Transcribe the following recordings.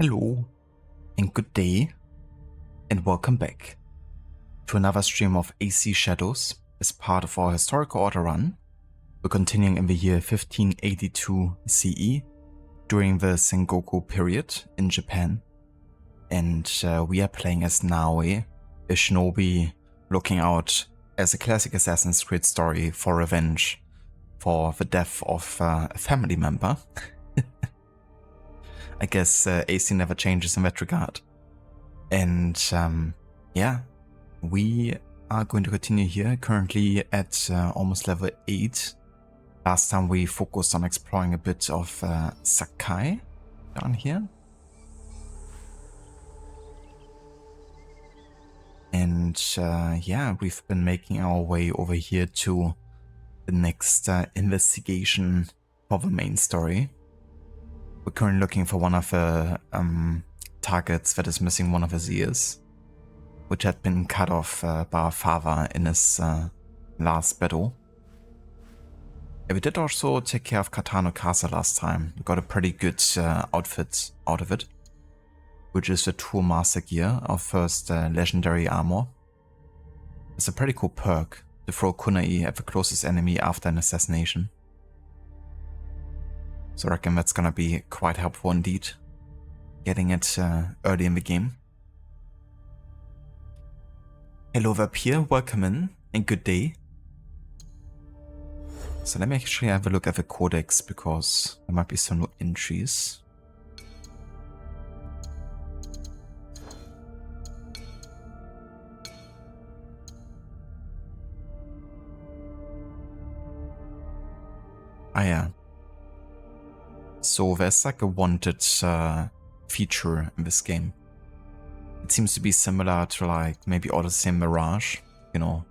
Hello and good day and welcome back to another stream of AC Shadows as part of our historical order run. We're continuing in the year 1582 CE during the Sengoku period in Japan, and we are playing as Naoe, a shinobi looking out as a classic Assassin's Creed story for revenge for the death of a family member. I guess AC never changes in that regard. And yeah, we are going to continue here, currently at almost level 8. Last time we focused on exploring a bit of Sakai down here. And yeah, we've been making our way over here to the next investigation for the main story. We're currently looking for one of the targets that is missing one of his ears, which had been cut off by our father in his last battle. And we did also take care of Katano Castle last time. We got a pretty good outfit out of it, which is the Tool Master Gear, our first legendary armor. It's a pretty cool perk to throw kunai at the closest enemy after an assassination. So I reckon that's gonna be quite helpful indeed, getting it early in the game. Hello Vampire, welcome in, and good day. So let me actually have a look at the codex, because there might be some new entries. Ah yeah. So there's like a wanted feature in this game. It seems to be similar to like maybe Odyssey and Mirage. You know,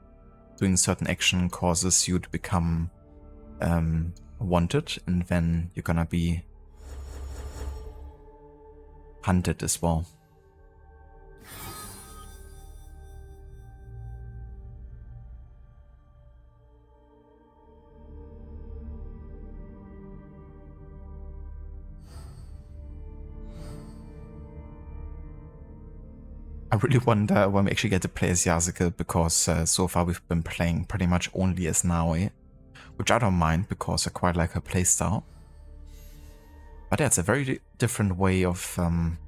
doing certain action causes you to become wanted, and then you're gonna be hunted as well. I really wonder when we actually get to play as Yasuke, because so far we've been playing pretty much only as Naoe, which I don't mind because I quite like her playstyle. But yeah, it's a very different way of kind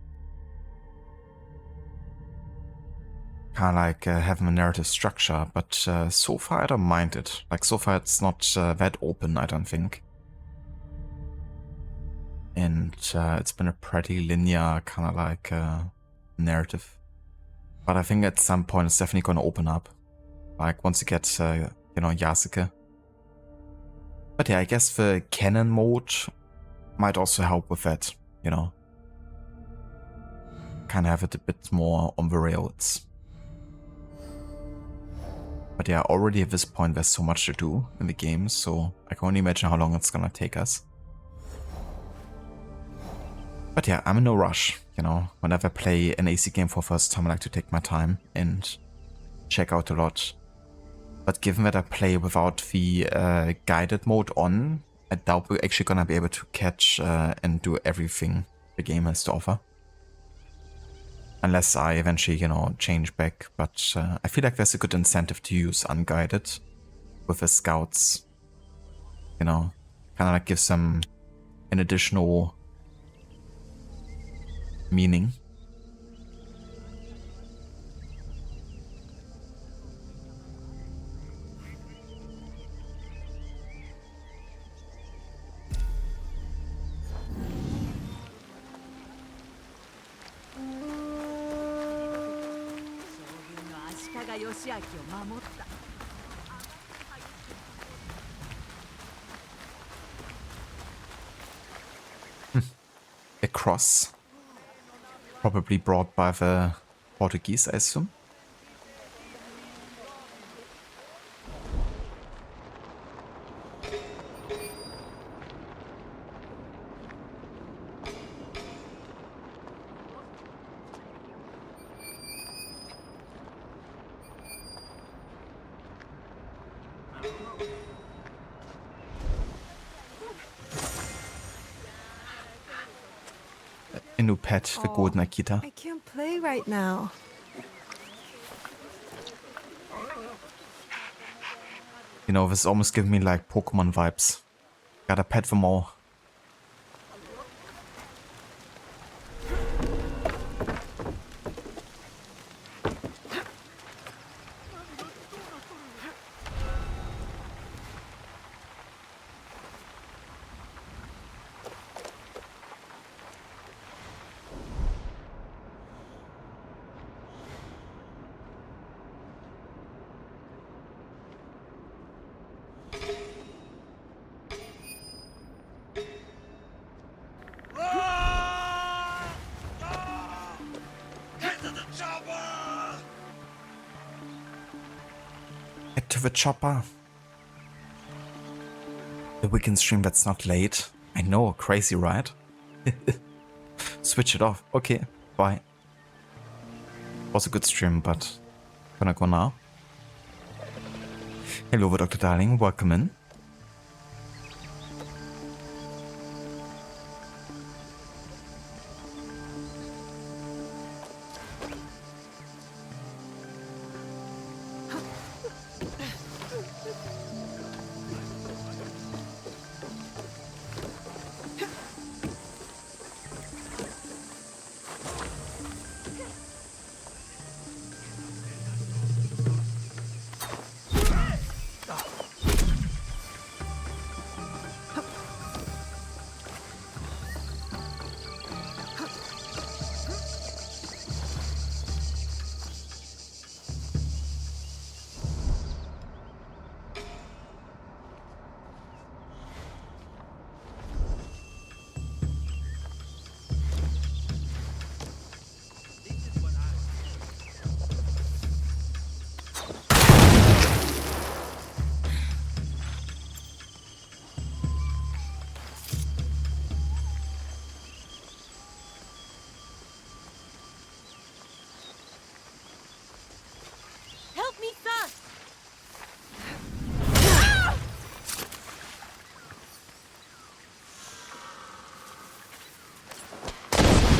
of like having a narrative structure, but so far I don't mind it. Like so far it's not that open, I don't think. And it's been a pretty linear kind of like narrative. But I think at some point it's definitely going to open up. Like once you get, you know, Yasuke. But yeah, I guess the Canon mode might also help with that, you know. Kind of have it a bit more on the rails. But yeah, already at this point there's so much to do in the game, so I can only imagine how long it's going to take us. But yeah, I'm in no rush, you know. Whenever I play an AC game for the first time, I like to take my time and check out a lot. But given that I play without the guided mode on, I doubt we're actually gonna be able to catch and do everything the game has to offer. Unless I eventually, you know, change back. But I feel like there's a good incentive to use unguided with the scouts. You know, kind of like gives them an additional meaning. A cross. Probably brought by the Portuguese, I assume. new pet, the golden Akita. I can't play right now. You know, this almost gives me like Pokemon vibes. Gotta pet them all. Head to the chopper. The weekend stream that's not late. I know, crazy, right? Switch it off. Okay, bye. Was a good stream, but gonna go now. Hello, Dr. Darling. Welcome in. Help me fast!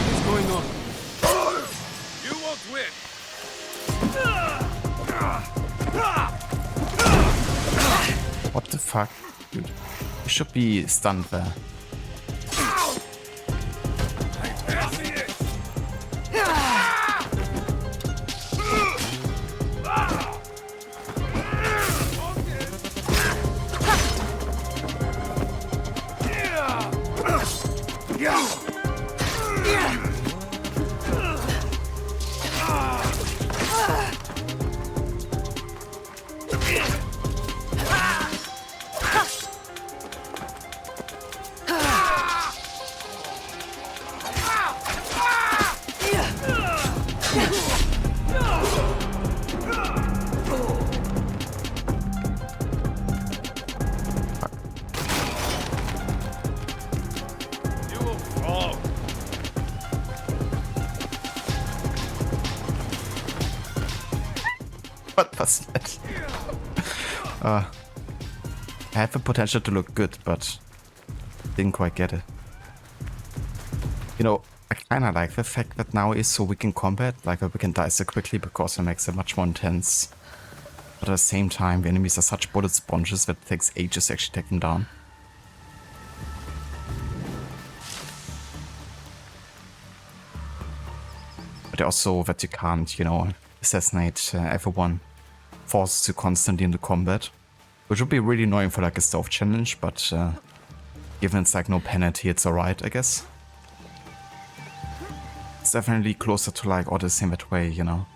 What's going on? You won't win. What the fuck? Dude, you should be stunned there. You will fall. What was that? I had the potential to look good, but didn't quite get it. You know, I kinda like the fact that now is so weak in combat, like that we can die so quickly because it makes it much more intense. But at the same time, the enemies are such bullet sponges that it takes ages to actually take them down. But also that you can't, you know, assassinate everyone forced to constantly into combat. Which would be really annoying for like a stealth challenge, but given it's like no penalty, it's alright, I guess. It's definitely closer to like Odyssey in that way, you know.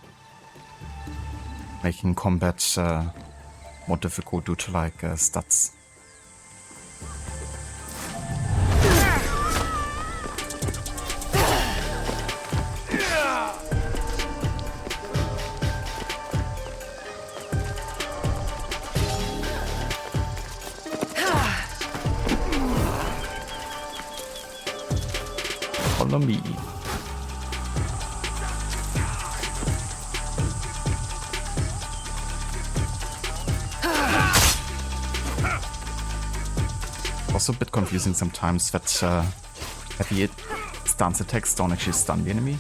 Making combat more difficult due to like stats. Follow me. Also a bit confusing sometimes that heavy stance attacks don't actually stun the enemy.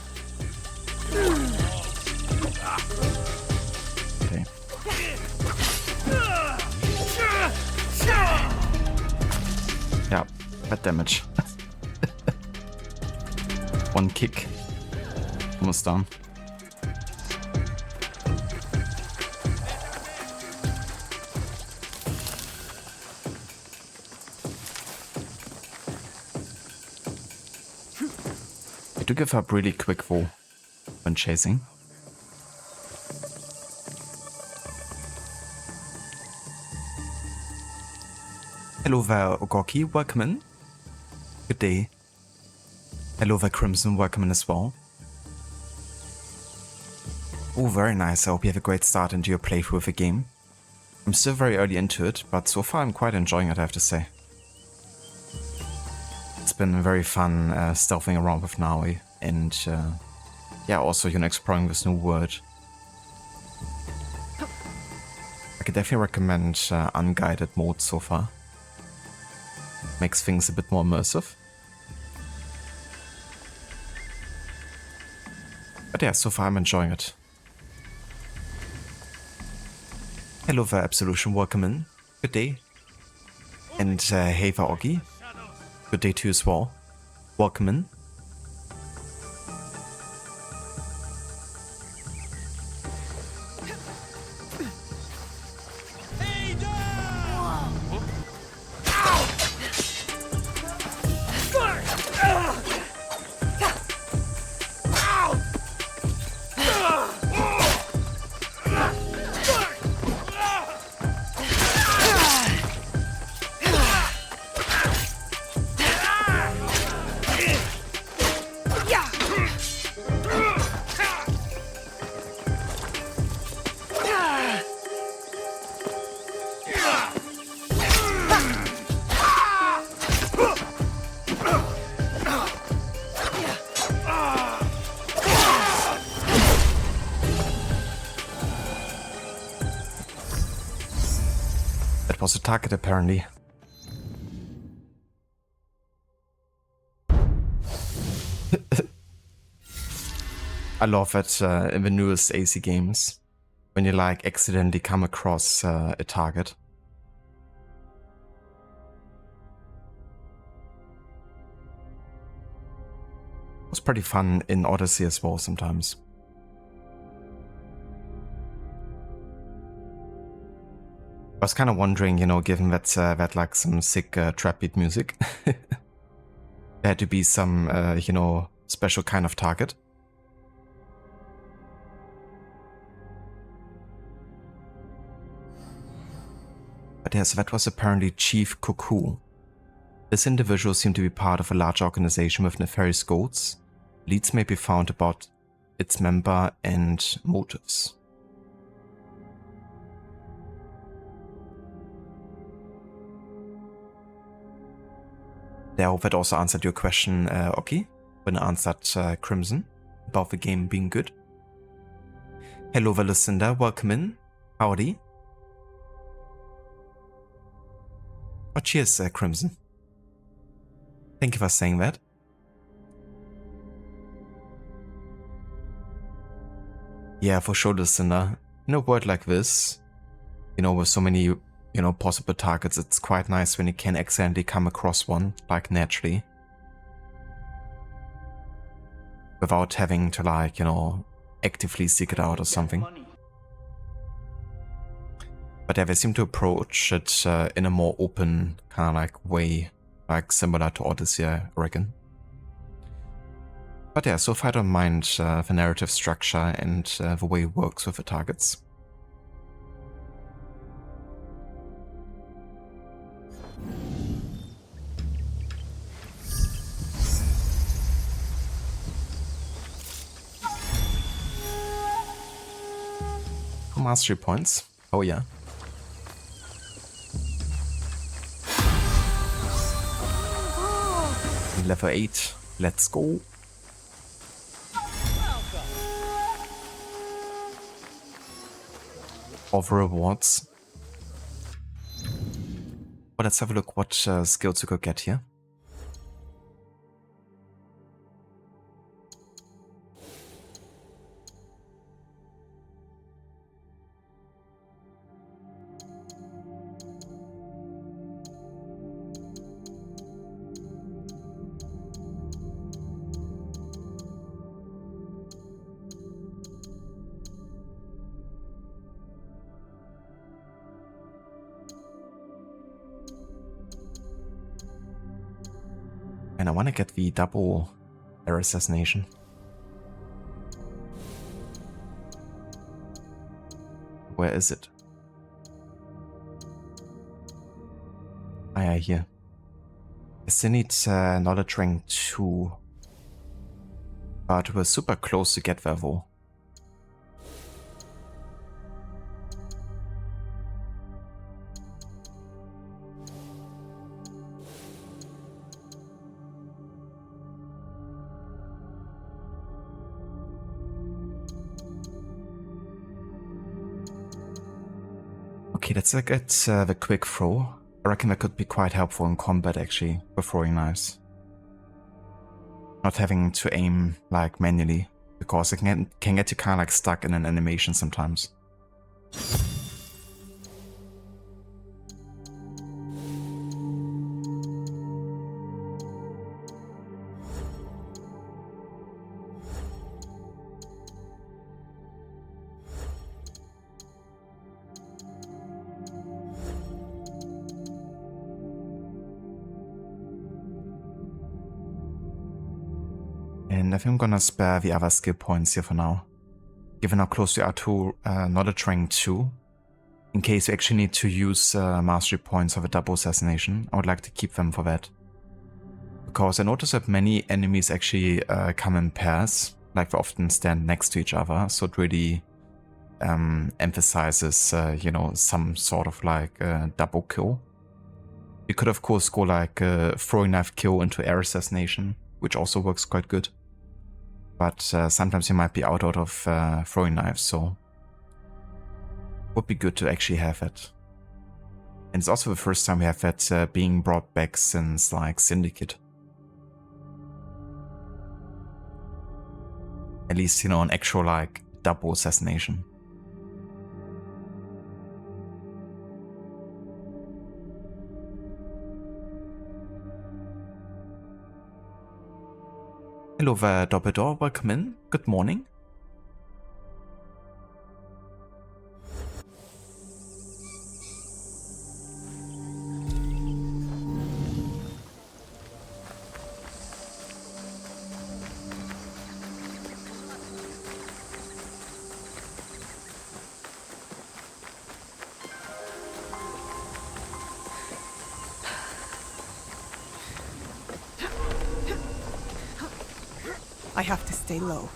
Okay. Yeah, bad damage. One kick. Almost done. I do give up really quick though when chasing. Hello there, Ogoki, welcome in. Good day. Hello there, Crimson, welcome in as well. Oh, very nice. I hope you have a great start into your playthrough of the game. I'm still very early into it, but so far I'm quite enjoying it, I have to say. It's been very fun stealthing around with Naui and yeah, also, you know, exploring this new world. I could definitely recommend unguided mode so far. Makes things a bit more immersive. But yeah, so far I'm enjoying it. Hello there, Absolution, welcome in. Good day. And hey there, Oggy. Good day to you as well. Welcome in. That was a target, apparently. I love that in the newest AC games, when you like accidentally come across a target. It was pretty fun in Odyssey as well sometimes. I was kind of wondering, you know, given that that like some sick trap beat music, there had to be some, you know, special kind of target. But yes, that was apparently Chief Cuckoo. This individual seemed to be part of a large organization with nefarious goals. Leads may be found about its member and motives. I hope that also answered your question, Oki, when I answered Crimson about the game being good. Hello, Lucinda, welcome in. Howdy. Oh, cheers, Crimson. Thank you for saying that. Yeah, for sure, Lucinda. In a world like this, you know, with so many, you know, possible targets, it's quite nice when you can accidentally come across one, like naturally. Without having to, like, you know, actively seek it out or something. But yeah, they seem to approach it in a more open, kind of like way, like similar to Odyssey, I reckon. But yeah, so far I don't mind the narrative structure and the way it works with the targets. Mastery points. Oh yeah. Level 8. Let's go. Of rewards. But let's have a look what skills you could get here. And I want to get the double air assassination. Where is it? Ah, yeah, here. I still need knowledge rank 2. But we're super close to get there though. Okay, let's look at the quick throw. I reckon that could be quite helpful in combat actually, with throwing knives. Not having to aim like manually, because it can get you kind of like stuck in an animation sometimes. And I think I'm gonna spare the other skill points here for now. Given how close we are to knowledge rank 2, in case we actually need to use mastery points of a double assassination, I would like to keep them for that. Because I notice that many enemies actually come in pairs, like they often stand next to each other, so it really emphasizes, you know, some sort of like double kill. You could of course go like throwing knife kill into air assassination, which also works quite good. But sometimes you might be out of throwing knives, so would be good to actually have it. And it's also the first time we have that being brought back since like Syndicate. At least, you know, an actual like double assassination. Hello there, Doppeldoor, welcome in. Good morning. I have to stay low.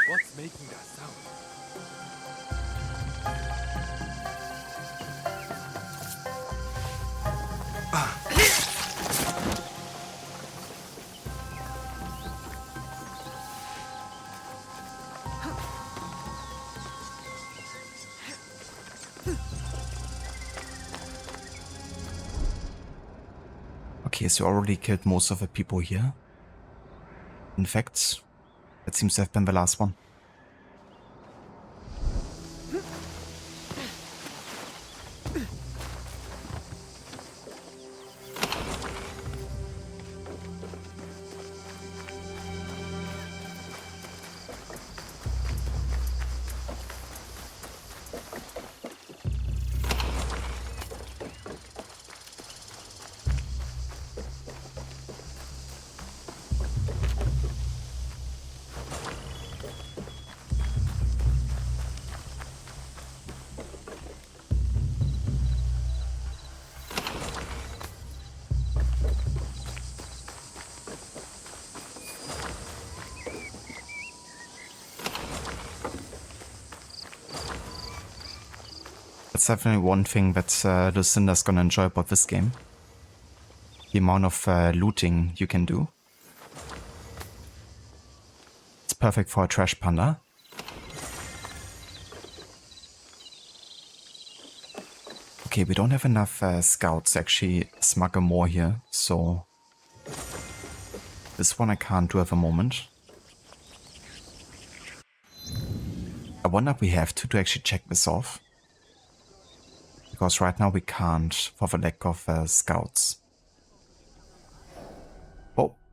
What's making that sound? Okay, so already killed most of the people here. In fact, that seems to have been the last one. That's definitely one thing that Lucinda's gonna enjoy about this game. The amount of looting you can do. It's perfect for a trash panda. Okay, we don't have enough scouts to actually smuggle more here, so this one I can't do at the moment. I wonder if we have to actually check this off. Because right now we can't for the lack of scouts.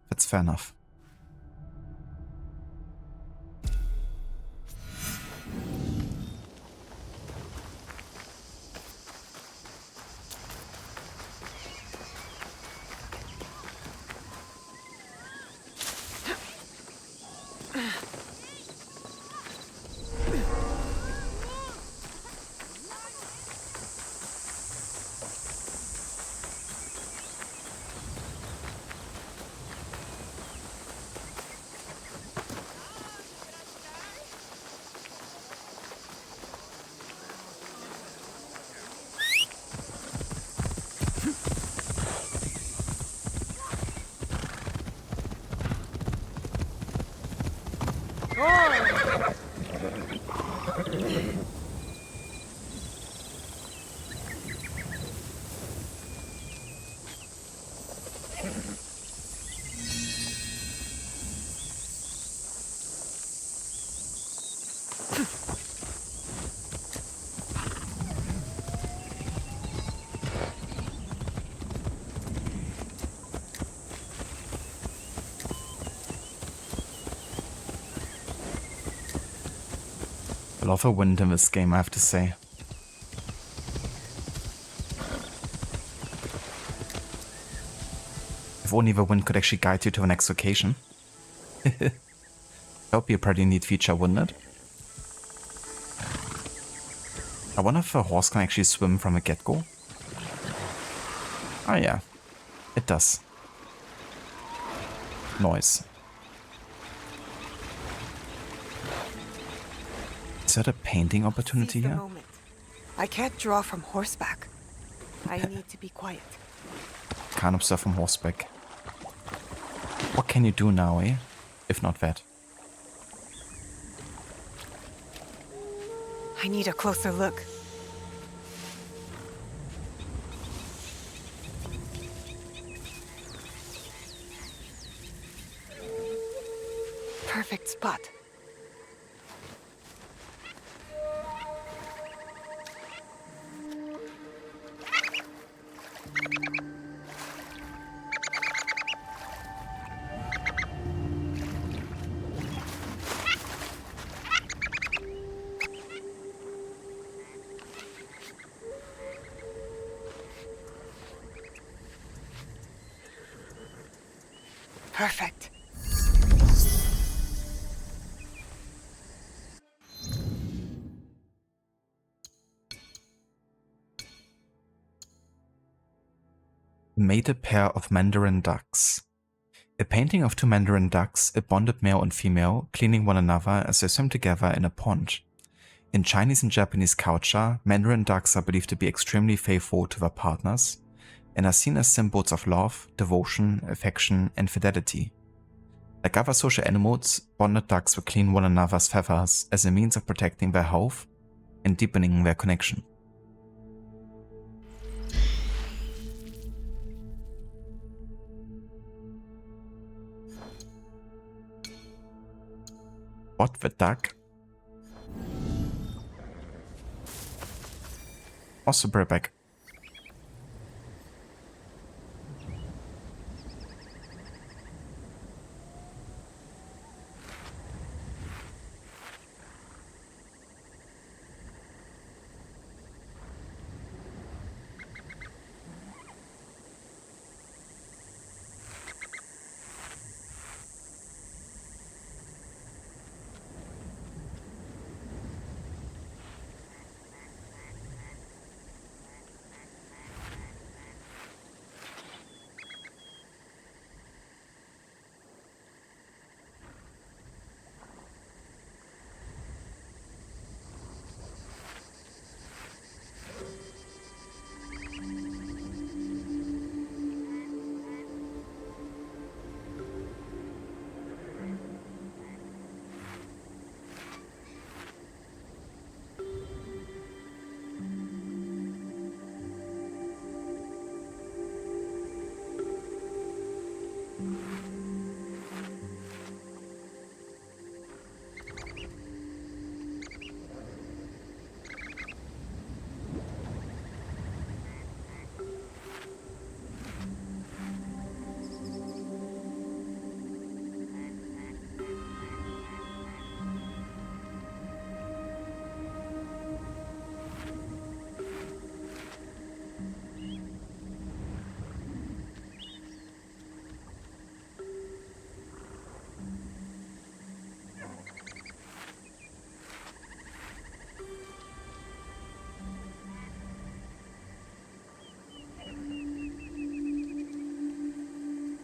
That's fair enough. I love the wind in this game, I have to say. If only the wind could actually guide you to the next location. That would be a pretty neat feature, wouldn't it? I wonder if a horse can actually swim from a get-go. Oh yeah, it does. Noise. Is that a painting opportunity Seize the here? moment. I can't draw from horseback. I need to be quiet. Can't observe from horseback. What can you do now, eh? If not that. I need a closer look. Perfect spot. Perfect. Made a pair of mandarin ducks. A painting of two mandarin ducks, a bonded male and female, cleaning one another as they swim together in a pond. In Chinese and Japanese culture, mandarin ducks are believed to be extremely faithful to their partners and are seen as symbols of love, devotion, affection, and fidelity. Like other social animals, bonded ducks will clean one another's feathers as a means of protecting their health and deepening their connection. What the duck? Also back.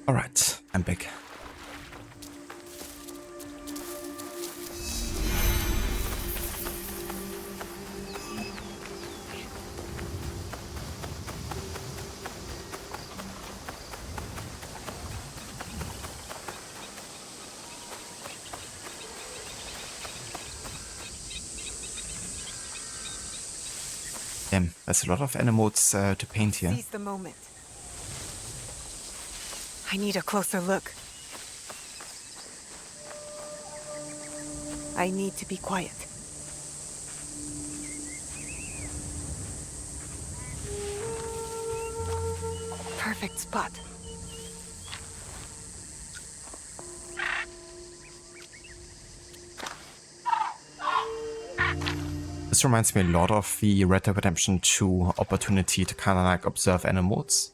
Alright, I'm back. Damn, there's a lot of animals to paint here. Seize the moment. I need a closer look. I need to be quiet. Perfect spot. This reminds me a lot of the Red Dead Redemption 2 opportunity to kind of like observe animals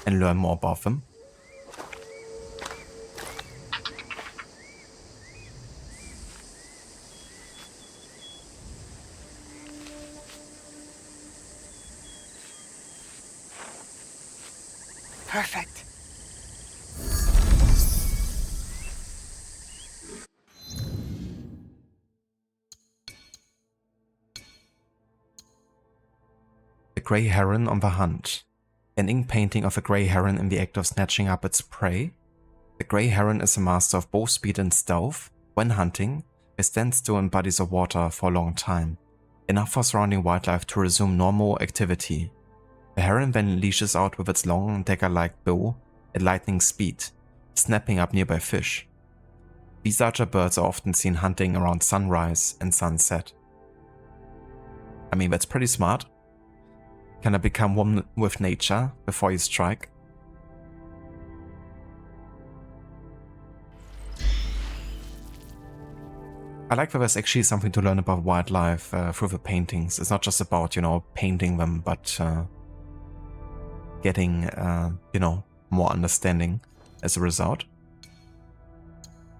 and learn more about them. Perfect. The Grey Heron on the Hunt. An ink painting of a grey heron in the act of snatching up its prey. The grey heron is a master of both speed and stealth. When hunting, it stands still in bodies of water for a long time, enough for surrounding wildlife to resume normal activity. The heron then leashes out with its long dagger-like bow at lightning speed, snapping up nearby fish. These larger birds are often seen hunting around sunrise and sunset. I mean, that's pretty smart. Can I become one with nature before you strike? I like that there's actually something to learn about wildlife through the paintings. It's not just about, you know, painting them, but getting, you know, more understanding as a result.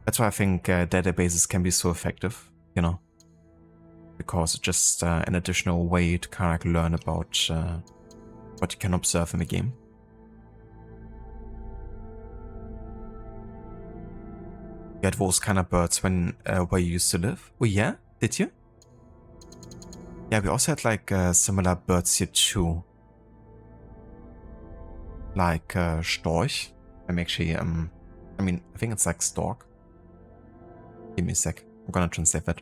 That's why I think databases can be so effective, you know, because it's just an additional way to kind of learn about what you can observe in the game. You had those kind of birds when where you used to live? Oh yeah? Did you? Yeah, we also had like similar birds here too. Like Storch. I'm actually, I mean, I think it's like stork. Give me a sec. I'm gonna translate that.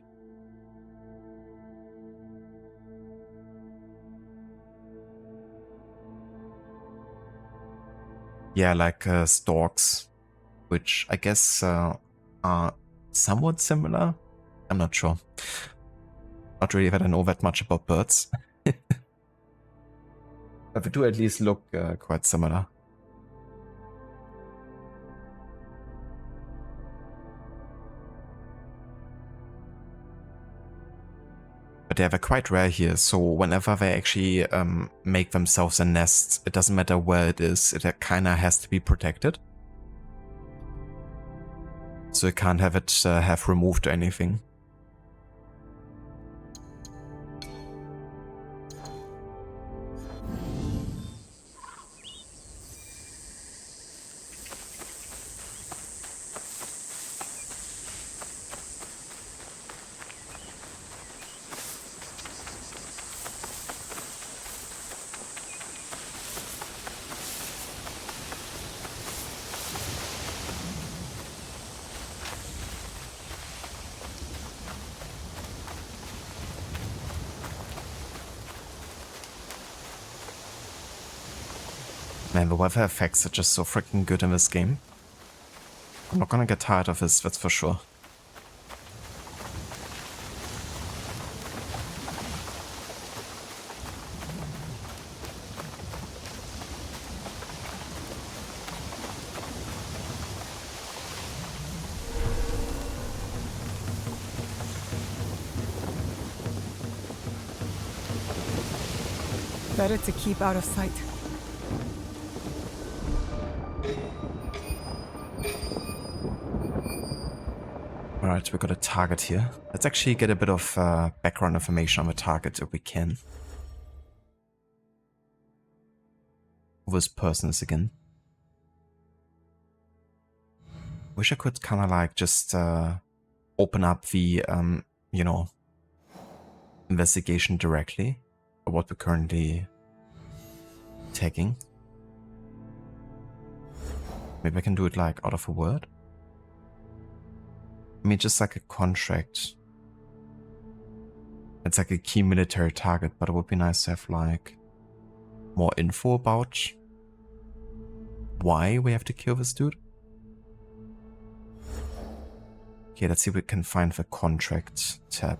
Yeah, like storks, which I guess are somewhat similar. I'm not sure. Not really that I know that much about birds. But they do at least look quite similar. But yeah, they're quite rare here, so whenever they actually make themselves a nest, it doesn't matter where it is, it kinda has to be protected. So you can't have it have removed or anything. Man, the weather effects are just so freaking good in this game. I'm not gonna get tired of this, that's for sure. Better to keep out of sight. Alright, we got a target here. Let's actually get a bit of background information on the target if we can. Who this person is again. wish I could kind of like just open up the, you know, investigation directly of what we're currently tagging. Maybe I can do it like out of a word. I mean, just like a contract. It's like a key military target, but it would be nice to have like more info about why we have to kill this dude. Okay, let's see if we can find the contract tab.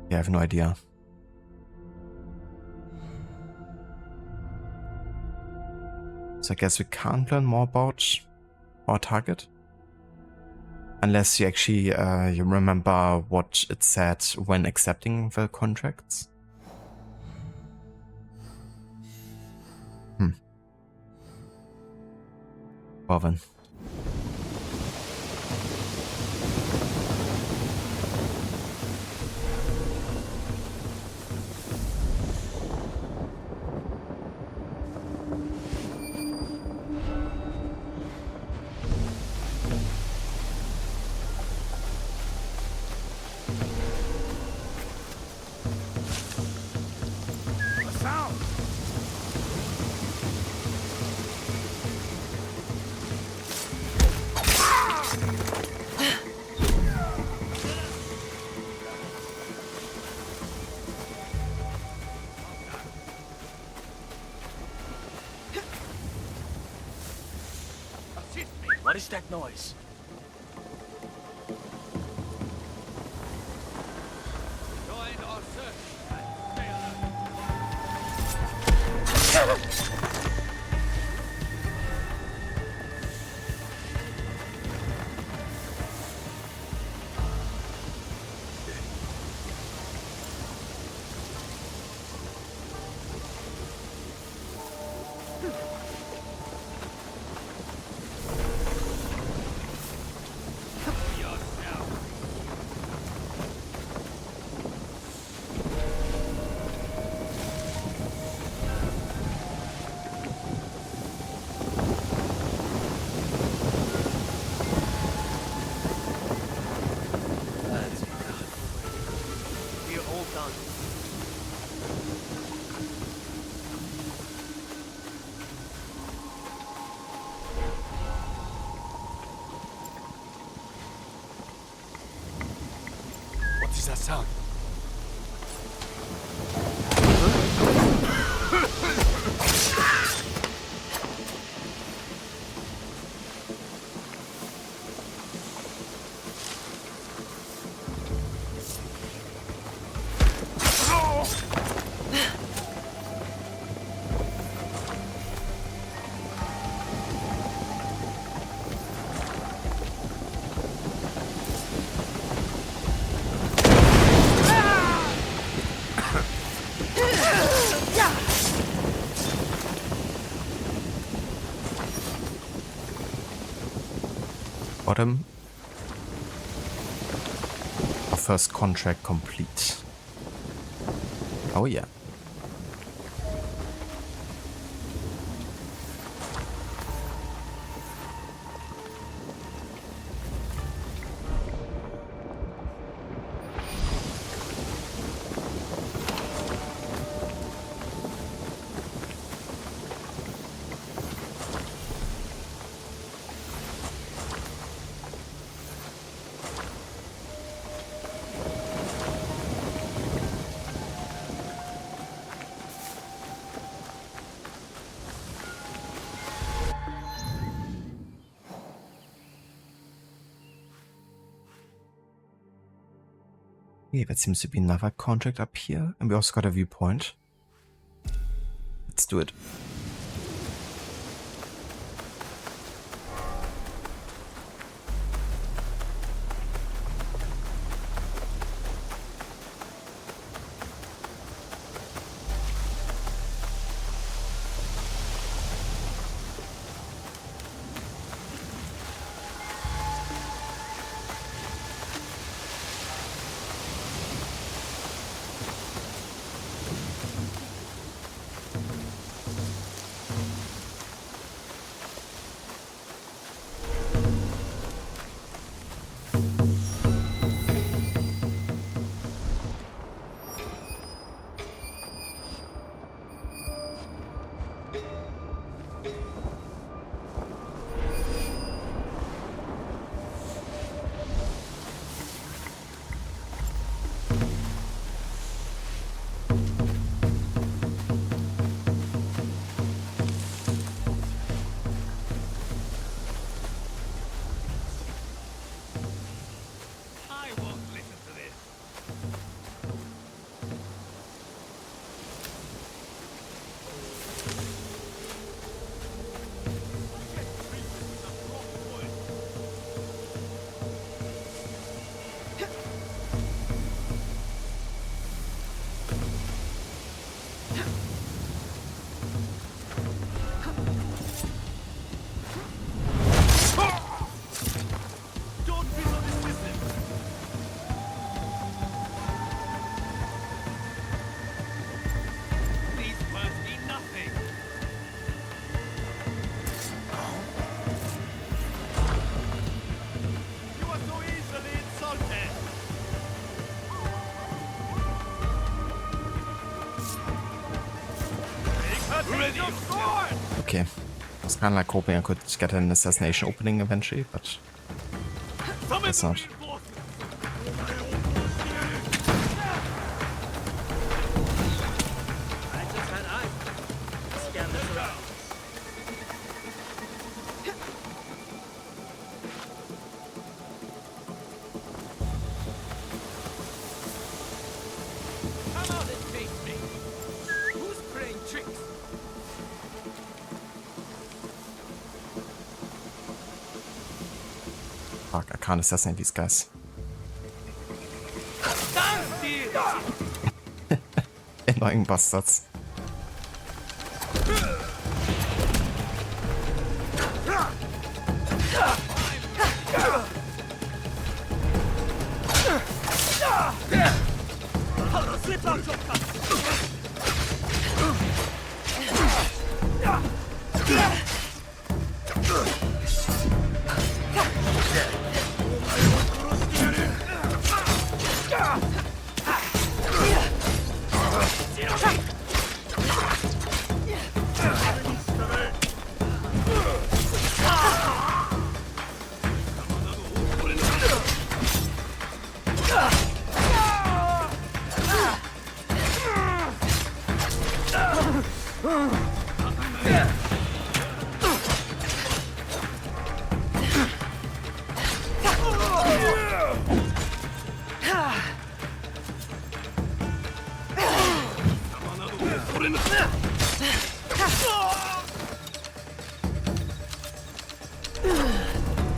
Yeah, I have no idea. So I guess we can't learn more about our target. Unless you actually you remember what it said when accepting the contracts. Well then. What is that noise? Join our search and stay alert. What is that sound? Bottom. Our first contract complete. Oh yeah. Okay, that seems to be another contract up here. And we also got a viewpoint. Let's do it. Okay. I was kind of like hoping I could get an assassination opening eventually, but it's not. Fuck, I can't assassinate these guys. Annoying bastards.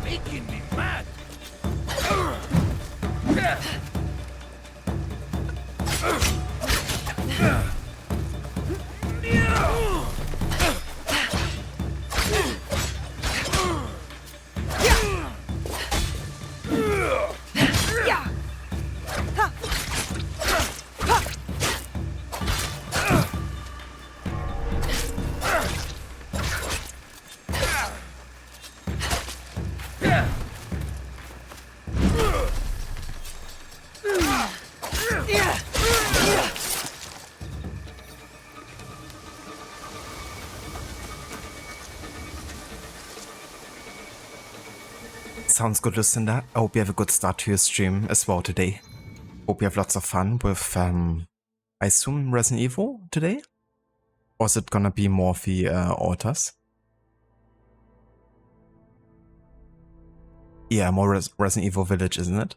Making me mad. Sounds good, Lucinda. I hope you have a good start to your stream as well today. Hope you have lots of fun with, I assume, Resident Evil today? Or is it gonna be more of the altars? Yeah, more Resident Evil Village, isn't it?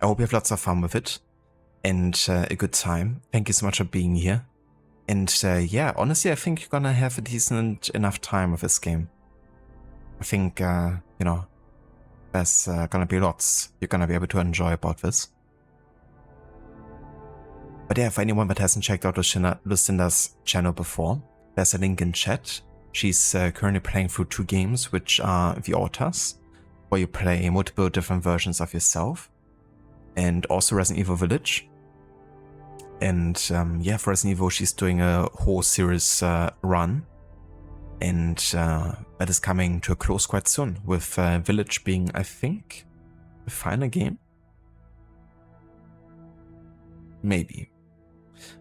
I hope you have lots of fun with it. And a good time. Thank you so much for being here. And yeah, honestly, I think you're gonna have a decent enough time with this game. I think, you know, there's gonna be lots you're gonna be able to enjoy about this. But yeah, for anyone that hasn't checked out Lucinda's channel before, there's a link in chat. She's currently playing through 2 games, which are the altars, where you play multiple different versions of yourself, and also Resident Evil Village. And yeah, for Resident Evil, she's doing a whole series run, and that is coming to a close quite soon, with Village being, I think, the final game? Maybe.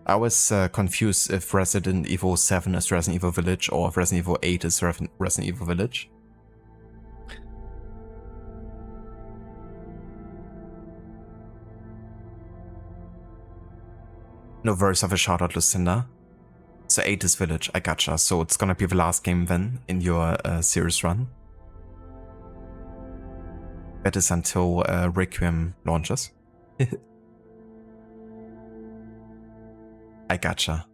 I was confused if Resident Evil 7 is Resident Evil Village or if Resident Evil 8 is Resident Evil Village. No worries of a shout out, Lucinda. So 8 is Village, I gotcha. So it's gonna be the last game then in your series run. That is until Requiem launches. I gotcha.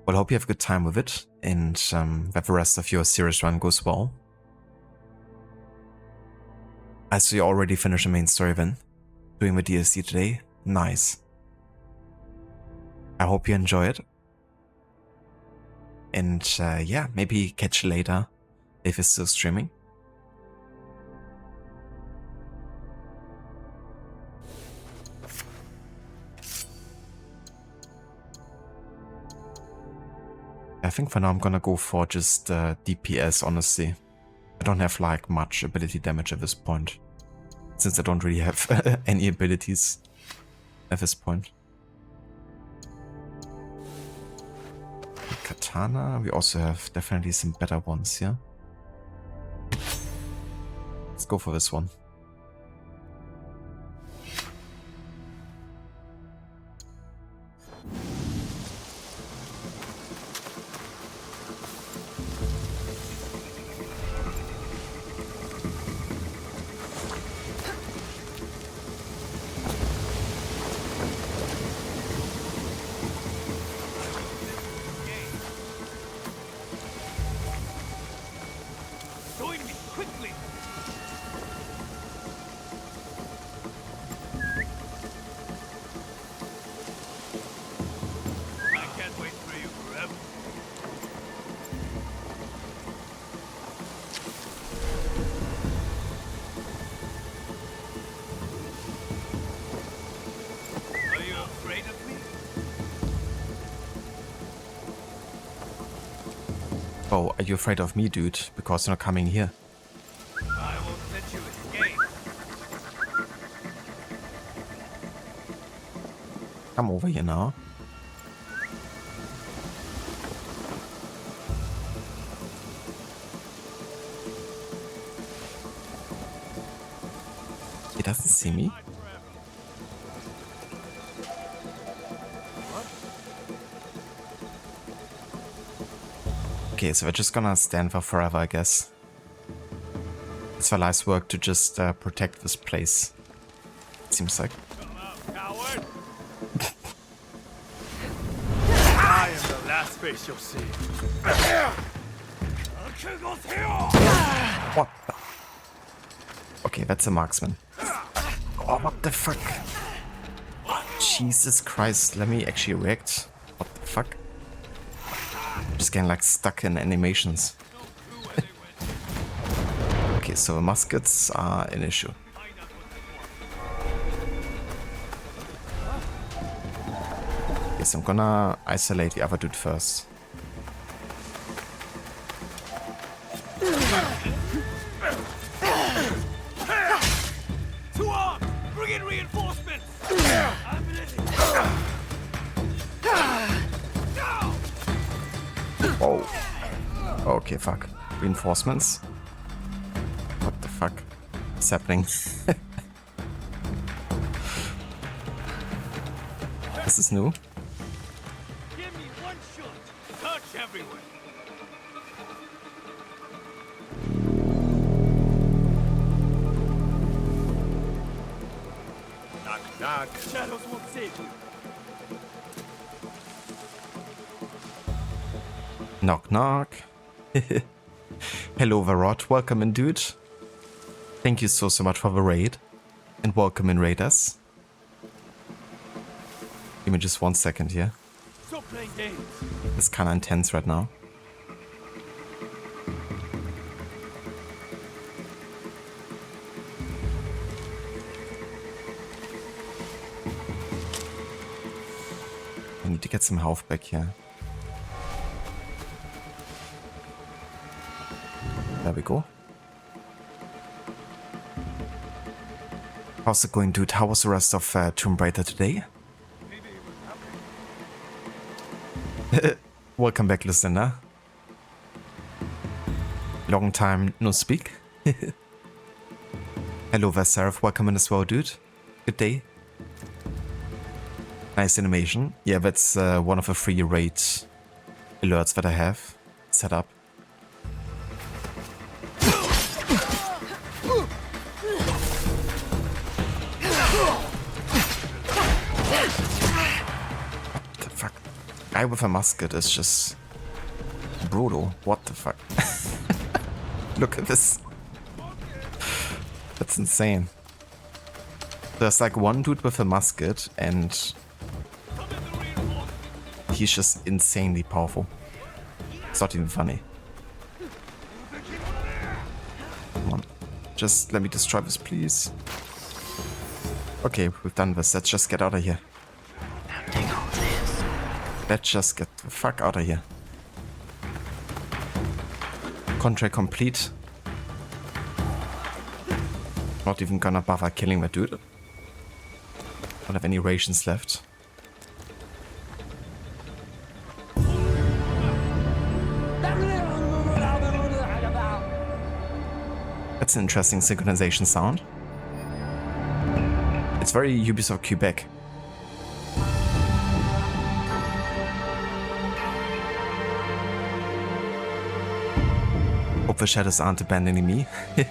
Well, I hope you have a good time with it, and that the rest of your series run goes well. I saw you already finished the main story then, doing the DLC today. Nice. I hope you enjoy it. And yeah, maybe catch you later if it's still streaming. I think for now I'm gonna go for just DPS, honestly. I don't have like much ability damage at this point, since I don't really have any abilities at this point. Cut. katana. We also have definitely some better ones here. Let's go for this one. Join me quickly. I can't wait for you forever. Are you afraid of me? Oh, are you afraid of me, dude? Because you're not coming here. I won't let you escape. Come over here now. He doesn't see me. Okay, so we're just gonna stand for forever, I guess. It's our life's work to just protect this place. Seems like. Come out, coward! I am the last face you'll see. What the? Okay, that's a marksman. Oh, what the fuck? Jesus Christ, let me actually react. What the fuck? Just getting like stuck in animations. Okay, so muskets are an issue. Yes, I'm gonna isolate the other dude first. Two arms! Bring in reinforcements! I'm ready. Oh. Okay, fuck. Reinforcements? What the fuck? What's happening? This is new. Give me one shot! Touch everywhere! Knock, knock. Shadows won't save you. Knock knock. Hello Varot, welcome in dude. Thank you so much for the raid. And welcome in raiders. Give me just 1 second here. Stop playing games. It's kinda intense right now. I need to get some health back here. There we go. How's it going, dude? How was the rest of Tomb Raider today? Welcome back, listener. Long time no speak. Hello, Vasarov. Welcome in as well, dude. Good day. Nice animation. Yeah, that's one of the free raid alerts that I have set up. Guy with a musket is just brutal. What the fuck? Look at this. That's insane. There's like one dude with a musket and he's just insanely powerful. It's not even funny. Come on. Just let me destroy this, please. Okay, we've done this. Let's just get out of here. Let's just get the fuck out of here. Contract complete. Not even gonna bother killing that dude. Don't have any rations left. That's an interesting synchronization sound. It's very Ubisoft Quebec. Hope the shadows aren't abandoning me. Yeah,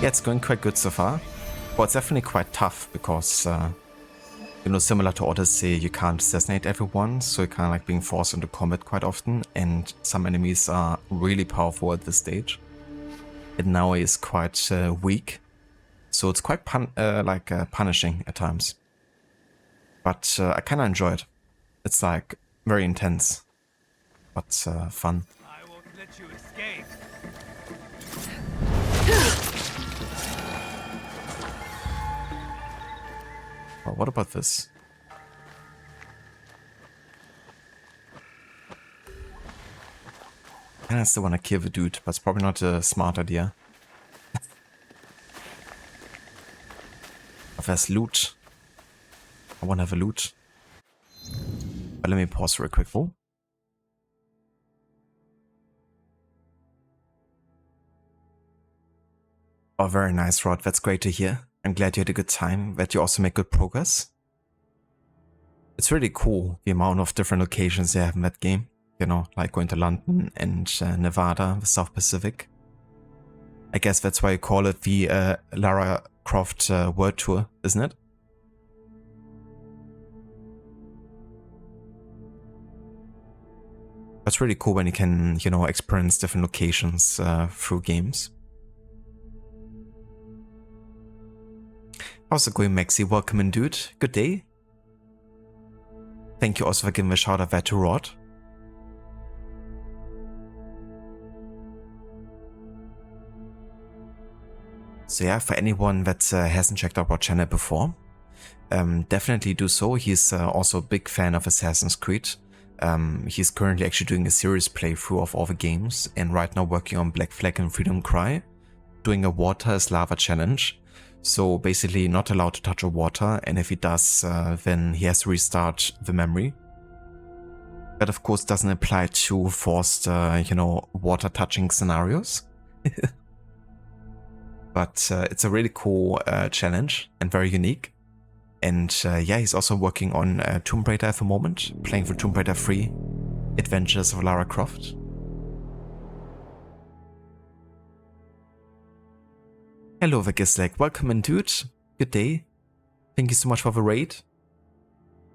it's going quite good so far. Well, it's definitely quite tough because, you know, similar to Odyssey, you can't assassinate everyone, so you're kind of like being forced into combat quite often, and some enemies are really powerful at this stage. And now is quite weak, so it's quite punishing at times. But I kind of enjoy it. It's like very intense, but fun. I won't let you escape. Well, what about this? I still want to kill the dude, but it's probably not a smart idea. If there's loot, I want to have a loot. But let me pause real quick though. Oh, very nice, Rod. That's great to hear. I'm glad you had a good time, that you also make good progress. It's really cool, the amount of different locations you have in that game. You know, like going to London and Nevada, the South Pacific. I guess that's why you call it the Lara Croft World Tour, isn't it? That's really cool when you can, you know, experience different locations through games. How's it going, Maxi? Welcome in, dude. Good day. Thank you also for giving a shout out there to Rod. So yeah, for anyone that hasn't checked out our channel before, definitely do so. He's also a big fan of Assassin's Creed. He's currently actually doing a serious playthrough of all the games, and right now working on Black Flag and Freedom Cry, doing a water is lava challenge. So basically not allowed to touch a water, and if he does, then he has to restart the memory. That of course doesn't apply to forced, you know, water touching scenarios. But it's a really cool challenge and very unique. And yeah, he's also working on Tomb Raider at the moment, playing for Tomb Raider 3, Adventures of Lara Croft. Hello, Vegislek. Welcome in, dude. Good day. Thank you so much for the raid.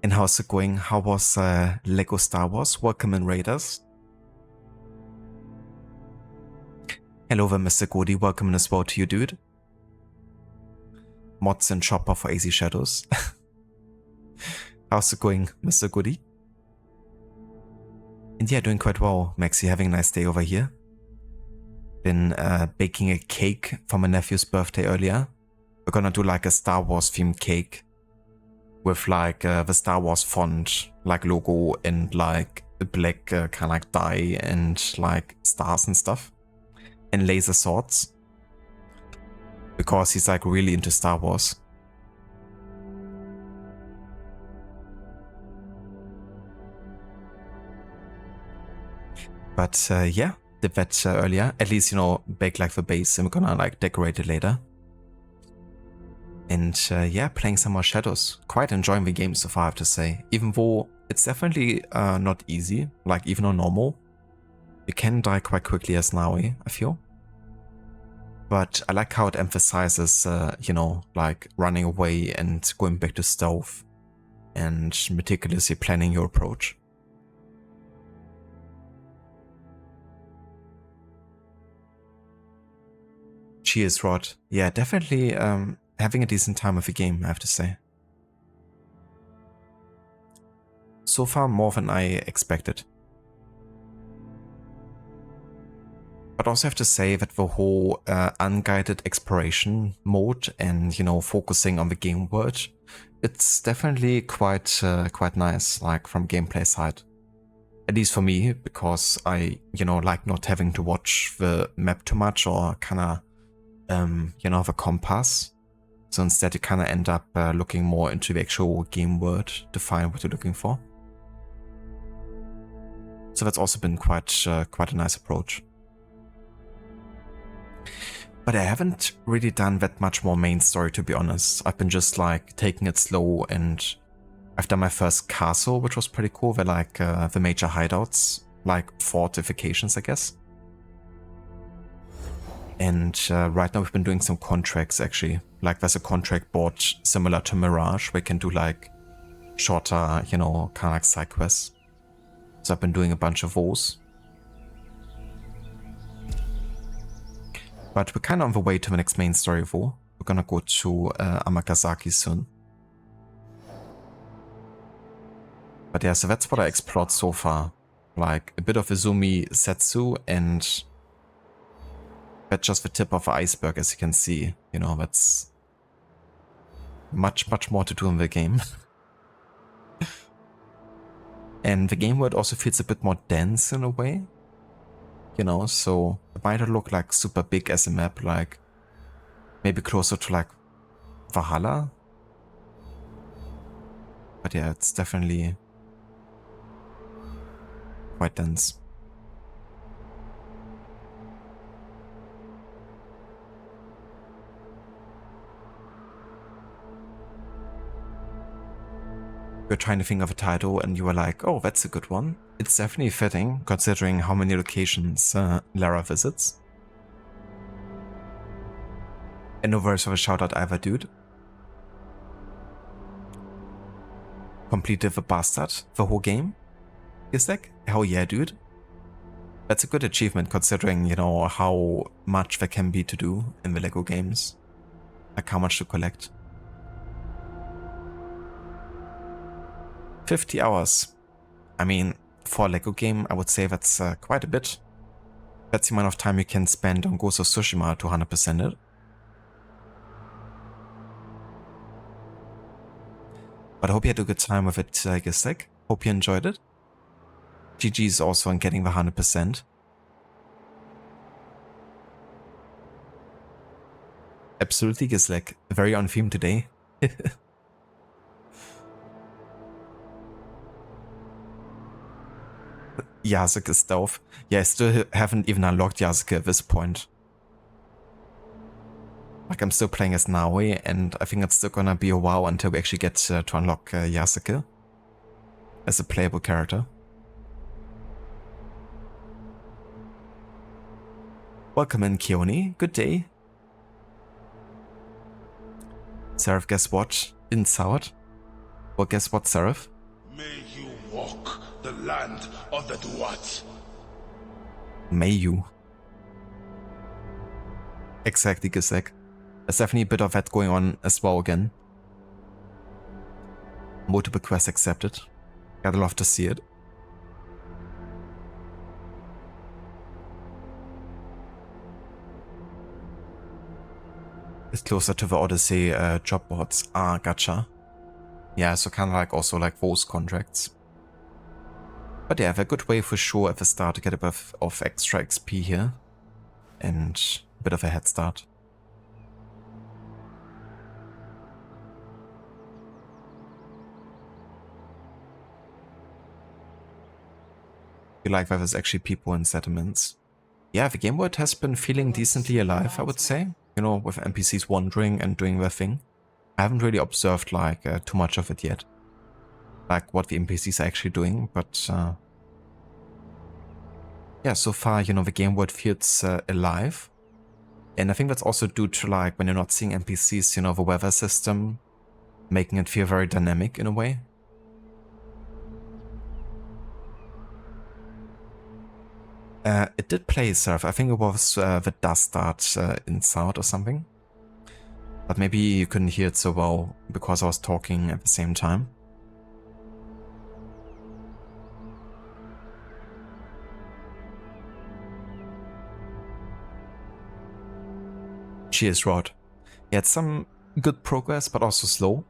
And how's it going? How was Lego Star Wars? Welcome in, Raiders. Hello there, Mr. Goody. Welcome in as well to you, dude. Mods and Chopper for AZ Shadows. How's it going, Mr. Goody? And yeah, doing quite well, Maxi. Having a nice day over here. Been baking a cake for my nephew's birthday earlier. We're gonna do like a Star Wars themed cake with like the Star Wars font, like logo, and like a black kind of like dye and like stars and stuff. And laser swords, because he's like really into Star Wars. But yeah, did that earlier. At least, you know, bake like the base, and we're gonna like decorate it later. And yeah, playing some more Shadows. Quite enjoying the game so far, I have to say. Even though it's definitely not easy, like even on normal. You can die quite quickly as Naui, I feel. But I like how it emphasizes, you know, like running away and going back to stealth and meticulously planning your approach. Cheers, Rod. Yeah, definitely having a decent time with the game, I have to say. So far, more than I expected. But also have to say that the whole unguided exploration mode and, you know, focusing on the game world, it's definitely quite nice, like from gameplay side. At least for me, because I, you know, like not having to watch the map too much or kind of, you know, have a compass. So instead you kind of end up looking more into the actual game world to find what you're looking for. So that's also been quite a nice approach. But I haven't really done that much more main story, to be honest. I've been just like taking it slow, and I've done my first castle, which was pretty cool. They're like the major hideouts, like fortifications, I guess. And right now we've been doing some contracts actually. Like there's a contract board similar to Mirage where you can do like shorter, you know, kind of like side quests. So I've been doing a bunch of those. But we're kind of on the way to the next main story though. We're gonna go to Amagasaki soon. But yeah, so that's what I explored so far. Like a bit of Izumi Setsu, and that's just the tip of the iceberg, as you can see. You know, that's much more to do in the game. And the game world also feels a bit more dense in a way. You know, so it might not look like super big as a map, like maybe closer to like Valhalla. But yeah, it's definitely quite dense. You're trying to think of a title and you were like, oh, that's a good one. It's definitely fitting, considering how many locations Lara visits. And no worries for a shout out either, dude. Completed the Bastard, the whole game. Is like, hell yeah, dude. That's a good achievement considering, you know, how much there can be to do in the LEGO games. Like how much to collect. 50 hours. I mean, for a LEGO game, I would say that's quite a bit. That's the amount of time you can spend on Ghost of Tsushima to 100% it. But I hope you had a good time with it, Gisek. Hope you enjoyed it. GG's also on getting the 100%. Absolutely, Gislek. Very on theme today. Yasuke Stove. Yeah, I still haven't even unlocked Yasuke at this point. Like, I'm still playing as Naoi, and I think it's still gonna be a while until we actually get to unlock Yasuke as a playable character. Welcome in, Keone. Good day. Seraph, guess what? In South? Well, guess what, Seraph? May you walk the land of the Duat. May you. Exactly, Gisek. There's definitely a bit of that going on as well again. Multiple quests accepted. Gotta love to see it. It's closer to the Odyssey job boards. Ah, gotcha. Yeah, so kind of like also like those contracts. But yeah, they're a good way for sure at the start to get a bit of extra XP here. And a bit of a head start. You like that there's actually people in settlements. Yeah, the game world has been feeling decently alive, I would say. You know, with NPCs wandering and doing their thing. I haven't really observed like too much of it yet. Like what the NPCs are actually doing, but yeah, so far, you know, the game world feels alive. And I think that's also due to like when you're not seeing NPCs, you know, the weather system making it feel very dynamic in a way. It did play surf. I think it was the dust start inside or something. But maybe you couldn't hear it so well because I was talking at the same time. Cheers, Rod. Yeah, it's some good progress, but also slow,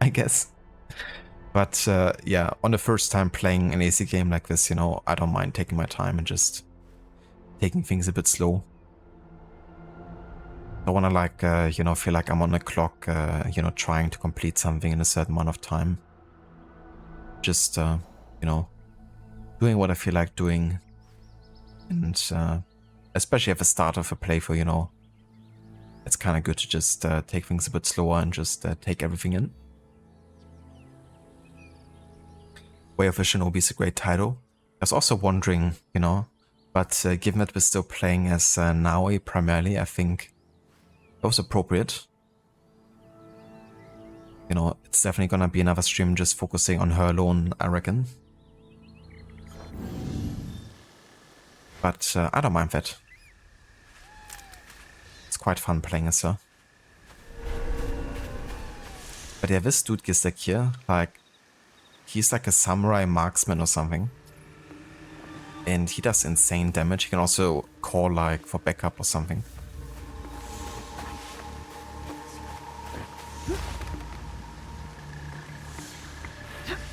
I guess. But yeah, on the first time playing an AC game like this, you know, I don't mind taking my time and just taking things a bit slow. I want to like, you know, feel like I'm on a clock, you know, trying to complete something in a certain amount of time. Just, you know, doing what I feel like doing. And especially at the start of a playthrough, you know, it's kind of good to just take things a bit slower and just take everything in. Way of a Shinobi is a great title. I was also wondering, you know, but given that we're still playing as Naoi primarily, I think it was appropriate. You know, it's definitely gonna be another stream just focusing on her alone, I reckon. But I don't mind that. It's quite fun playing as her. But yeah, this dude Gisek here, like, he's like a samurai marksman or something. And he does insane damage. He can also call like for backup or something.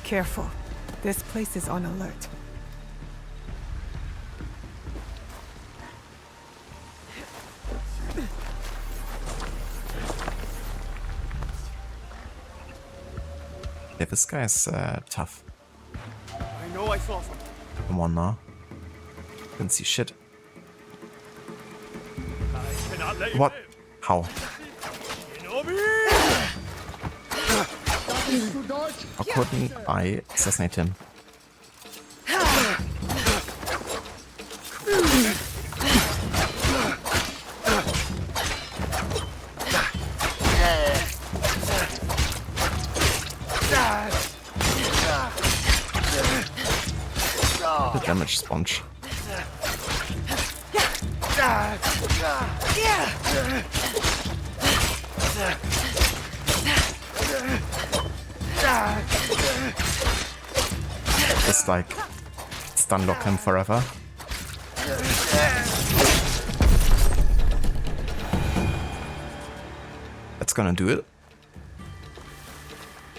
Careful. This place is on alert. Yeah, this guy's tough. I know I saw something. Come on now. Didn't see shit. I cannot let you What? live. How? Shinobi! How couldn't I assassinate him? The damage sponge. Just like stun lock him forever. That's gonna do it.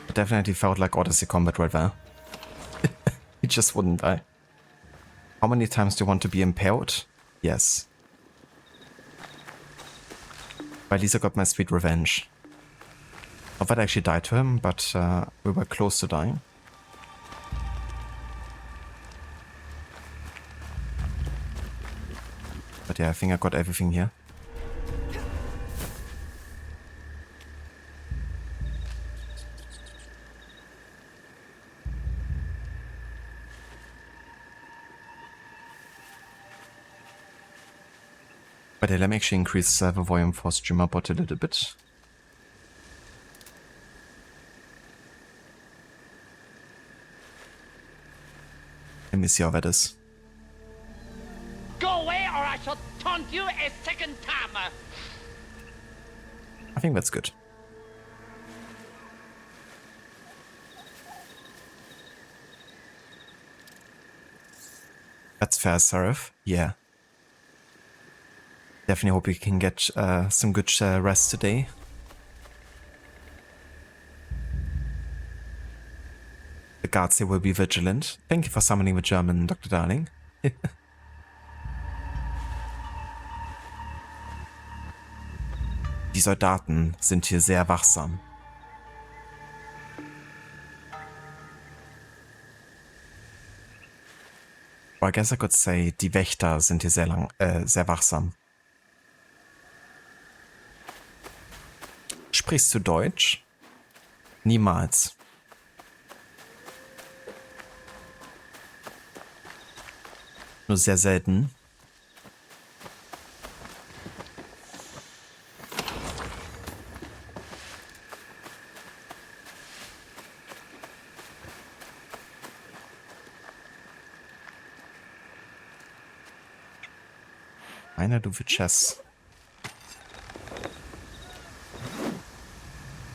It definitely felt like Odyssey combat right there. He just wouldn't die. How many times do you want to be impaled? Yes. But at least I got my sweet revenge. Not that I actually died to him, but we were close to dying. But yeah, I think I got everything here. But yeah, let me actually increase the volume for StreamerBot a little bit. Let me see how that is. Go away or I shall taunt you a second time. I think that's good. That's fair, Seraph. Yeah. Definitely hope you can get some good rest today. The guards here will be vigilant. Thank you for summoning the German, Dr. Darling. Die Soldaten sind hier sehr wachsam. Or I guess I could say, die Wächter sind hier sehr wachsam. Sprichst du Deutsch? Niemals. Nur sehr selten. Einer, du für Chess.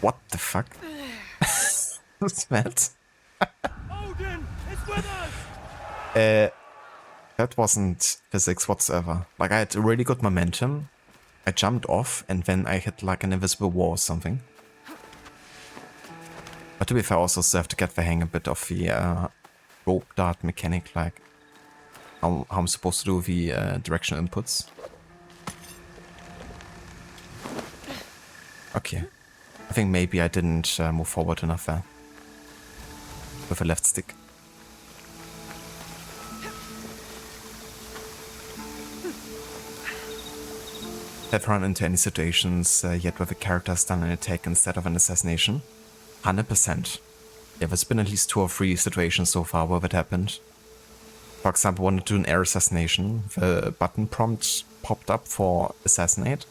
What the fuck? What's that? Odin is with us! That wasn't physics whatsoever. Like, I had really good momentum. I jumped off and then I hit like an invisible wall or something. But to be fair, I also still have to get the hang a bit of the rope dart mechanic, like how I'm supposed to do the directional inputs. Okay. I think maybe I didn't move forward enough there. With the left stick. Have run into any situations yet where the character has done an attack instead of an assassination? 100%. Yeah, there's been at least 2 or 3 situations so far where that happened. For example, I wanted to do an air assassination. The button prompt popped up for assassinate.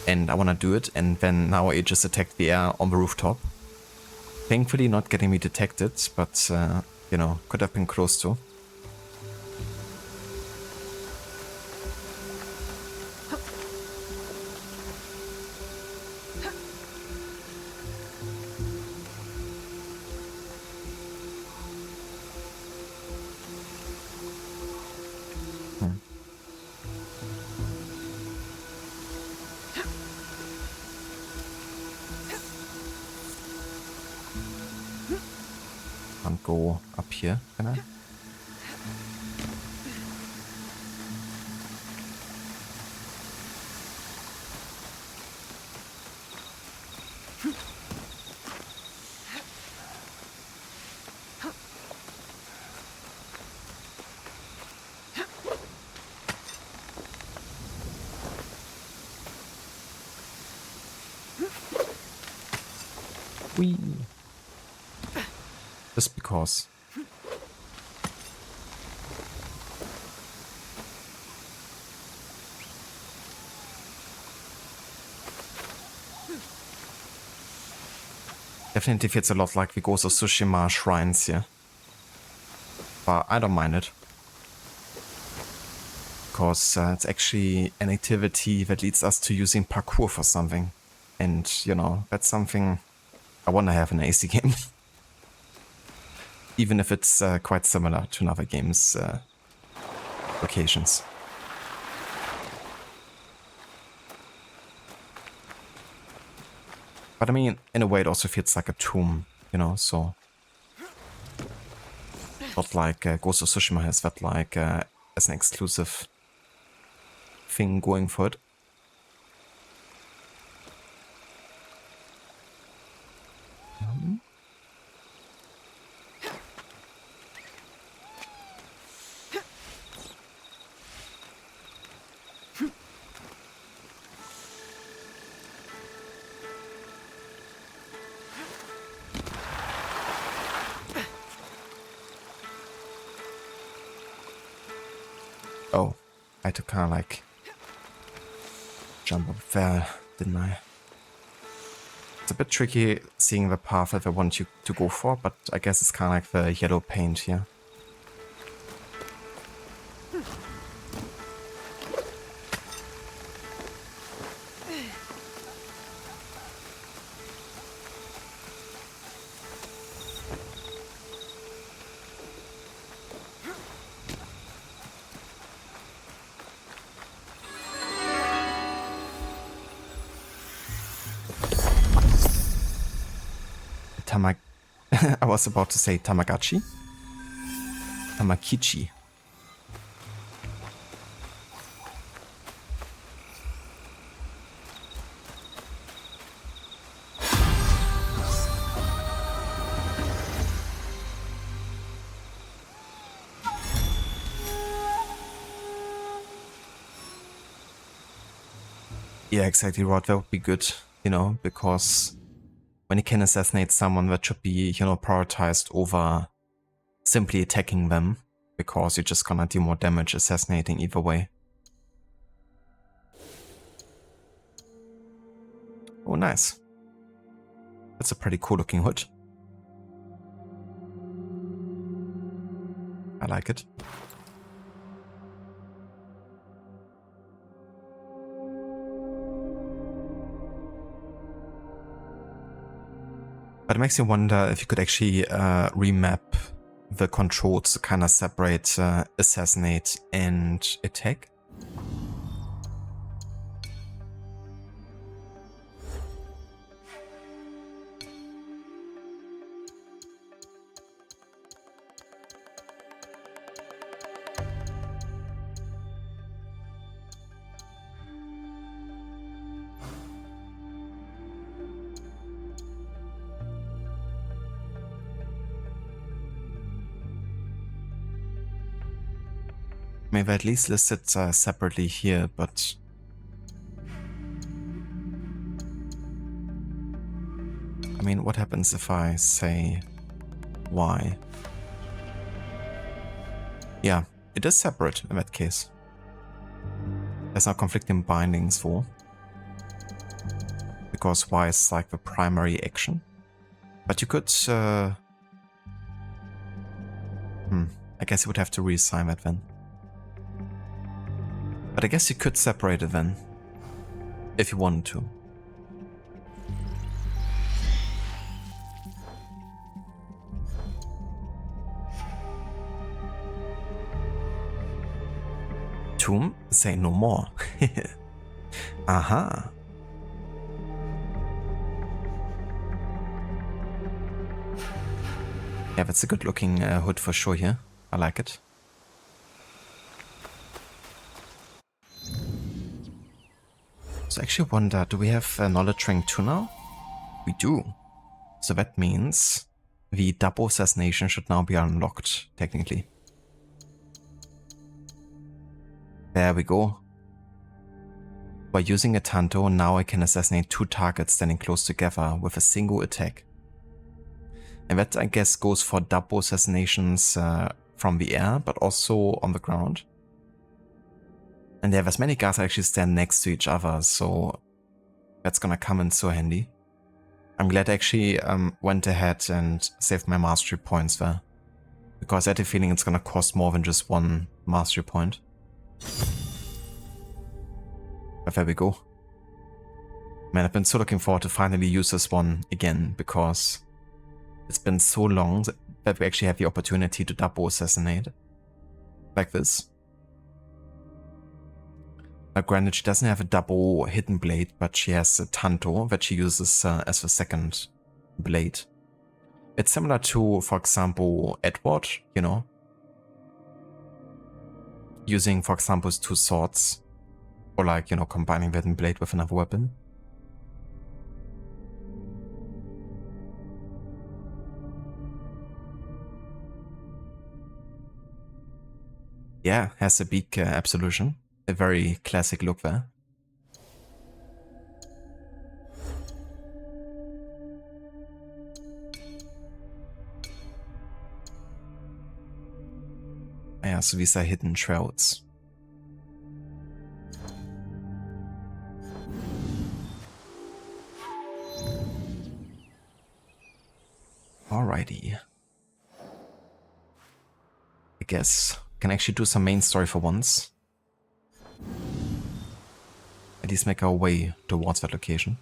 And I want to do it, and then now it just attacked the air on the rooftop. Thankfully not getting me detected, but, you know, could have been close to. Can't go up here, can I? Whee! Just because. Definitely feels a lot like the Ghost of Tsushima shrines here. But I don't mind it. Because it's actually an activity that leads us to using parkour for something. And, you know, that's something I want to have in an AC game. Even if it's quite similar to another game's locations. But I mean, in a way it also feels like a tomb, you know, so... Not like Ghost of Tsushima has that like as an exclusive thing going for it. Oh, I had to kind of like jump up there, didn't I? It's a bit tricky seeing the path that I want you to go for, but I guess it's kind of like the yellow paint here. I was about to say Tamagotchi. Tamakichi. Yeah, exactly, Rod. That would be good, you know, because when you can assassinate someone, that should be, you know, prioritized over simply attacking them, because you're just gonna do more damage assassinating either way. Oh, nice. That's a pretty cool looking hood. I like it. But it makes me wonder if you could actually remap the controls to kind of separate assassinate and attack. Maybe at least list it separately here, but I mean, what happens if I say Y? Yeah, it is separate in that case. There's no conflicting bindings for. Because Y is like the primary action. But you could... I guess you would have to reassign that then. But I guess you could separate it then. If you wanted to. Tomb, say no more. Aha. Yeah, that's a good looking hood for sure here. I like it. So I actually wonder, do we have a knowledge rank 2 now? We do. So that means the double assassination should now be unlocked, technically. There we go. By using a Tanto, now I can assassinate 2 targets standing close together with a single attack. And that, I guess, goes for double assassinations from the air, but also on the ground. And yeah, there's many guys that actually stand next to each other, so that's gonna come in so handy. I'm glad I actually went ahead and saved my mastery points there. Because I had a feeling it's gonna cost more than just 1 mastery point. But there we go. Man, I've been so looking forward to finally use this one again, because it's been so long that we actually have the opportunity to double assassinate. Like this. Granted, she doesn't have a double hidden blade, but she has a Tanto that she uses as the second blade. It's similar to, for example, Edward, you know? Using, for example, his 2 swords. Or like, you know, combining that blade with another weapon. Yeah, has a big absolution. A very classic look there. Yeah, so these are hidden shrouds. Alrighty. I guess can actually do some main story for once. At least make our way towards that location.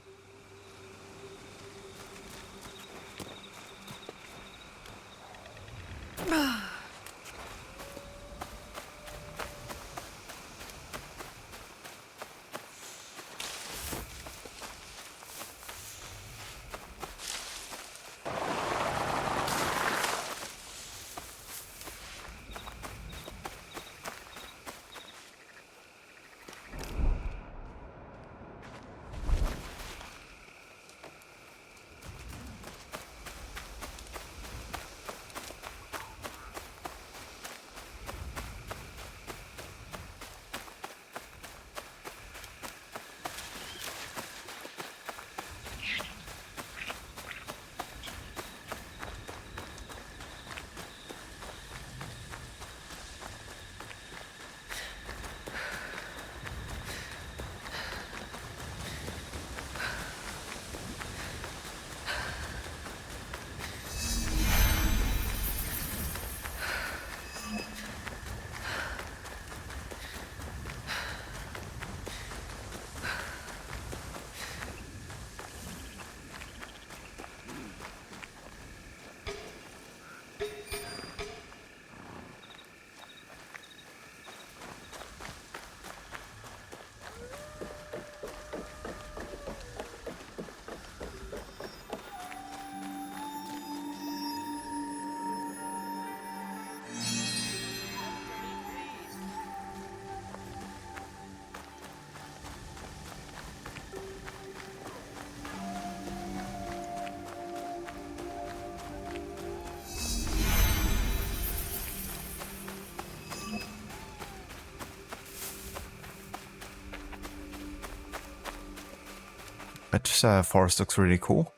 That forest looks really cool.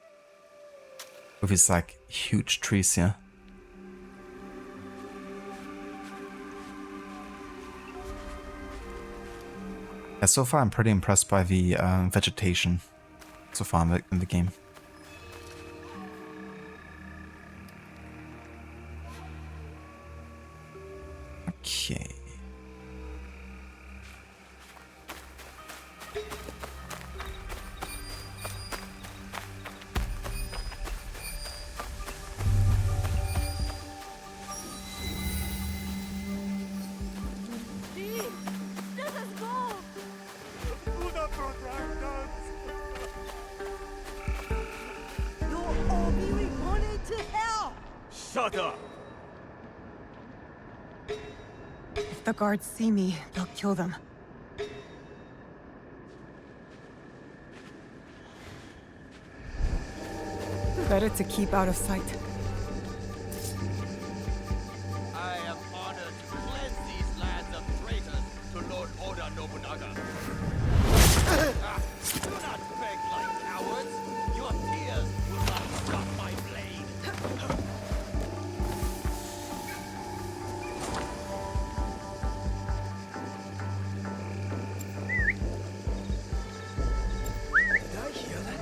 with these like huge trees here. Yeah, so far I'm pretty impressed by the vegetation so far in the game. Okay. Shut up! If the guards see me, they'll kill them. Better to keep out of sight. I am honored to cleanse these lands of traitors to Lord Oda Nobunaga. Do not beg like cowards. Your tears will not stop my blade. Did I hear that?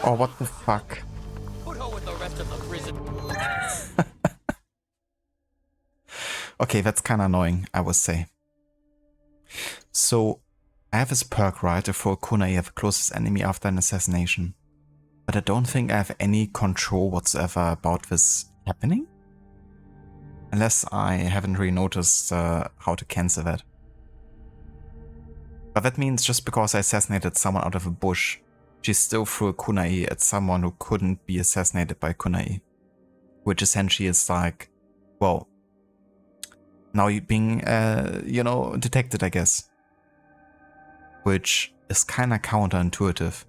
Oh, what the fuck? Put her with the rest of the prison. Okay, that's kind of annoying, I would say. So, I have this perk, right, to throw kunai at the closest enemy after an assassination. But I don't think I have any control whatsoever about this happening. Unless I haven't really noticed how to cancel that. But that means just because I assassinated someone out of a bush, she still threw a kunai at someone who couldn't be assassinated by kunai. Which essentially is like, well, now you're being, you know, detected, I guess. Which is kind of counterintuitive.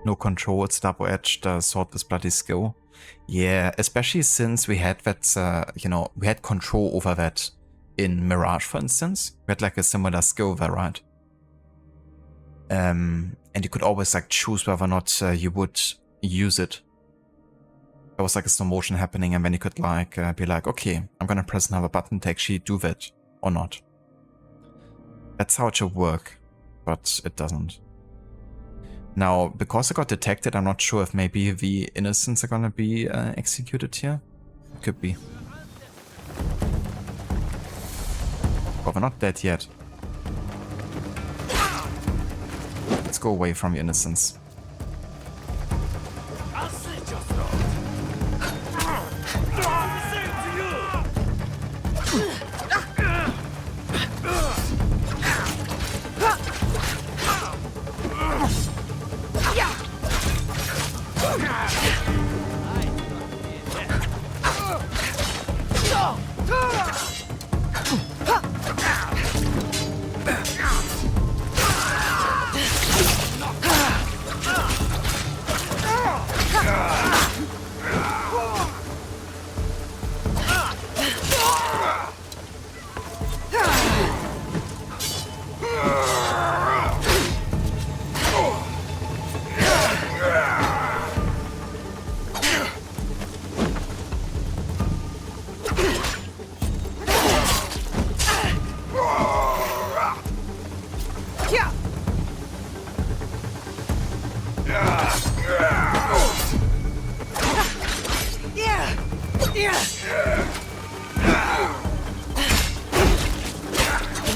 No control, it's double-edged sword with bloody skill. Yeah, especially since we had that, you know, we had control over that in Mirage, for instance. We had like a similar skill there, right? And you could always like choose whether or not you would use it. There was like a slow motion happening, and then you could like be like, okay, I'm gonna press another button to actually do that or not. That's how it should work, but it doesn't. Now, because I got detected, I'm not sure if maybe the innocents are gonna be executed here. Could be. Well, they're not dead yet. Let's go away from the innocents. I'll slit your throat. Same to you.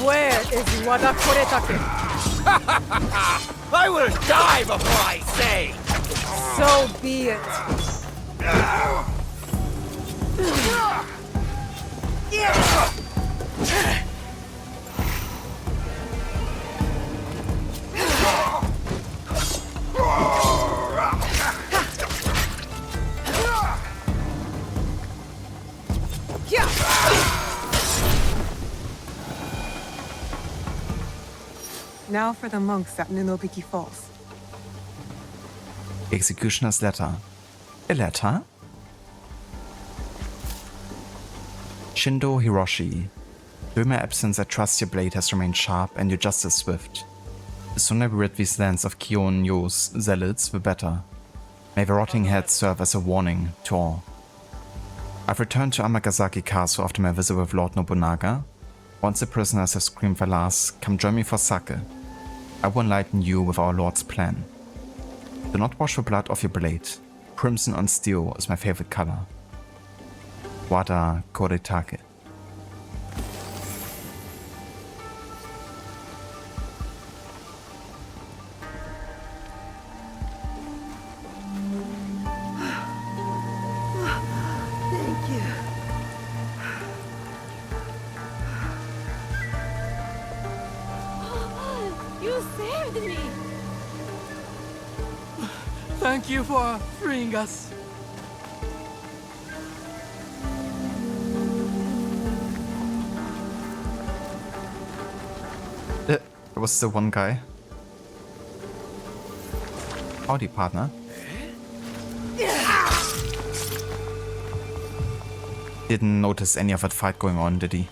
Where is Wada Koretake? I will die before I say! So be it. Now for the monks at Nunobiki Falls. The executioner's letter. A letter? Shindo Hiroshi. During my absence, I trust your blade has remained sharp and your justice swift. The sooner we rid these lands of Kionyo's zealots, the better. May the rotting heads serve as a warning to all. I've returned to Amagasaki Castle after my visit with Lord Nobunaga. Once the prisoners have screamed their last, come join me for sake. I will enlighten you with our Lord's plan. Do not wash the blood off your blade. Crimson on steel is my favorite color. Wada Koritake. Thank you. You saved me! Thank you for freeing us. There was the one guy. Howdy, partner. Didn't notice any of that fight going on, did he?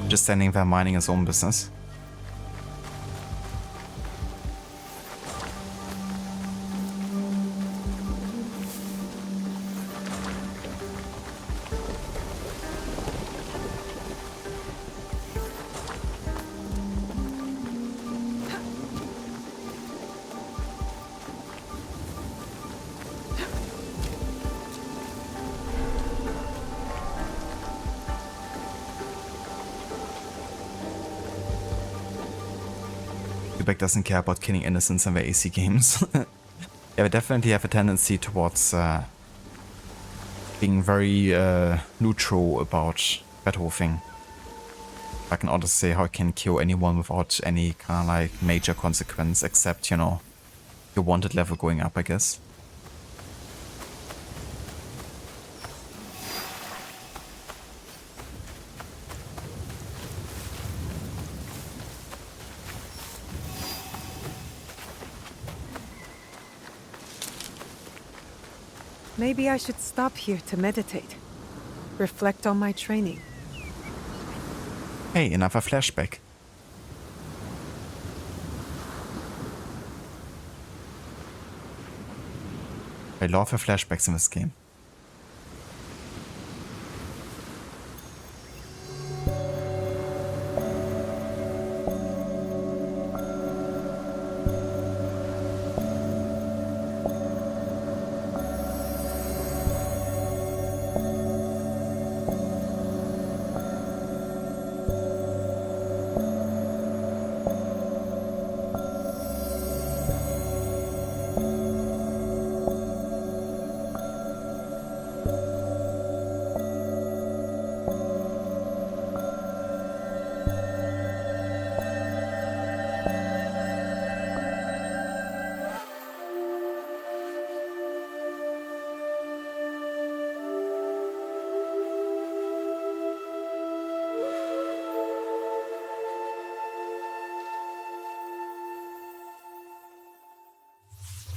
Just standing there minding his own business. Quebec doesn't care about killing innocents in the AC games. Yeah, they definitely have a tendency towards being very neutral about that whole thing. I can honestly say how I can kill anyone without any kind of like major consequence, except, you know, your wanted level going up, I guess. Maybe I should stop here to meditate. Reflect on my training. Hey, another flashback. I love the flashbacks in this game.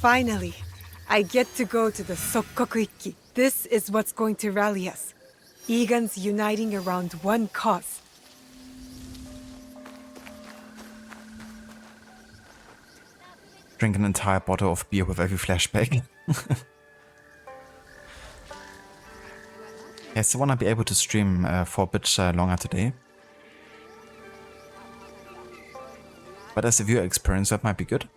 Finally, I get to go to the Sokkoku Ikki. This is what's going to rally us. Egans uniting around one cause. Drink an entire bottle of beer with every flashback. I still wanna be able to stream for a bit longer today. But as a viewer experience, that might be good.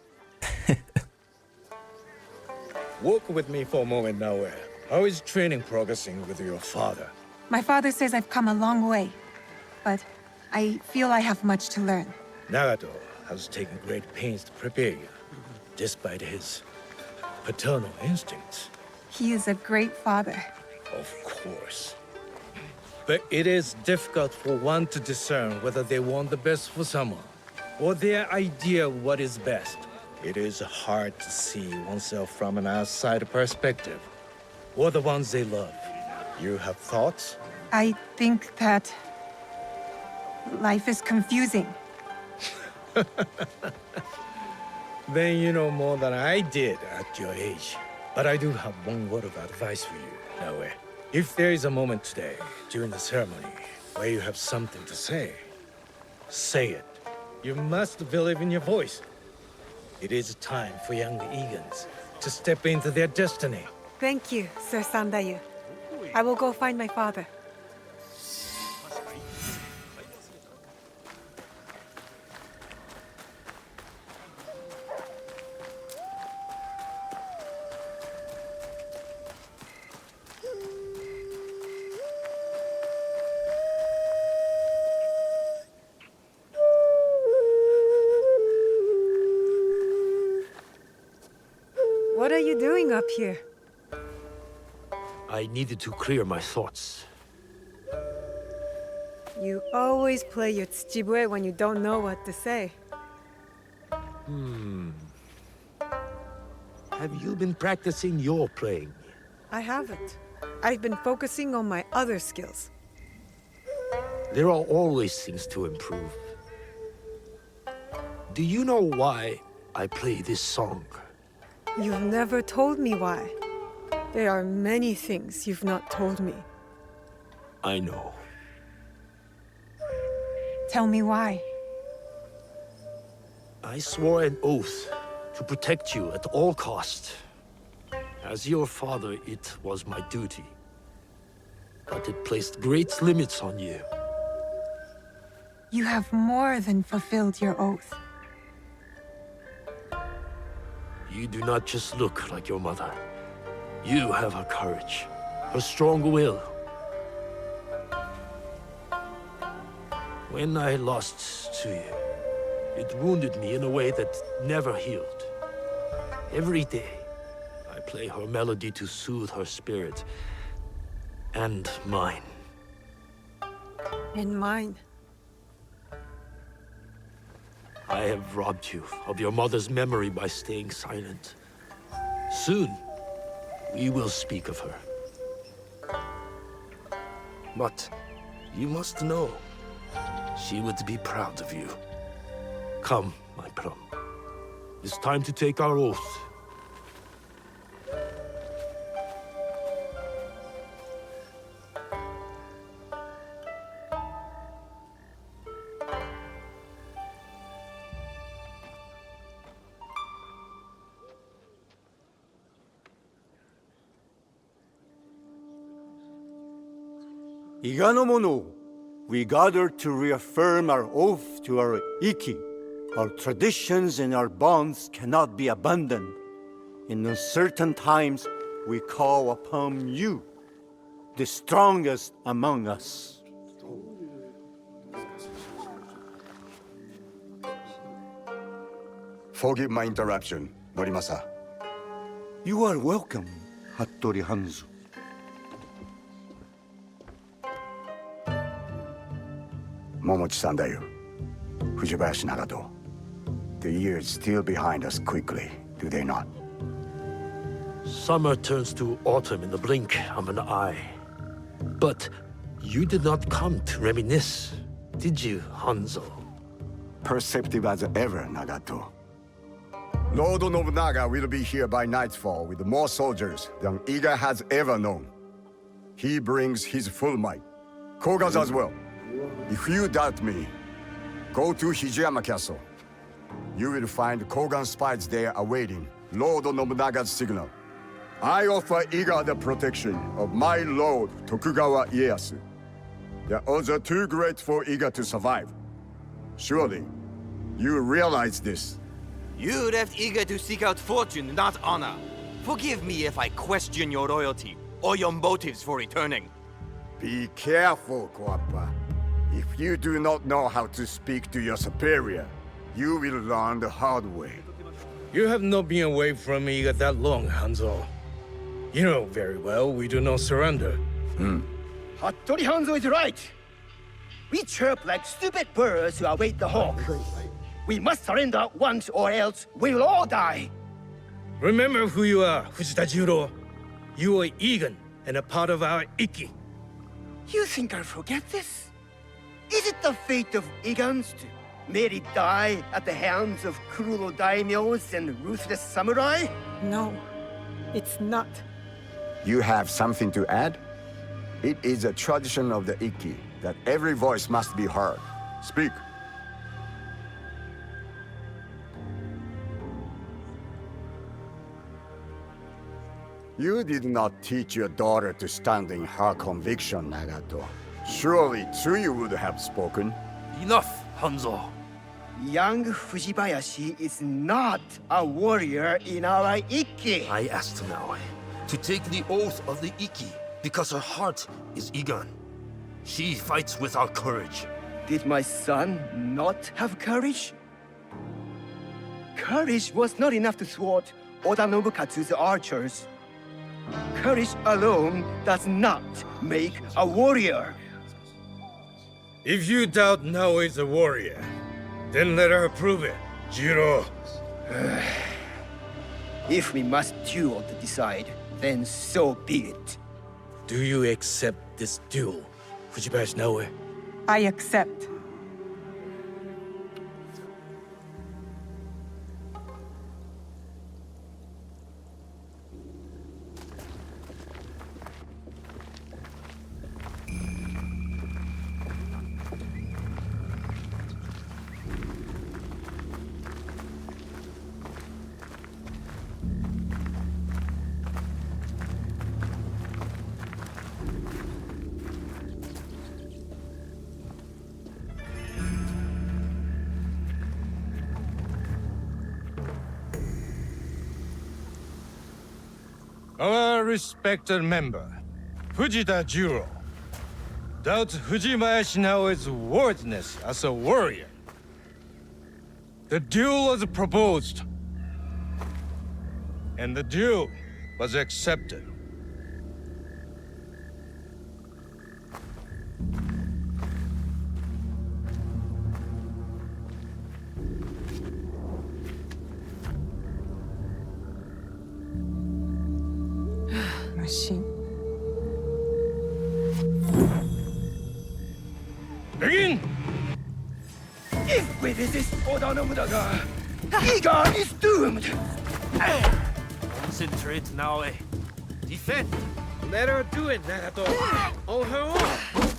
Walk with me for a moment now. How is training progressing with your father? My father says I've come a long way, but I feel I have much to learn. Nagato has taken great pains to prepare you, despite his paternal instincts. He is a great father. Of course. But it is difficult for one to discern whether they want the best for someone, or their idea of what is best. It is hard to see oneself from an outside perspective, or the ones they love. You have thoughts? I think that life is confusing. Then you know more than I did at your age. But I do have one word of advice for you, Naue. If there is a moment today, during the ceremony, where you have something to say it. You must believe in your voice. It is time for young Egans to step into their destiny. Thank you, Sir Sandayu. I will go find my father. What are you doing up here? I needed to clear my thoughts. You always play your tsujibue when you don't know what to say. Have you been practicing your playing? I haven't. I've been focusing on my other skills. There are always things to improve. Do you know why I play this song? You've never told me why. There are many things you've not told me. I know. Tell me why. I swore an oath to protect you at all cost. As your father, it was my duty. But it placed great limits on you. You have more than fulfilled your oath. You do not just look like your mother. You have her courage, her strong will. When I lost to you, it wounded me in a way that never healed. Every day, I play her melody to soothe her spirit. And mine. And mine. I have robbed you of your mother's memory by staying silent. Soon, we will speak of her. But you must know, she would be proud of you. Come, my plum. It's time to take our oath. Iga no mono, we gather to reaffirm our oath to our Iki. Our traditions and our bonds cannot be abandoned. In uncertain times, we call upon you, the strongest among us. Forgive my interruption, Norimasa. You are welcome, Hattori Hanzo. Momochi Sandayu, Fujibayashi Nagato. The years steal behind us quickly, do they not? Summer turns to autumn in the blink of an eye. But you did not come to reminisce, did you, Hanzo? Perceptive as ever, Nagato. Lord Nobunaga will be here by nightfall with more soldiers than Iga has ever known. He brings his full might. Koga's as well. If you doubt me, go to Hijiyama Castle. You will find Kogan spies there awaiting Lord Nobunaga's signal. I offer Iga the protection of my lord Tokugawa Ieyasu. The odds are too great for Iga to survive. Surely, you realize this. You left Iga to seek out fortune, not honor. Forgive me if I question your loyalty or your motives for returning. Be careful, Koappa. If you do not know how to speak to your superior, you will learn the hard way. You have not been away from Iga that long, Hanzo. You know very well we do not surrender. Hattori Hanzo is right. We chirp like stupid birds who await the hawk. We must surrender once or else we will all die. Remember who you are, Fujita Juro. You are Egan and a part of our Iki. You think I'll forget this? Is it the fate of Egans to May it die at the hands of cruel daimyos and ruthless samurai? No, it's not. You have something to add? It is a tradition of the Ikki that every voice must be heard. Speak. You did not teach your daughter to stand in her conviction, Nagato. Surely Tsuyu would have spoken. Enough, Hanzo. Young Fujibayashi is not a warrior in our Ikki. I asked Naoi to take the oath of the Ikki because her heart is Igan. She fights without courage. Did my son not have courage? Courage was not enough to thwart Oda Nobukatsu's archers. Courage alone does not make a warrior. If you doubt Naoi is a warrior, then let her prove it, Jiro. If we must duel to decide, then so be it. Do you accept this duel, Fujibayashi Naoi? I accept. Our respected member, Fujita Jiro, doubts Fujibayashi Naoi's worthiness as a warrior. The duel was proposed, and the duel was accepted. Machine. Begin! If we resist Oda Nobunaga, Iga is doomed! Concentrate, Naoi. Defend. Let her do it, Nagato. On her own.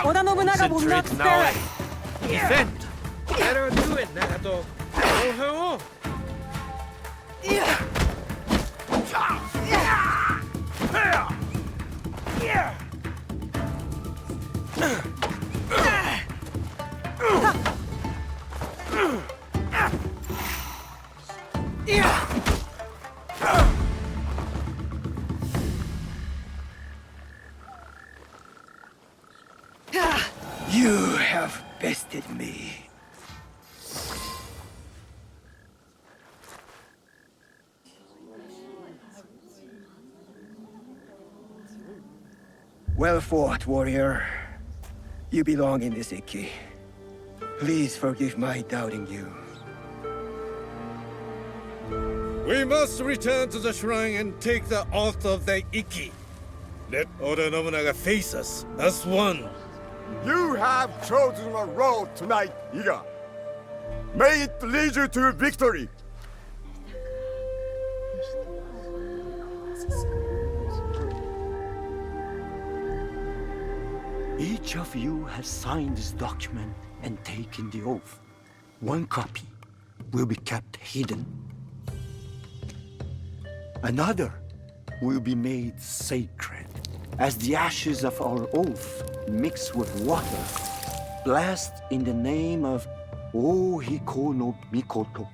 Oda Nobunaga will not Concentrate, spare us. Naoi. Defend. Let her do it, Nagato. On her own. You have bested me. Well fought, warrior. You belong in this Ikki. Please forgive my doubting you. We must return to the shrine and take the oath of the Ikki. Let Oda Nobunaga face us as one. You have chosen a road tonight, Iga. May it lead you to victory. Each of you has signed this document and taken the oath. One copy will be kept hidden. Another will be made sacred. As the ashes of our oath mixed with water, blessed in the name of Ohiko no Mikoto.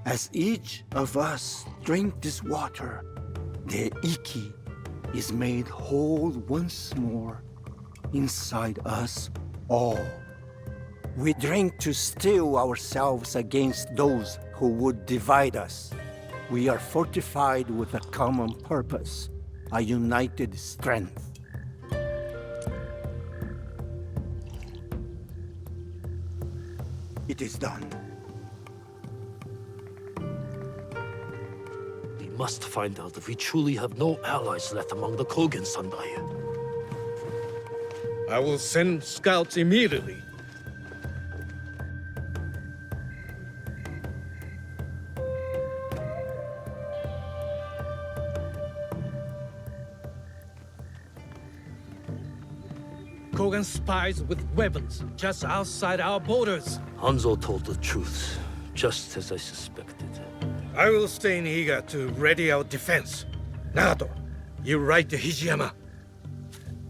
As each of us drink this water, the Ikki is made whole once more inside us all. We drink to steel ourselves against those who would divide us. We are fortified with a common purpose, a united strength. It is done. must find out if we truly have no allies left among the Kogan Sandai. I will send scouts immediately. Kogan spies with weapons just outside our borders. Hanzo told the truth, just as I suspected. I will stay in Iga to ready our defense. Nagato, you ride to Hijiyama.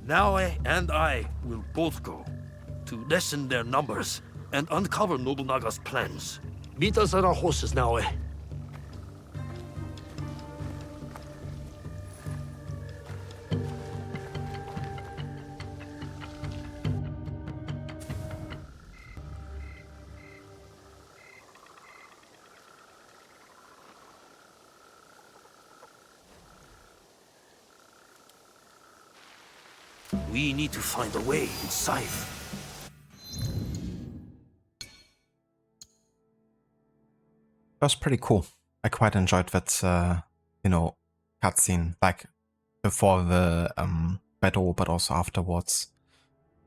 Naoe and I will both go to lessen their numbers and uncover Nobunaga's plans. Meet us at our horses, Naoe. We need to find a way inside. That was pretty cool. I quite enjoyed that, you know, cutscene, like before the battle, but also afterwards,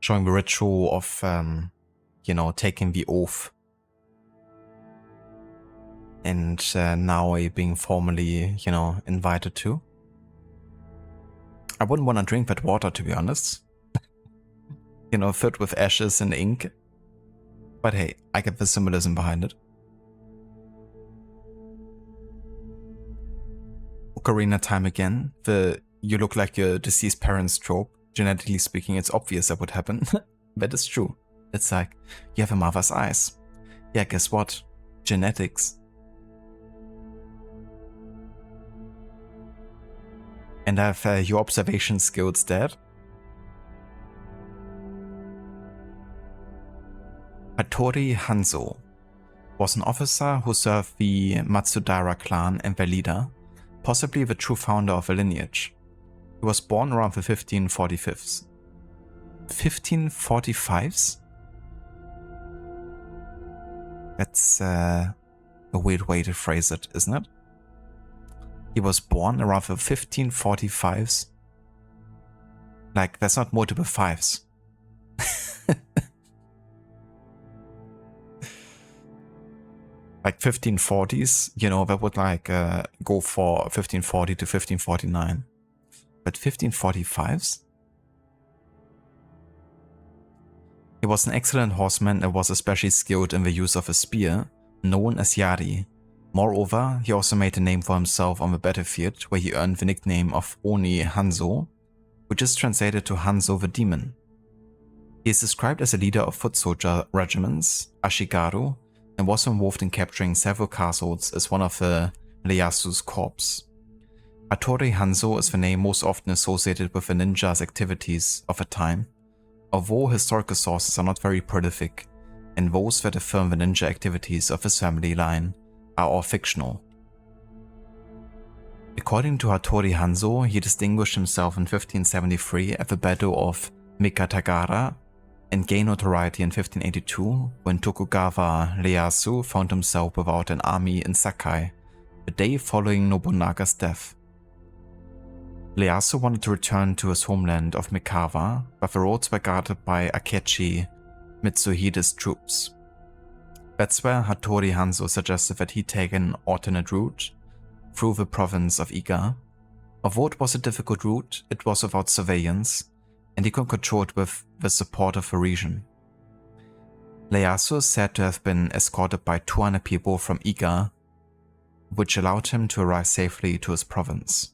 showing the ritual of, you know, taking the oath, and Naoi being formally, you know, invited to. I wouldn't want to drink that water, to be honest. You know, filled with ashes and ink. But hey, I get the symbolism behind it. Ocarina time again. The you look like your deceased parents trope. Genetically speaking, it's obvious that would happen. But it's true. It's like, you have a mother's eyes. Yeah, guess what? Genetics. And I have your observation skills, Dad. Hattori Hanzo was an officer who served the Matsudaira clan and their leader, possibly the true founder of the lineage. He was born around the 1545s. 1545s? That's a weird way to phrase it, isn't it? He was born around the 1545s. Like, that's not multiple fives. Like 1540s, you know, that would like go for 1540 to 1549. But 1545s? He was an excellent horseman and was especially skilled in the use of a spear, known as Yari. Moreover, he also made a name for himself on the battlefield, where he earned the nickname of Oni Hanzo, which is translated to Hanzo the Demon. He is described as a leader of foot soldier regiments, Ashigaru, and was involved in capturing several castles as one of the Ieyasu's corps. Hattori Hanzo is the name most often associated with the ninja's activities of a time, although historical sources are not very prolific, and those that affirm the ninja activities of his family line are all fictional. According to Hattori Hanzo, he distinguished himself in 1573 at the Battle of Mikatagara and gained notoriety in 1582 when Tokugawa Ieyasu found himself without an army in Sakai, the day following Nobunaga's death. Ieyasu wanted to return to his homeland of Mikawa, but the roads were guarded by Akechi Mitsuhide's troops. That's where Hattori Hanzo suggested that he take an alternate route through the province of Iga. Although it was a difficult route, it was without surveillance, and he could control it with the support of the region. Ieyasu is said to have been escorted by 200 people from Iga, which allowed him to arrive safely to his province.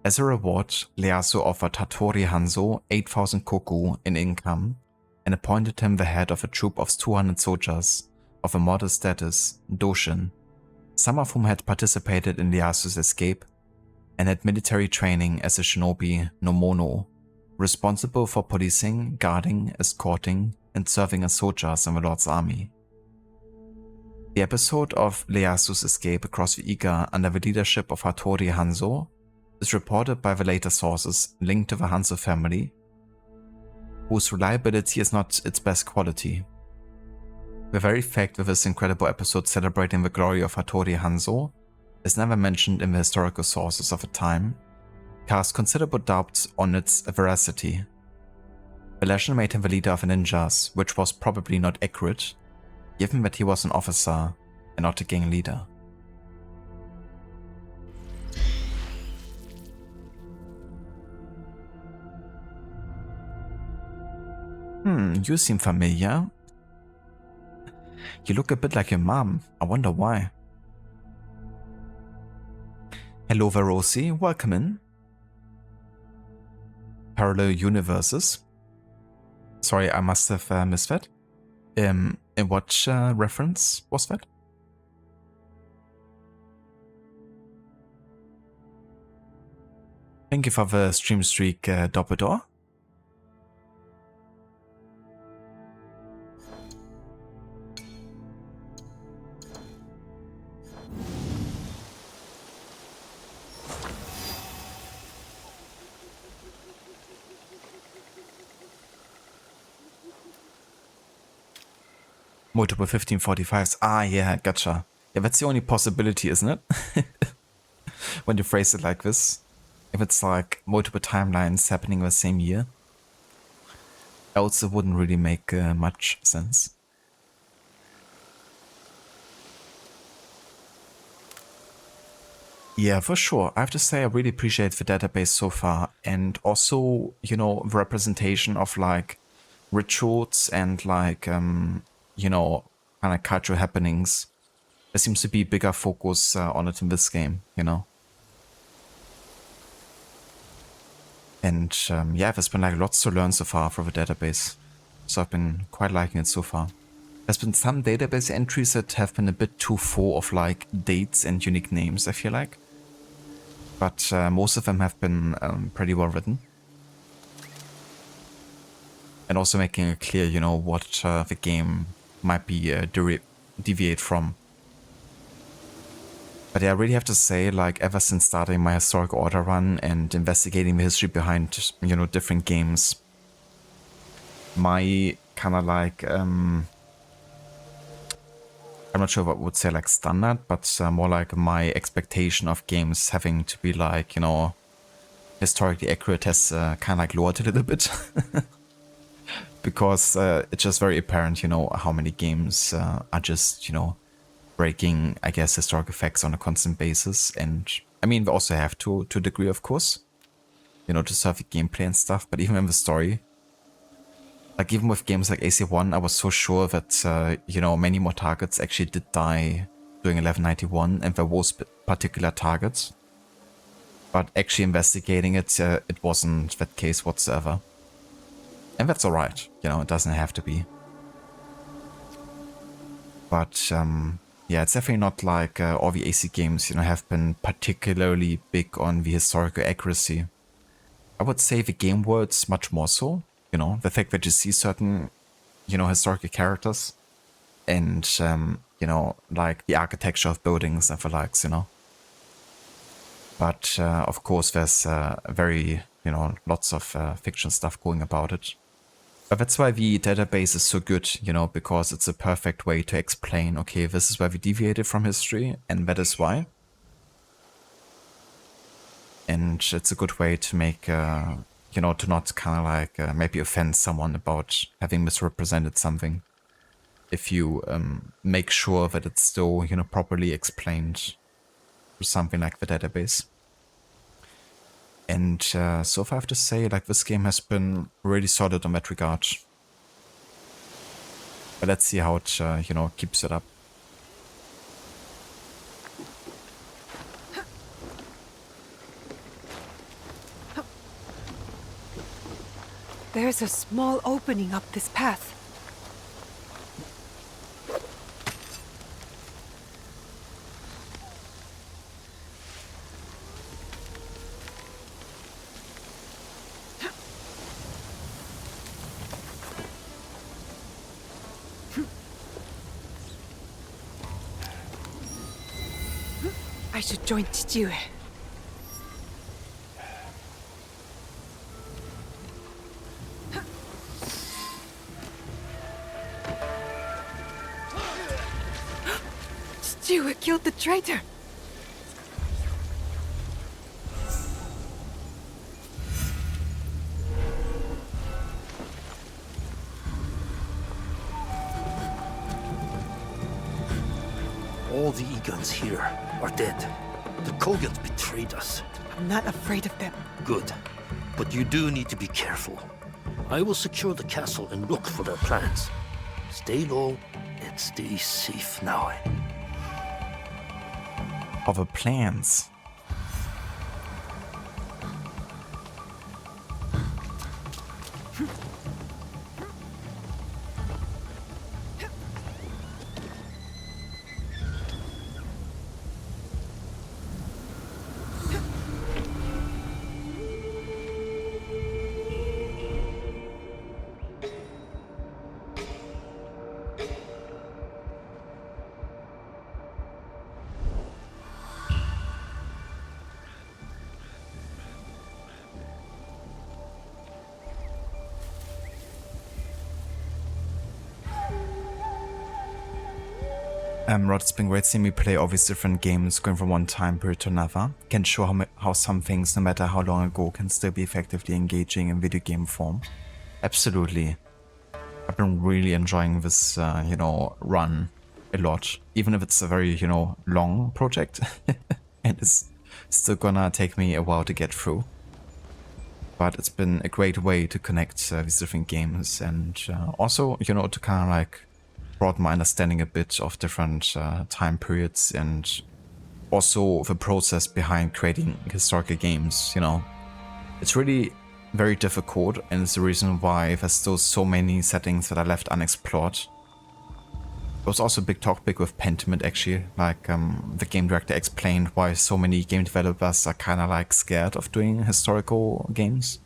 As a reward, Ieyasu offered Hattori Hanzo 8,000 koku in income and appointed him the head of a troop of 200 soldiers of a modest status, Doshin, some of whom had participated in Ieyasu's escape and had military training as a shinobi no mono, responsible for policing, guarding, escorting, and serving as soldiers in the Lord's army. The episode of Ieyasu's escape across the Iga under the leadership of Hattori Hanzo is reported by the later sources linked to the Hanzo family, whose reliability is not its best quality. The very fact that this incredible episode celebrating the glory of Hattori Hanzo is never mentioned in the historical sources of the time, cast considerable doubts on its veracity. The legend made him the leader of the ninjas, which was probably not accurate, given that he was an officer and not a gang leader. You seem familiar. You look a bit like your mom. I wonder why. Hello, Varosi. Welcome in. Parallel universes. Sorry, I must have missed that. In what reference was that? Thank you for the stream streak, Doppeldoor. Multiple 1545s. Ah, yeah, gotcha. Yeah, that's the only possibility, isn't it? When you phrase it like this. If it's like multiple timelines happening the same year. Else it wouldn't really make much sense. Yeah, for sure. I have to say I really appreciate the database so far. And also, you know, the representation of like rituals and like, you know, kind of cultural happenings. There seems to be bigger focus on it in this game, you know. And yeah, there's been like lots to learn so far from the database. So I've been quite liking it so far. There's been some database entries that have been a bit too full of like dates and unique names, I feel like. But most of them have been pretty well written. And also making it clear, you know, what the game might be deviate from. But yeah, I really have to say, like, ever since starting my historic order run and investigating the history behind, you know, different games, my kind of like, I'm not sure what I would say like standard, but more like my expectation of games having to be like, you know, historically accurate has kind of like lowered a little bit. Because it's just very apparent, you know, how many games are just, you know, breaking, I guess, historical facts on a constant basis. And I mean, we also have to a degree, of course, you know, to serve the gameplay and stuff, but even in the story, like even with games like AC1, I was so sure that, you know, many more targets actually did die during 1191 and there was particular targets. But actually investigating it, it wasn't that case whatsoever. And that's alright, you know, it doesn't have to be. But, yeah, it's definitely not like all the AC games, you know, have been particularly big on the historical accuracy. I would say the game world's much more so, you know, the fact that you see certain, you know, historical characters and, you know, like the architecture of buildings and the likes, you know. But, of course, there's very, you know, lots of fiction stuff going about it. But that's why the database is so good, you know, because it's a perfect way to explain, okay, this is where we deviated from history, and that is why. And it's a good way to make, you know, to not kind of like maybe offend someone about having misrepresented something. If you make sure that it's still, you know, properly explained through something like the database. And so far I have to say, like, this game has been really solid on that regard. But let's see how it, you know, keeps it up. There's a small opening up this path. I should join Chichue. Chichue killed the traitor! Egan's here are dead. The Kogans betrayed us. I'm not afraid of them. Good. But you do need to be careful. I will secure the castle and look for their plans. Stay low and stay safe now. Other plans. Rod, it's been great seeing me play all these different games, going from one time period to another. Can show how some things, no matter how long ago, can still be effectively engaging in video game form. Absolutely. I've been really enjoying this, run a lot. Even if it's a very, long project. And it's still gonna take me a while to get through. But it's been a great way to connect these different games and also, to kind of like broaden my understanding a bit of different time periods and also the process behind creating historical games, It's really very difficult, and it's the reason why there's still so many settings that are left unexplored. There was also a big topic with Pentiment actually, like the game director explained why so many game developers are kind of like scared of doing historical games.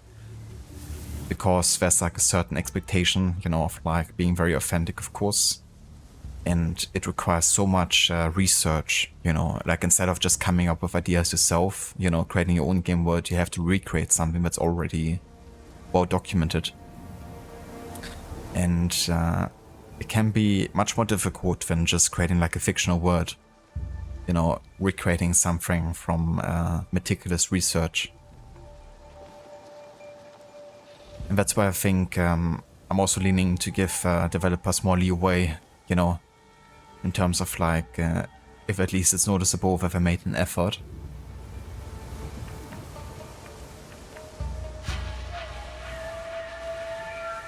Because there's like a certain expectation, of like being very authentic, of course. And it requires so much research, like instead of just coming up with ideas yourself, creating your own game world, you have to recreate something that's already well documented. And it can be much more difficult than just creating like a fictional world, recreating something from meticulous research. And that's why I think I'm also leaning to give developers more leeway, in terms of like, if at least it's noticeable that they made an effort.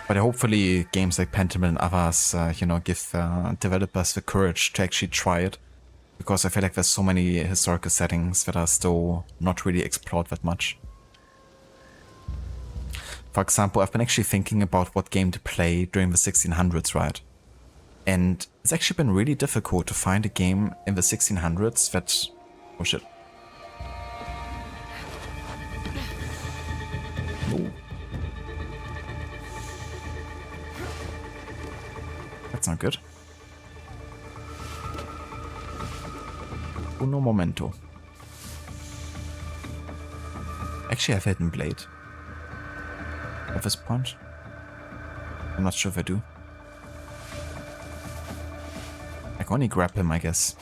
But hopefully games like Pentiment and others, give developers the courage to actually try it. Because I feel like there's so many historical settings that are still not really explored that much. For example, I've been actually thinking about what game to play during the 1600s, right? And it's actually been really difficult to find a game in the 1600s that... Oh shit. No. That's not good. Uno momento. Actually, I have a hidden blade. At this point. I'm not sure if I do. I can only grab him, I guess.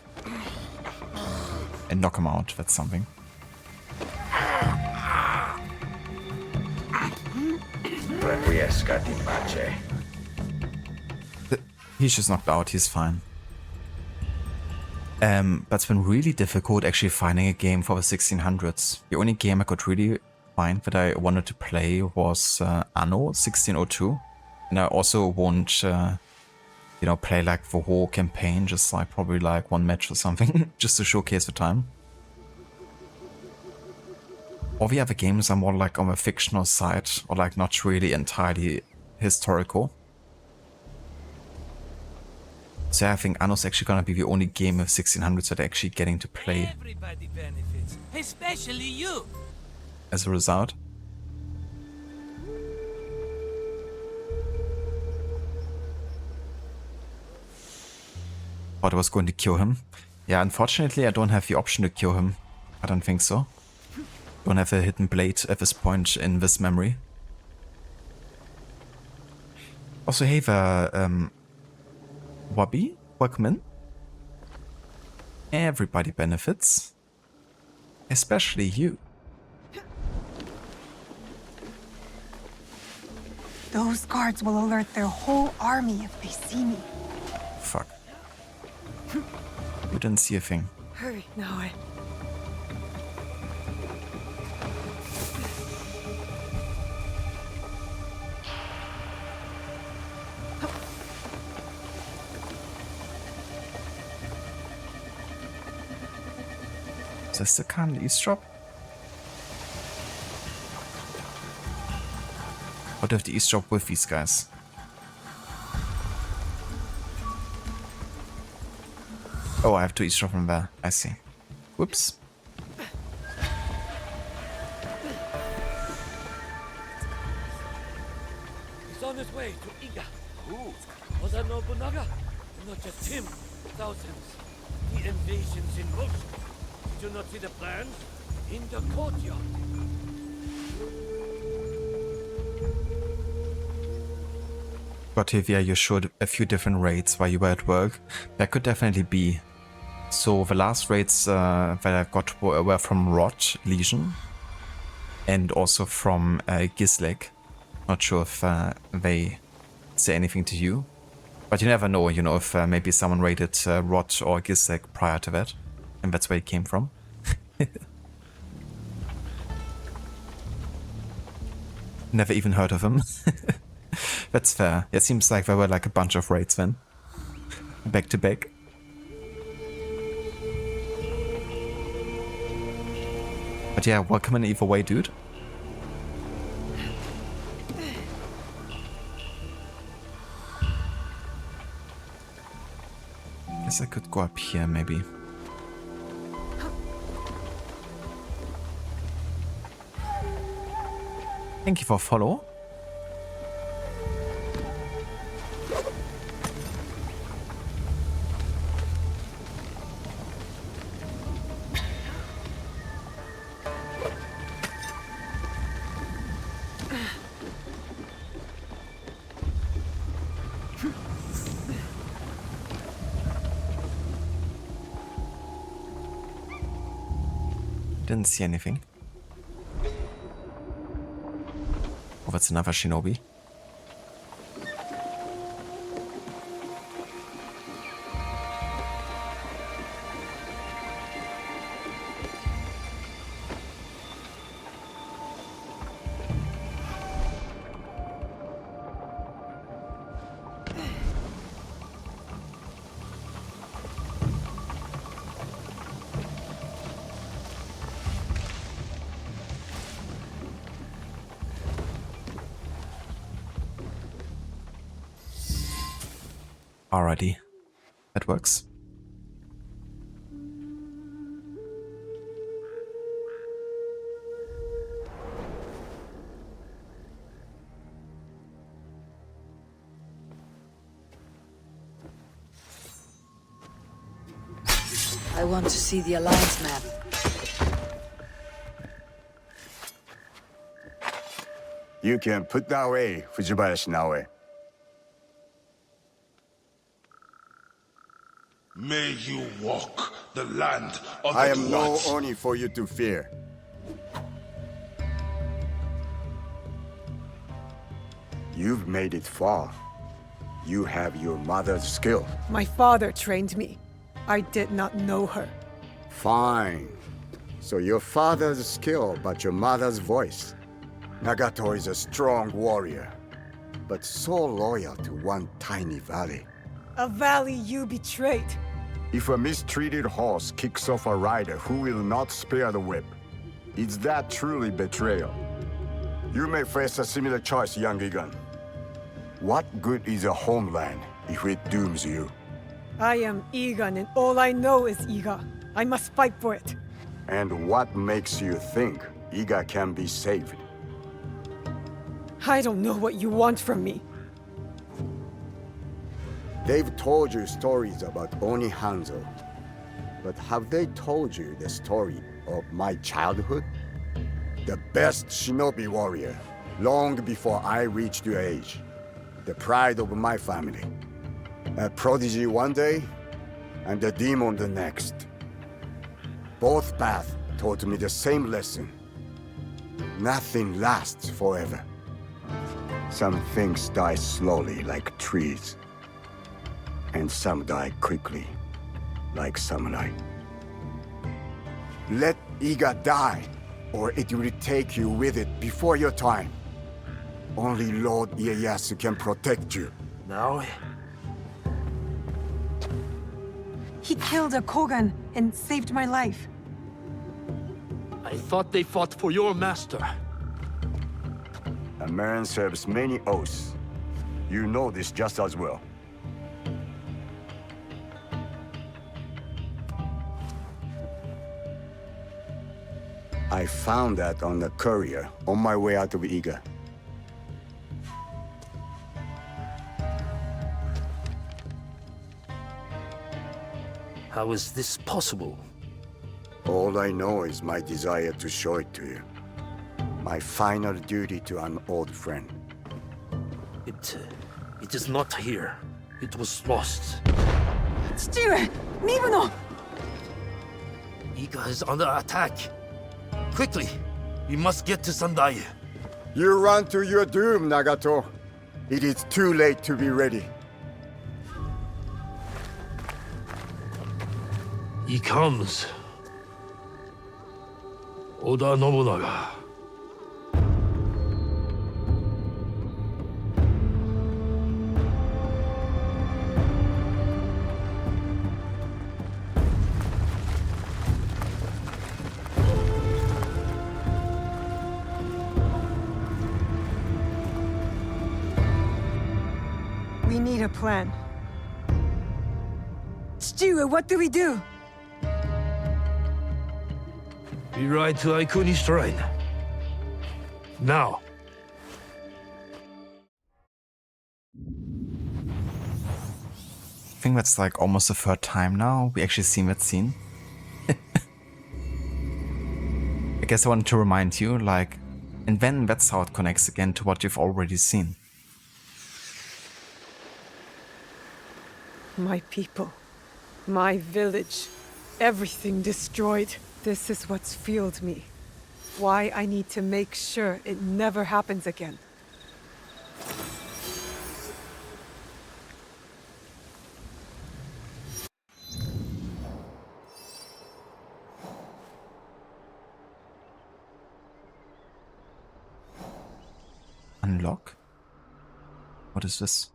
And knock him out, that's something. He's just knocked out, he's fine. But it's been really difficult actually finding a game for the 1600s. The only game I could really find that I wanted to play was Anno 1602. And I also won't... play like the whole campaign, just like probably like one match or something, just to showcase the time. All the other games are more like on the fictional side, or like not really entirely historical. So I think Anno's actually gonna be the only game of 1600s that I'm actually getting to play. Everybody benefits, especially you. As a result. Thought I was going to kill him. Yeah, unfortunately I don't have the option to kill him. I don't think so. Don't have a hidden blade at this point in this memory. Also, hey there, Wabi, welcome in. Everybody benefits. Especially you. Those guards will alert their whole army if they see me. Fuck. You didn't see a thing. Hurry, Naoe. Is this the Canon eavesdrop? What if the eavesdrop with these guys? Oh, I have to eavesdrop from there. I see. Whoops. He's on his way to Iga. Who? Oda Nobunaga? Not just him. Thousands. The invasion's in motion. Did you not see the plans? In the courtyard. But if you showed a few different raids while you were at work, that could definitely be. So the last raids that I got were from Rot Legion and also from Gisleg. Not sure if they say anything to you, but you never know, you know, if maybe someone raided Rot or Gisleg prior to that, and that's where it came from. Never even heard of him. That's fair. It seems like there were like a bunch of raids then. Back to back. But yeah, welcome in either way, dude. Guess I could go up here, maybe. Thank you for follow. Didn't see anything. Oh, that's another Shinobi. Alrighty, that works. I want to see the Alliance map. You can put that away, Fujibayashi Naoe. May you walk the land of I the am no gods. Oni for you to fear. You've made it far. You have your mother's skill. My father trained me. I did not know her. Fine. So your father's skill, but your mother's voice. Nagato is a strong warrior, but so loyal to one tiny valley. A valley you betrayed. If a mistreated horse kicks off a rider who will not spare the whip, is that truly betrayal? You may face a similar choice, young Egan. What good is a homeland if it dooms you? I am Egan, and all I know is Iga. I must fight for it. And what makes you think Iga can be saved? I don't know what you want from me. They've told you stories about Oni Hanzo, but have they told you the story of my childhood? The best shinobi warrior, long before I reached your age. The pride of my family. A prodigy one day, and a demon the next. Both paths taught me the same lesson. Nothing lasts forever. Some things die slowly like trees. And some die quickly, like samurai. Let Iga die, or it will take you with it before your time. Only Lord Ieyasu can protect you. Now? He killed a Kogan and saved my life. I thought they fought for your master. A man serves many oaths. You know this just as well. I found that on the courier on my way out of Iga. How is this possible? All I know is my desire to show it to you. My final duty to an old friend. It is not here. It was lost. Stewart! Mibuno! Iga is under attack. Quickly, we must get to Sendai. You run to your doom, Nagato. It is too late to be ready. He comes. Oda Nobunaga. We need a plan. Stewart, what do we do? We ride to Aikuni Shrine. Now. I think that's like almost the third time now we actually seen that scene. I guess I wanted to remind you, like, and then that's how it connects again to what you've already seen. My people, my village, everything destroyed. This is what's fueled me. Why I need to make sure it never happens again. Unlock? What is this?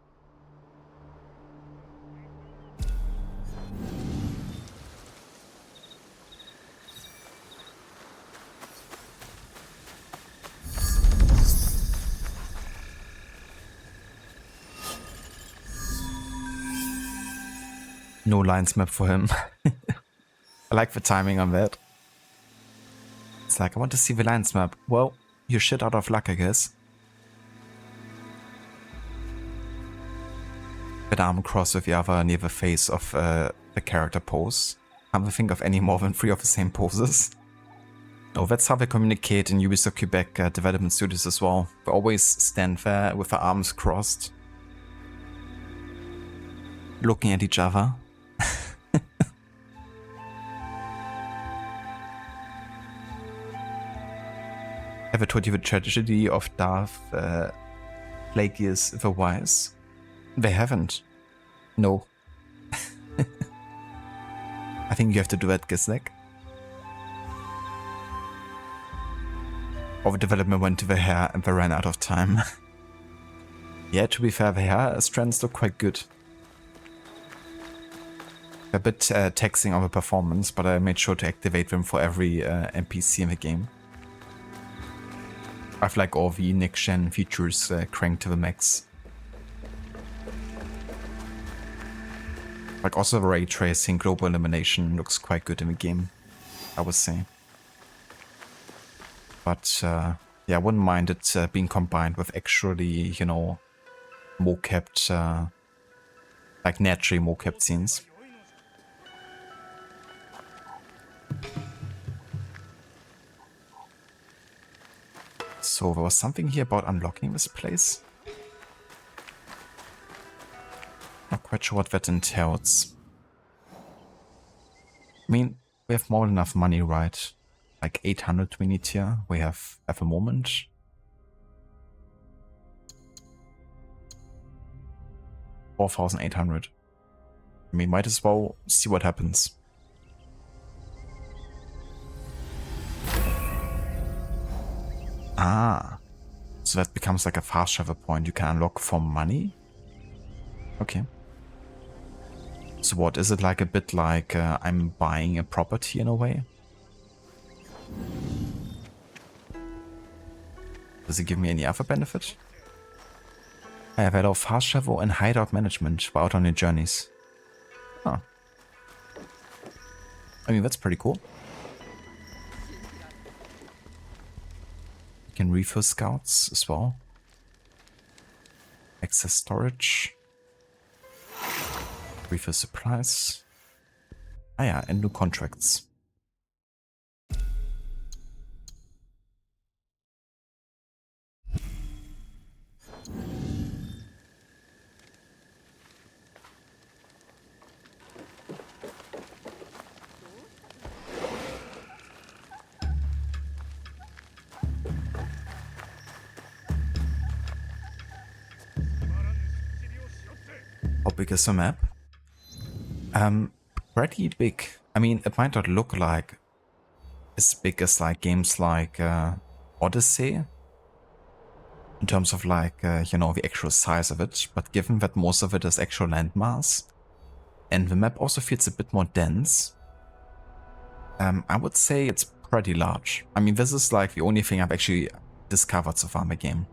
No lines map for him. I like the timing on that. It's like, I want to see the lines map. Well, you're shit out of luck, I guess. With arm cross with the other near the face of the character pose. Can't think of any more than 3 of the same poses. Oh, that's how they communicate in Ubisoft Quebec development studios as well. They always stand there with their arms crossed, looking at each other. Have I told you the tragedy of Darth Plagueis the Wise? They haven't. No. I think you have to do that, Gisnek. Or the development went to the hair and they ran out of time. Yeah, to be fair, the hair strands look quite good. A bit taxing on the performance, but I made sure to activate them for every NPC in the game. I've like all the next-gen features cranked to the max. Like also the ray tracing, global illumination looks quite good in the game, I would say. But yeah, I wouldn't mind it being combined with actually, you know, mocapped, like naturally mocapped scenes. So there was something here about unlocking this place. Not quite sure what that entails. I mean, we have more than enough money, right? Like 800 we need here. We have at the moment. $4,800. I mean, might as well see what happens. Ah. So that becomes like a fast travel point you can unlock for money? Okay. So what, is it like a bit like I'm buying a property in a way? Does it give me any other benefit? I have allow fast travel and hideout management while out on your journeys. Huh. I mean, that's pretty cool. You can refill scouts as well. Access storage. Refill supplies. Ah yeah, and new contracts. How big is the map? Pretty big. I mean, it might not look like as big as like games like Odyssey in terms of like, you know, the actual size of it, but given that most of it is actual landmass and the map also feels a bit more dense, I would say it's pretty large. I mean, this is like the only thing I've actually discovered so far in the game.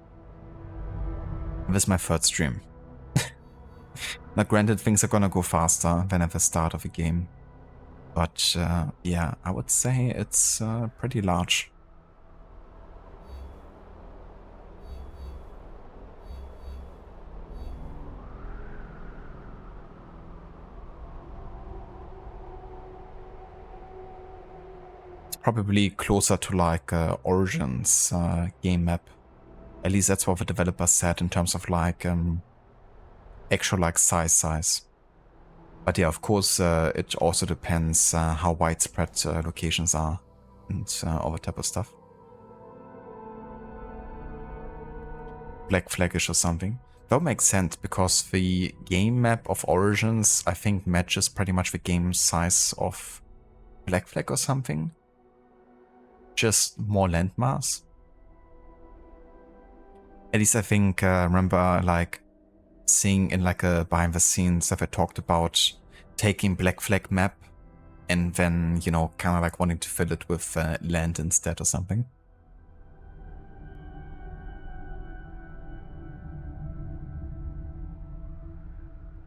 This is my third stream. Now granted, things are gonna go faster than at the start of the game. But yeah, I would say it's pretty large. It's probably closer to like Origins game map. At least that's what the developer said in terms of like actual like size. But yeah, of course, it also depends how widespread locations are and all that type of stuff. Black Flagish or something. That would make sense because the game map of Origins, I think, matches pretty much the game size of Black Flag or something. Just more landmass. At least I think, remember like seeing in like a behind the scenes that I talked about taking Black Flag map and then, you know, kind of like wanting to fill it with land instead or something.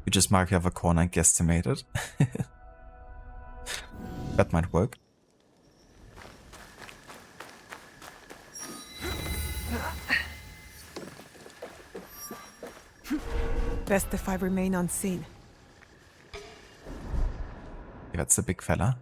You just mark the other corner and guesstimate it. That might work. Best if I remain unseen. That's a big fella.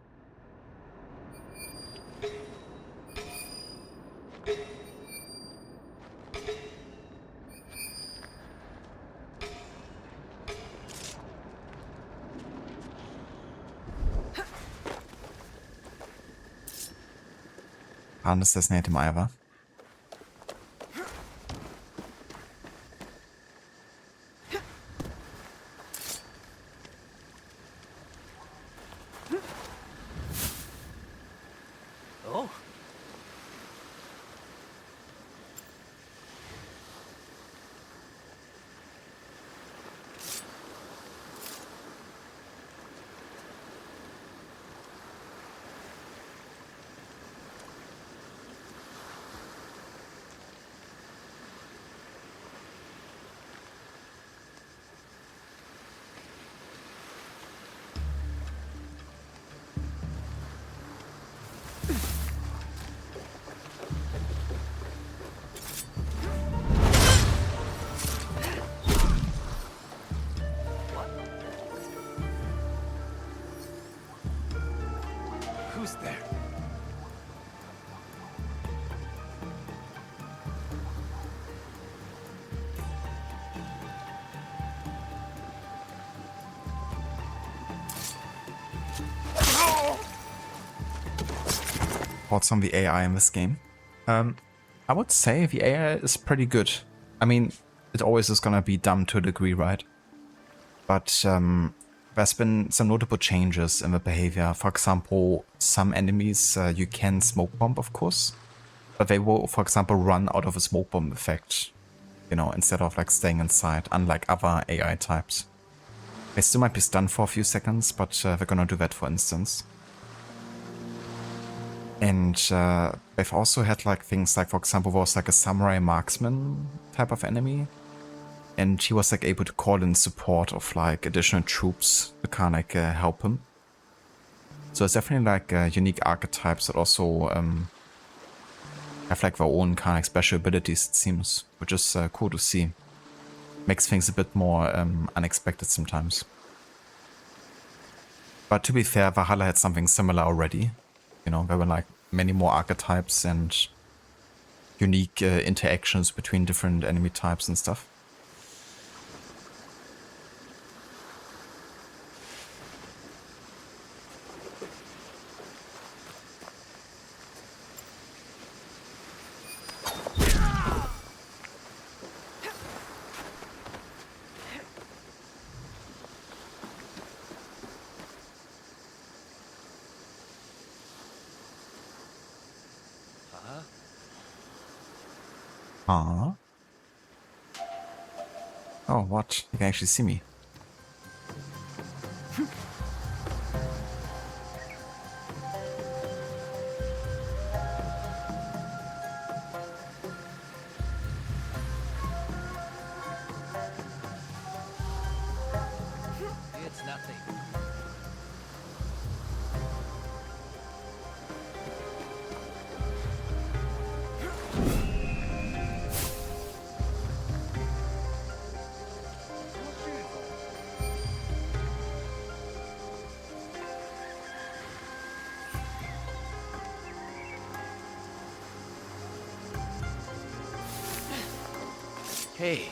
Harness das nicht im Eiver. Who's there? Thoughts on the AI in this game? I would say the AI is pretty good. I mean, it always is gonna be dumb to a degree, right? But there's been some notable changes in the behavior. For example, some enemies you can smoke bomb, of course. But they will, for example, run out of a smoke bomb effect, you know, instead of like staying inside, unlike other AI types. They still might be stunned for a few seconds, but they're gonna do that, for instance. And they've also had like things like, for example, there was like a samurai marksman type of enemy. And he was like able to call in support of like additional troops to kind of like help him. So it's definitely like unique archetypes that also have like their own kind of like special abilities, it seems, which is cool to see. Makes things a bit more unexpected sometimes. But to be fair, Valhalla had something similar already. You know, there were like many more archetypes and unique interactions between different enemy types and stuff. Huh? Oh, what? You can actually see me. It's nothing. Hey.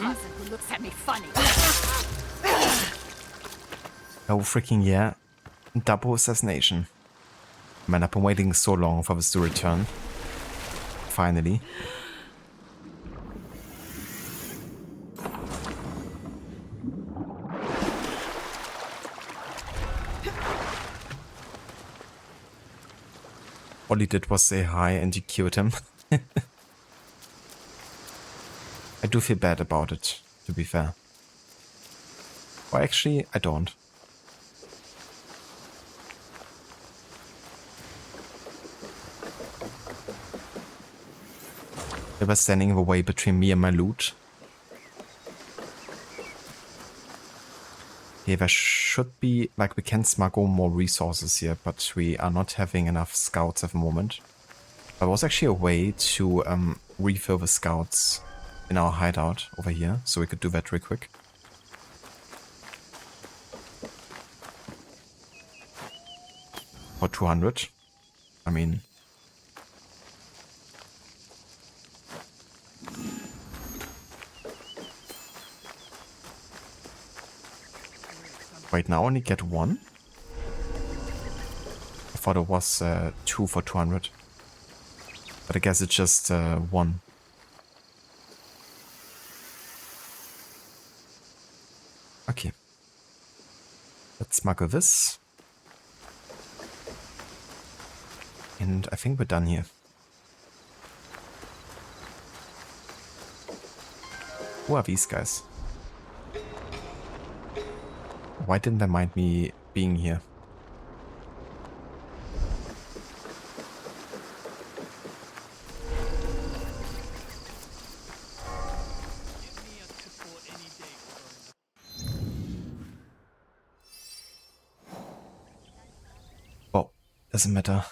Who looks at me funny. Oh, freaking yeah. Double assassination. Man, I've been waiting so long for this to return. Finally. All he did was say hi and you killed him. I do feel bad about it, to be fair. Or actually, I don't. They were standing in the way between me and my loot. Yeah, there should be, like, we can smuggle more resources here, but we are not having enough scouts at the moment. There was actually a way to refill the scouts in our hideout over here, so we could do that real quick. For 200. I mean... Wait, now I only get one? I thought it was 2 for 200. But I guess it's just 1. Okay. Let's smuggle this. And I think we're done here. Who are these guys? Why didn't they mind me being here? Oh, Doesn't matter.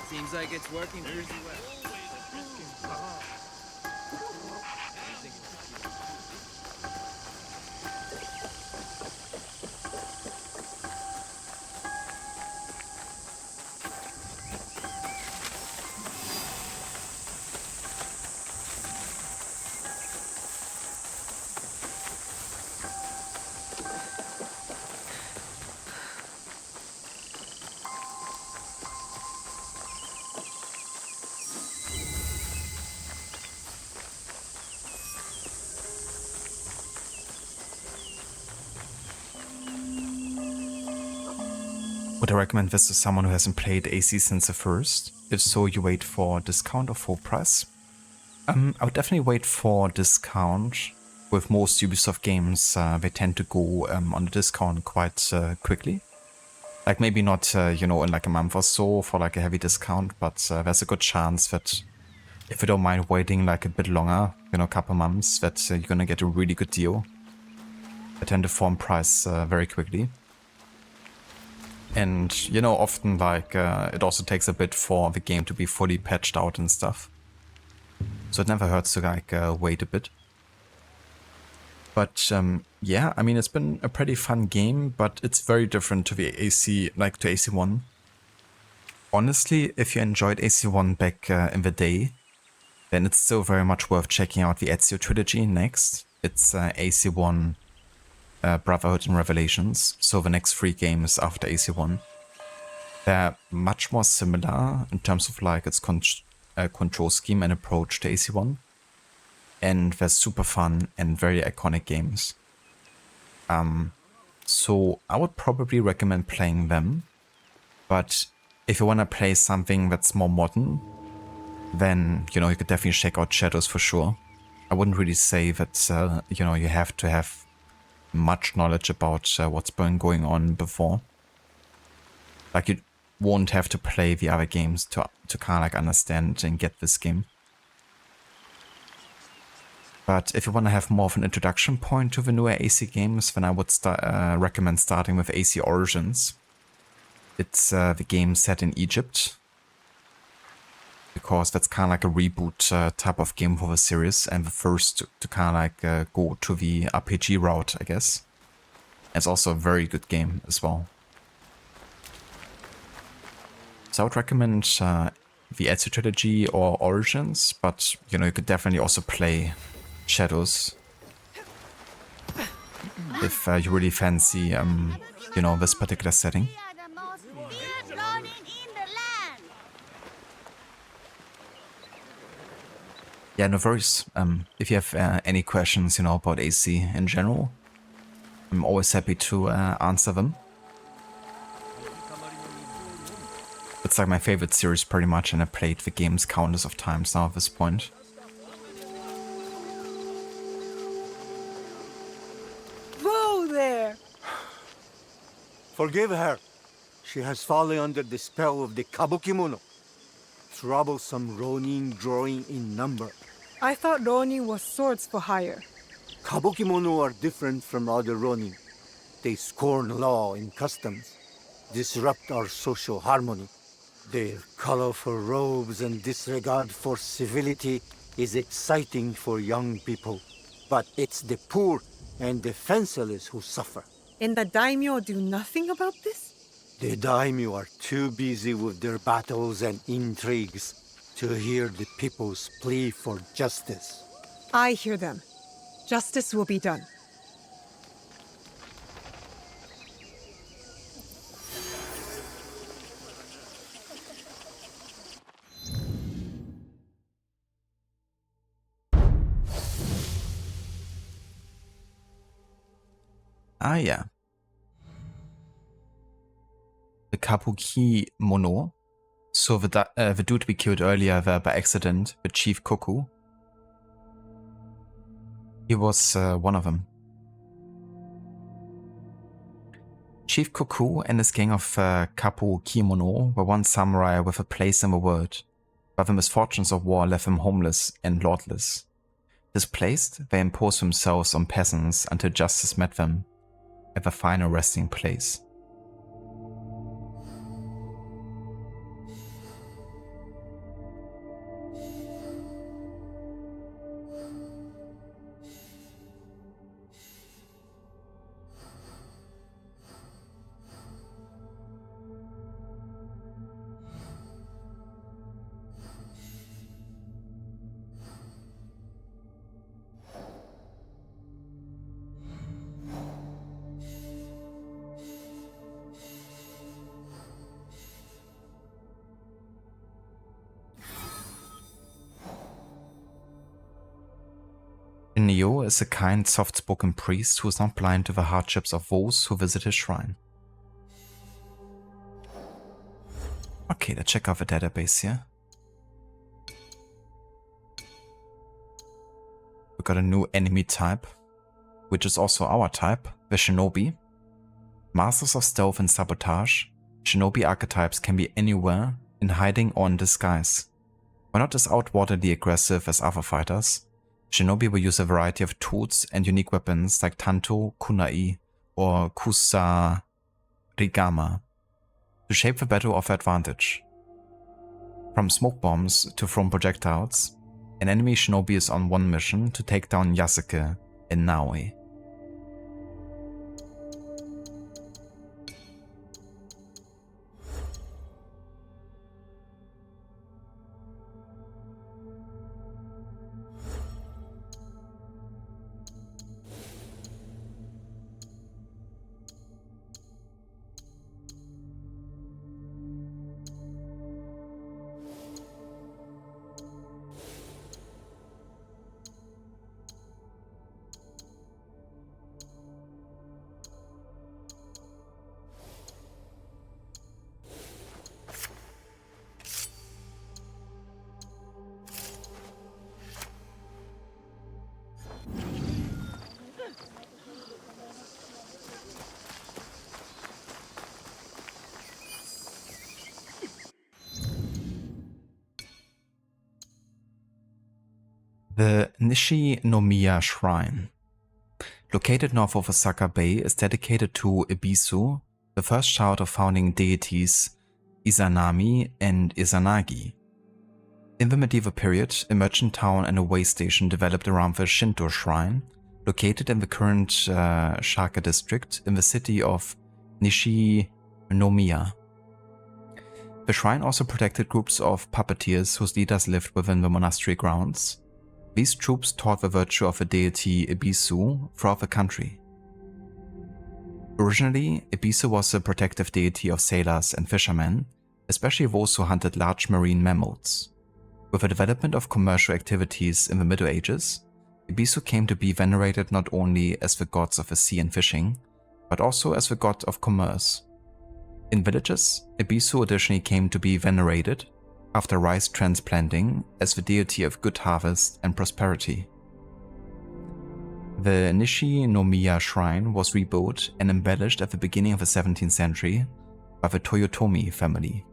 Seems like it's working pretty well. Would I recommend this to someone who hasn't played AC since the first? If so, you wait for discount or full price? I would definitely wait for discount. With most Ubisoft games, they tend to go on the discount quite quickly. Like maybe not, you know, in like a month or so for like a heavy discount, but there's a good chance that if you don't mind waiting like a bit longer, you know, a couple months, that you're gonna get a really good deal. They tend to form price very quickly. And, you know, often, like, it also takes a bit for the game to be fully patched out and stuff. So it never hurts to, like, wait a bit. But, yeah, I mean, it's been a pretty fun game, but it's very different to the AC, like, to AC1. Honestly, if you enjoyed AC1 back in the day, then it's still very much worth checking out the Ezio trilogy next. It's AC1... Brotherhood and Revelations, so the next 3 games after AC1. They're much more similar in terms of like its control scheme and approach to AC1, and they're super fun and very iconic games. So I would probably recommend playing them, but if you want to play something that's more modern, then, you know, you could definitely check out Shadows for sure. I wouldn't really say that, you know, you have to have much knowledge about what's been going on before. Like, you won't have to play the other games to kind of like understand and get this game. But if you want to have more of an introduction point to the newer AC games, then I would recommend starting with AC Origins. It's the game set in Egypt, because that's kind of like a reboot type of game for the series, and the first to kind of like go to the RPG route, I guess. It's also a very good game as well. So I would recommend the Ezio trilogy or Origins, but, you know, you could definitely also play Shadows if you really fancy, you know, this particular setting. Yeah, no worries. If you have any questions, you know, about AC in general, I'm always happy to answer them. It's like my favorite series pretty much, and I played the games countless of times now at this point. Whoa there! Forgive her. She has fallen under the spell of the Kabukimono. Troublesome Ronin drawing in number. I thought Ronin was swords for hire. Kabukimono are different from other Ronin. They scorn law and customs, disrupt our social harmony. Their colorful robes and disregard for civility is exciting for young people. But it's the poor and defenseless who suffer. And the daimyo do nothing about this? The daimyo are too busy with their battles and intrigues to hear the people's plea for justice. I hear them. Justice will be done. Ah, yeah. The Kabuki Mono. So the dude we killed earlier there by accident, the Chief Koku. He was one of them. Chief Koku and his gang of Kapu Kimono were one samurai with a place in the world, but the misfortunes of war left them homeless and lordless. Displaced, they imposed themselves on peasants until justice met them at the final resting place. Neo is a kind, soft-spoken priest who is not blind to the hardships of those who visit his shrine. Okay, let's check out the database here. We got a new enemy type, which is also our type, the Shinobi. Masters of stealth and sabotage, Shinobi archetypes can be anywhere, in hiding or in disguise. While not as outwardly aggressive as other fighters, Shinobi will use a variety of tools and unique weapons like Tanto, Kunai, or Kusarigama to shape the battle of advantage. From smoke bombs to thrown projectiles, an enemy Shinobi is on one mission to take down Yasuke in Naoi. The Nishinomiya Shrine, located north of Osaka Bay, is dedicated to Ebisu, the first child of founding deities Izanami and Izanagi. In the medieval period, a merchant town and a way station developed around the Shinto Shrine, located in the current Shaka district in the city of Nishinomiya. The shrine also protected groups of puppeteers whose leaders lived within the monastery grounds. These troops taught the virtue of the deity Ebisu throughout the country. Originally, Ebisu was a protective deity of sailors and fishermen, especially those who hunted large marine mammals. With the development of commercial activities in the Middle Ages, Ebisu came to be venerated not only as the gods of the sea and fishing, but also as the god of commerce. In villages, Ebisu additionally came to be venerated after rice transplanting as the deity of good harvest and prosperity. The Nishinomiya Shrine was rebuilt and embellished at the beginning of the 17th century by the Toyotomi family.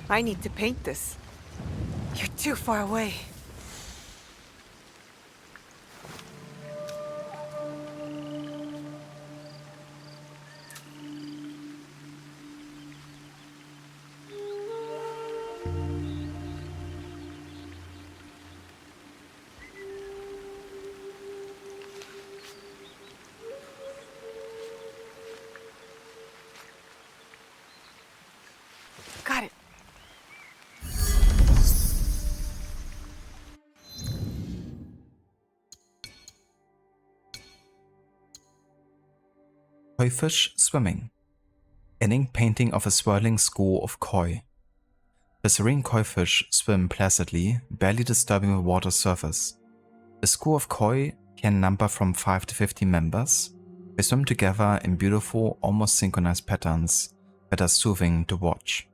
I need to paint this. You're too far away. Got it. Koi fish swimming. Ending painting of a swirling school of koi. The serene koi fish swim placidly, barely disturbing the water's surface. The school of koi can number from 5 to 50 members. They swim together in beautiful, almost synchronized patterns that are soothing to watch.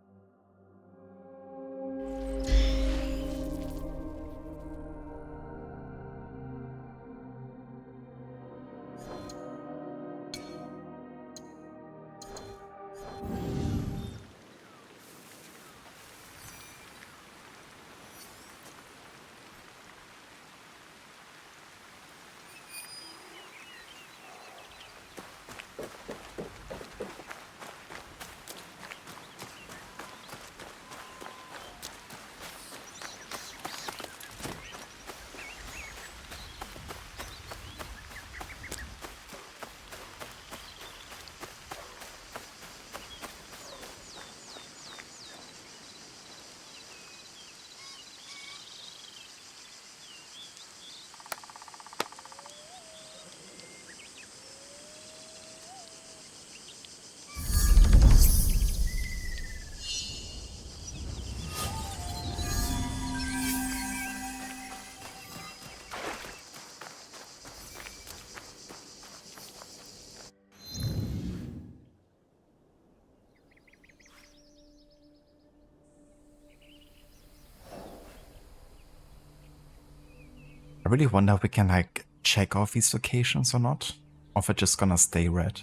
I really wonder if we can like check off these locations or not, or if it's just gonna stay red.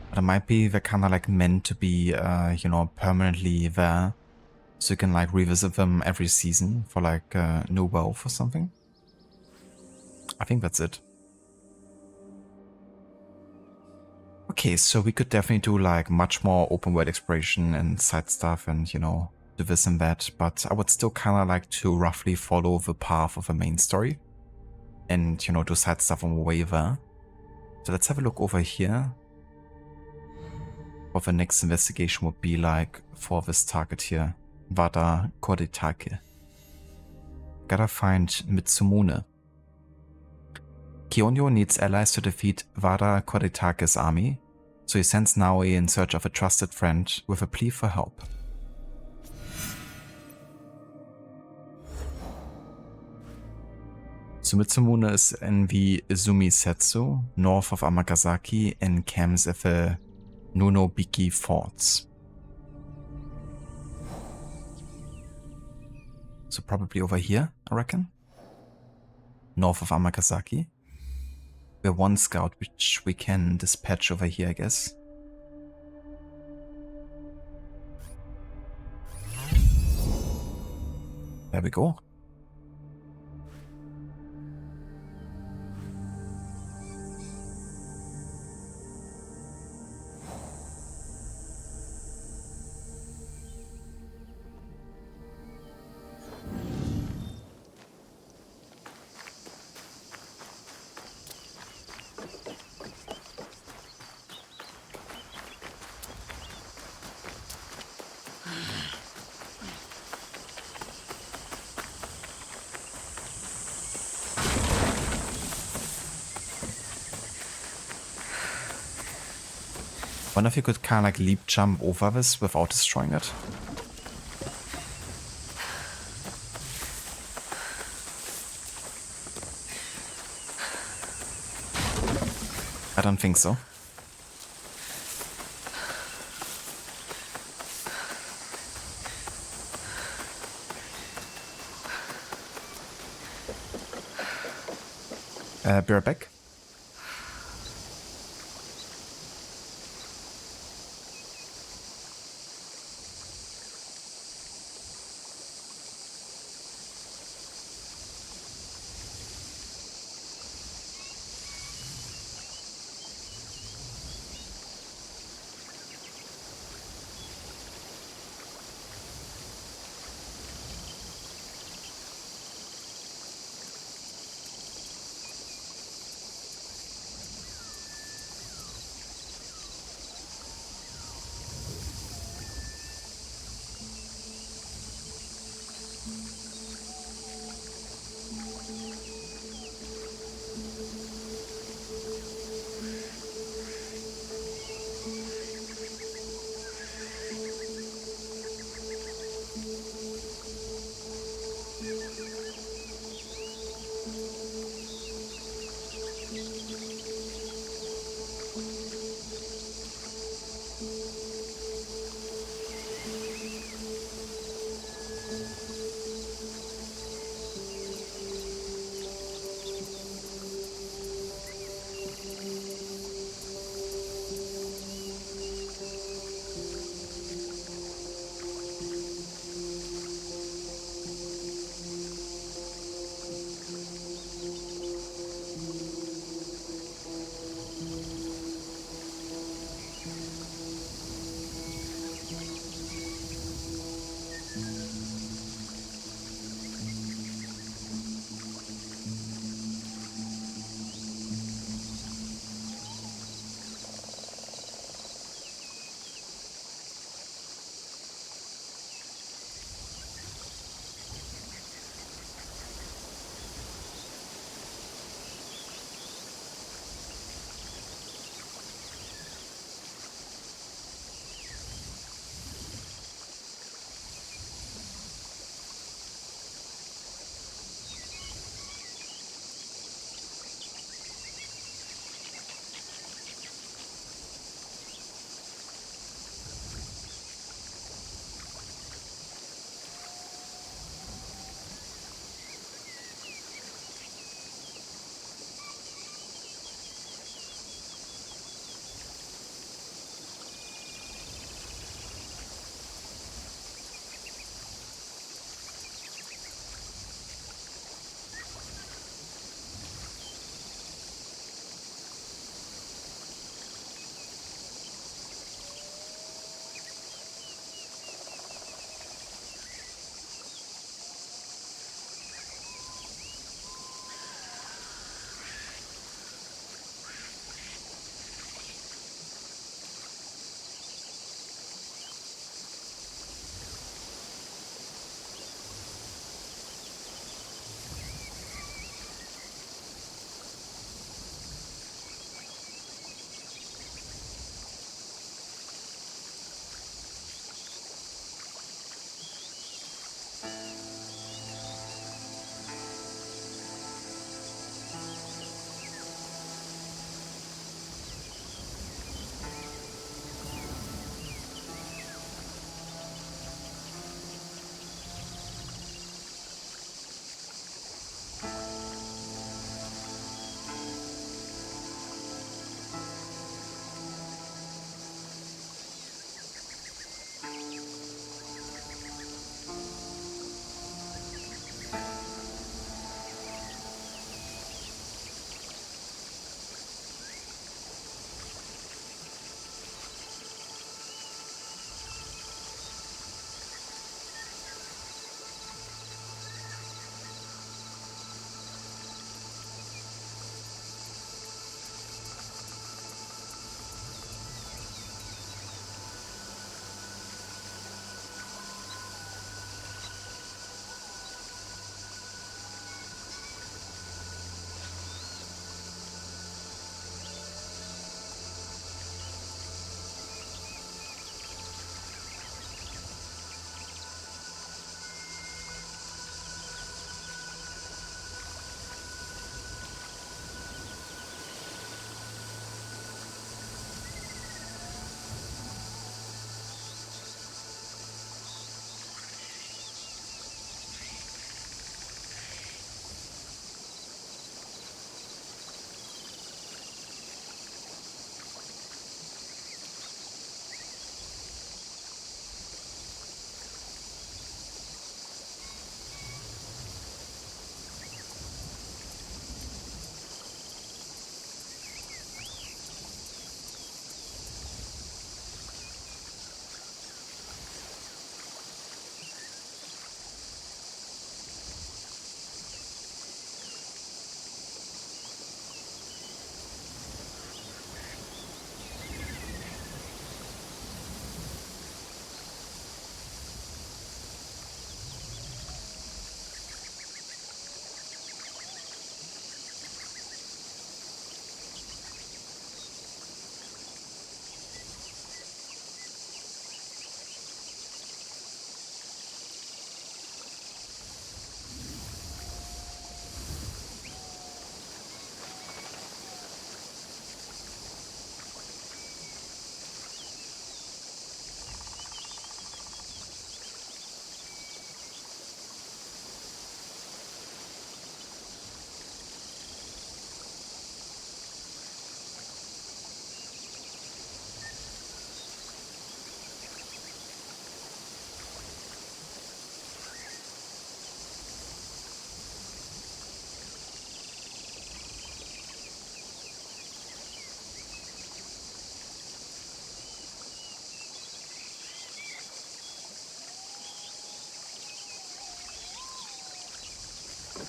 But it might be they're kind of like meant to be, you know, permanently there, so you can like revisit them every season for like new wealth or something. I think that's it. Okay, so we could definitely do like much more open world exploration and side stuff and, you know, do this and that, but I would still kind of like to roughly follow the path of the main story and, you know, do side stuff on the way there. So let's have a look over here. What the next investigation would be like for this target here. Wada Kodetake. Gotta find Mitsumune. Kionyo needs allies to defeat Wada Kodetake's army, so he sends Naoi in search of a trusted friend with a plea for help. So Mitsumune is in the Izumisetsu, north of Amagasaki, and camps at the Nunobiki forts. So probably over here, I reckon. North of Amagasaki. We have one scout which we can dispatch over here, I guess. There we go. Wonder if you could kind of like leap jump over this without destroying it. I don't think so. Be right back.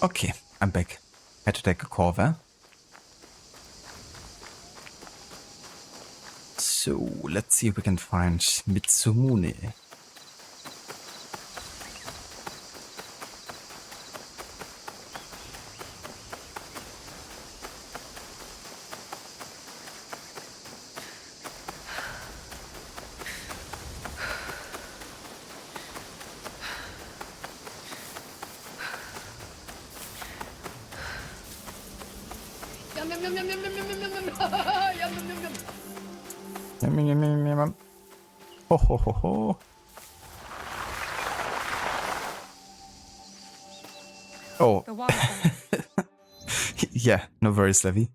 Okay, I'm back. Had to take a call there. So, let's see if we can find Mitsumune. Yum, yum, yum, yum, yum, yum, yum, yum, yum, yum, yum, yum, yum. Yum, yum, yum, yum, yum. Ho, ho, ho, ho. Oh. The waterfall. Yeah, no worries, Levi.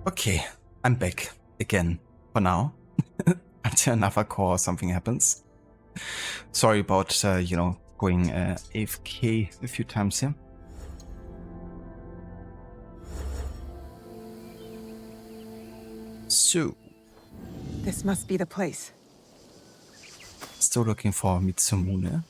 Okay, I'm back again for now. Until another call or something happens. Sorry about, going AFK a few times here. So. This must be the place. Still looking for Mitsumune.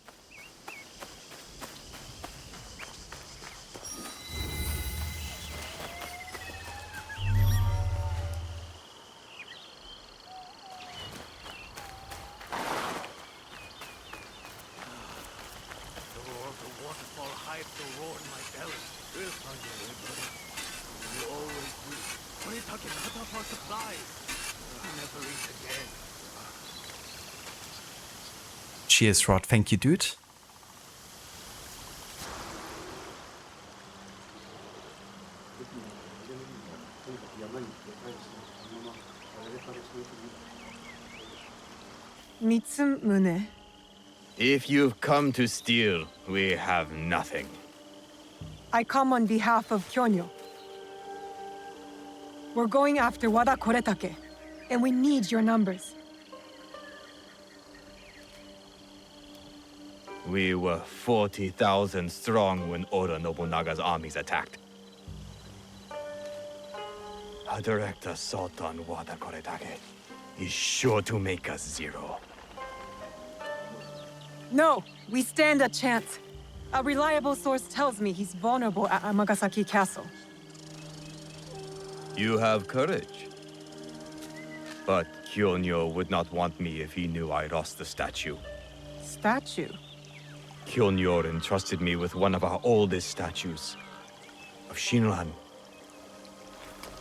Cheers, Rod. Thank you, dude. Mitsumune. If you've come to steal, we have nothing. I come on behalf of Kyonyo. We're going after Wada Koretake, and we need your numbers. We were 40,000 strong when Oda Nobunaga's armies attacked. A direct assault on Wada Koretake is sure to make us zero. No, we stand a chance. A reliable source tells me he's vulnerable at Amagasaki Castle. You have courage. But Kyonyo would not want me if he knew I lost the statue. Statue? Kyonyo entrusted me with one of our oldest statues, of Shinran.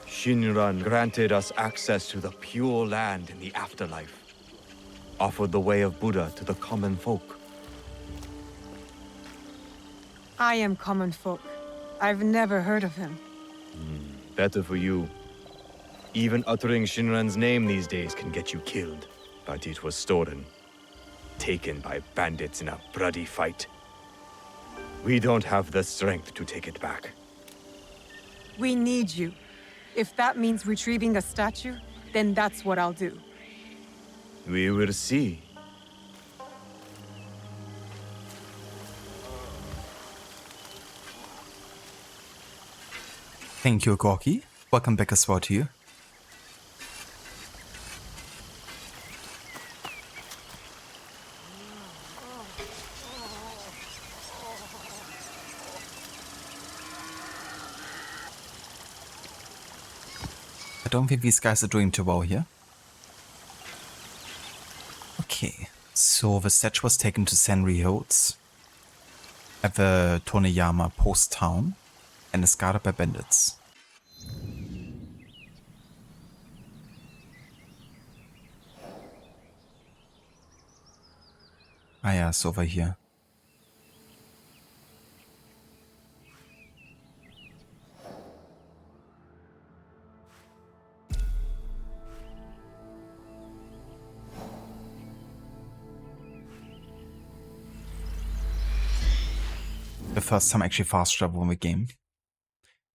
Shinran granted us access to the pure land in the afterlife, offered the way of Buddha to the common folk. I am common folk. I've never heard of him. Better for you. Even uttering Shinran's name these days can get you killed. But it was stolen. Taken by bandits in a bloody fight. We don't have the strength to take it back. We need you. If that means retrieving a statue, then that's what I'll do. We will see. Thank you, Gorky. Welcome back as well to you. I don't think these guys are doing too well here. Okay, so the statue was taken to Senri Hills at the Toneyama post town and is guarded by bandits. Ah ja, it's over here. The first time I actually fast travel in the game.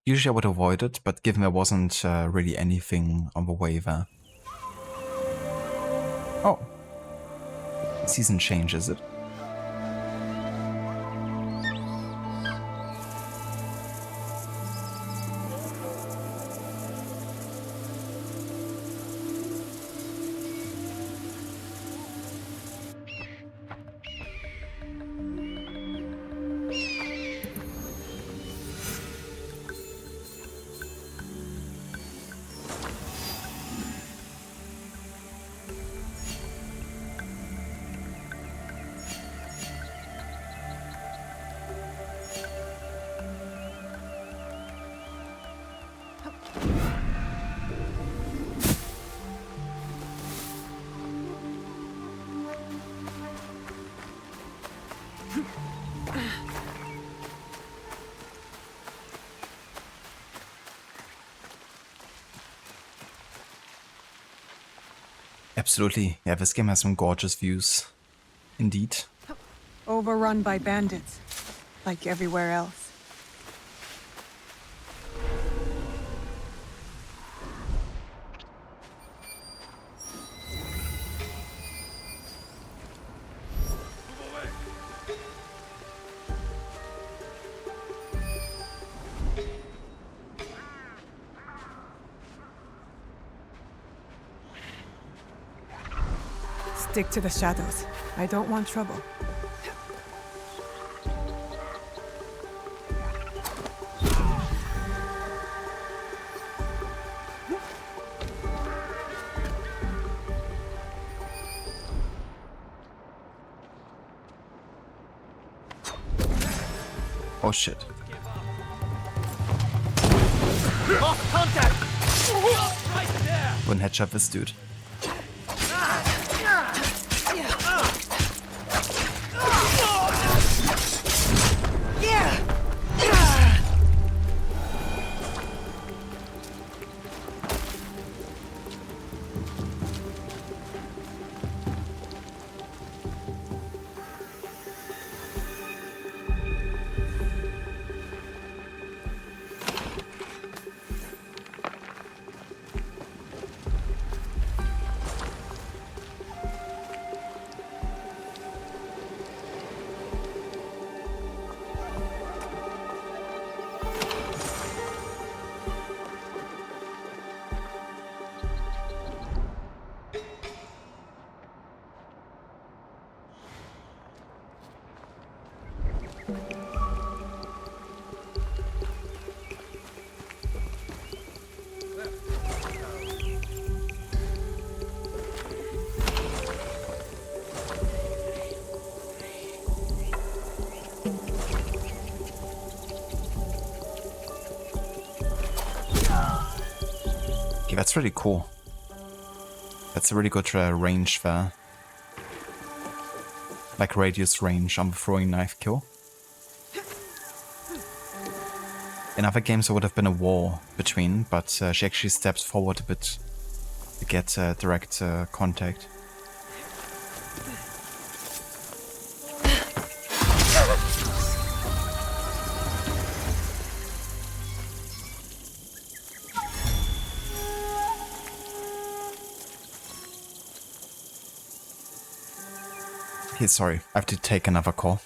Usually I would avoid it, but given there wasn't really anything on the way there. Oh. Season change, is it? Absolutely. Yeah, this game has some gorgeous views. Indeed. Overrun by bandits, like everywhere else. stick to the shadows. I don't want trouble. Oh shit. Lost contact! Right there! Wouldn't headshot this dude. Okay, that's really cool. That's a really good range there. Like radius range on the throwing knife kill. In other games there would have been a wall between, but she actually steps forward a bit to get direct contact. Okay, sorry, I have to take another call.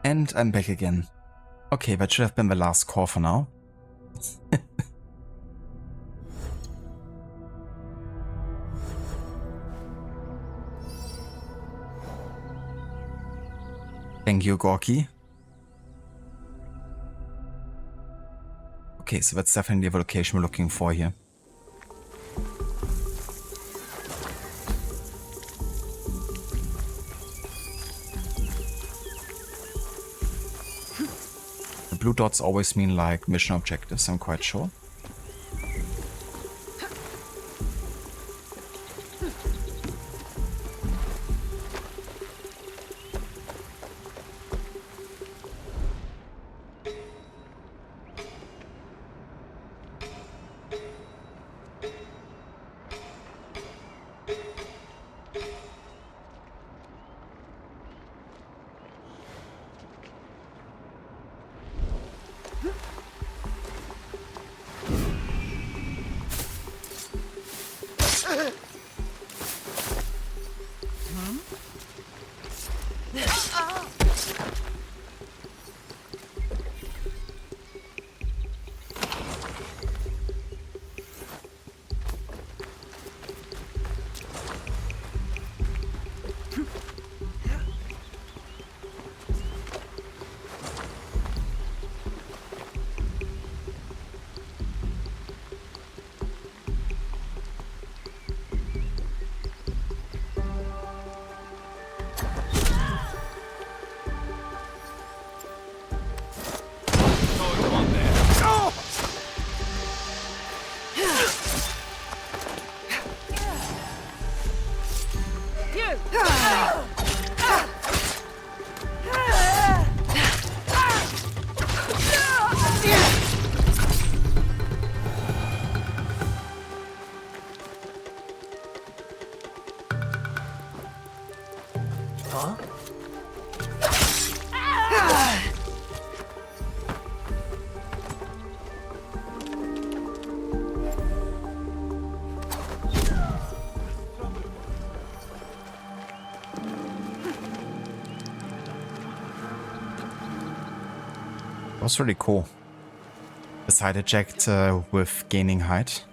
And I'm back again. Okay, that should have been the last core for now. Thank you, Gorky. Okay, so that's definitely the location we're looking for here. The blue dots always mean like mission objectives, I'm quite sure. Was really cool. The side eject with gaining height.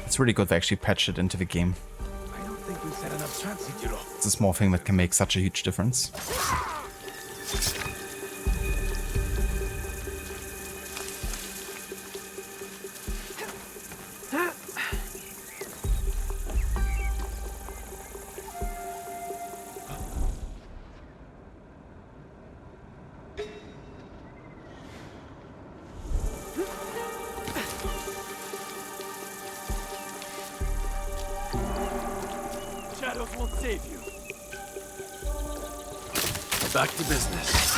It's really good they actually patched it into the game. I don't think we set enough chances, Jiro. It's a small thing that can make such a huge difference. Shadows won't save you. Back to business.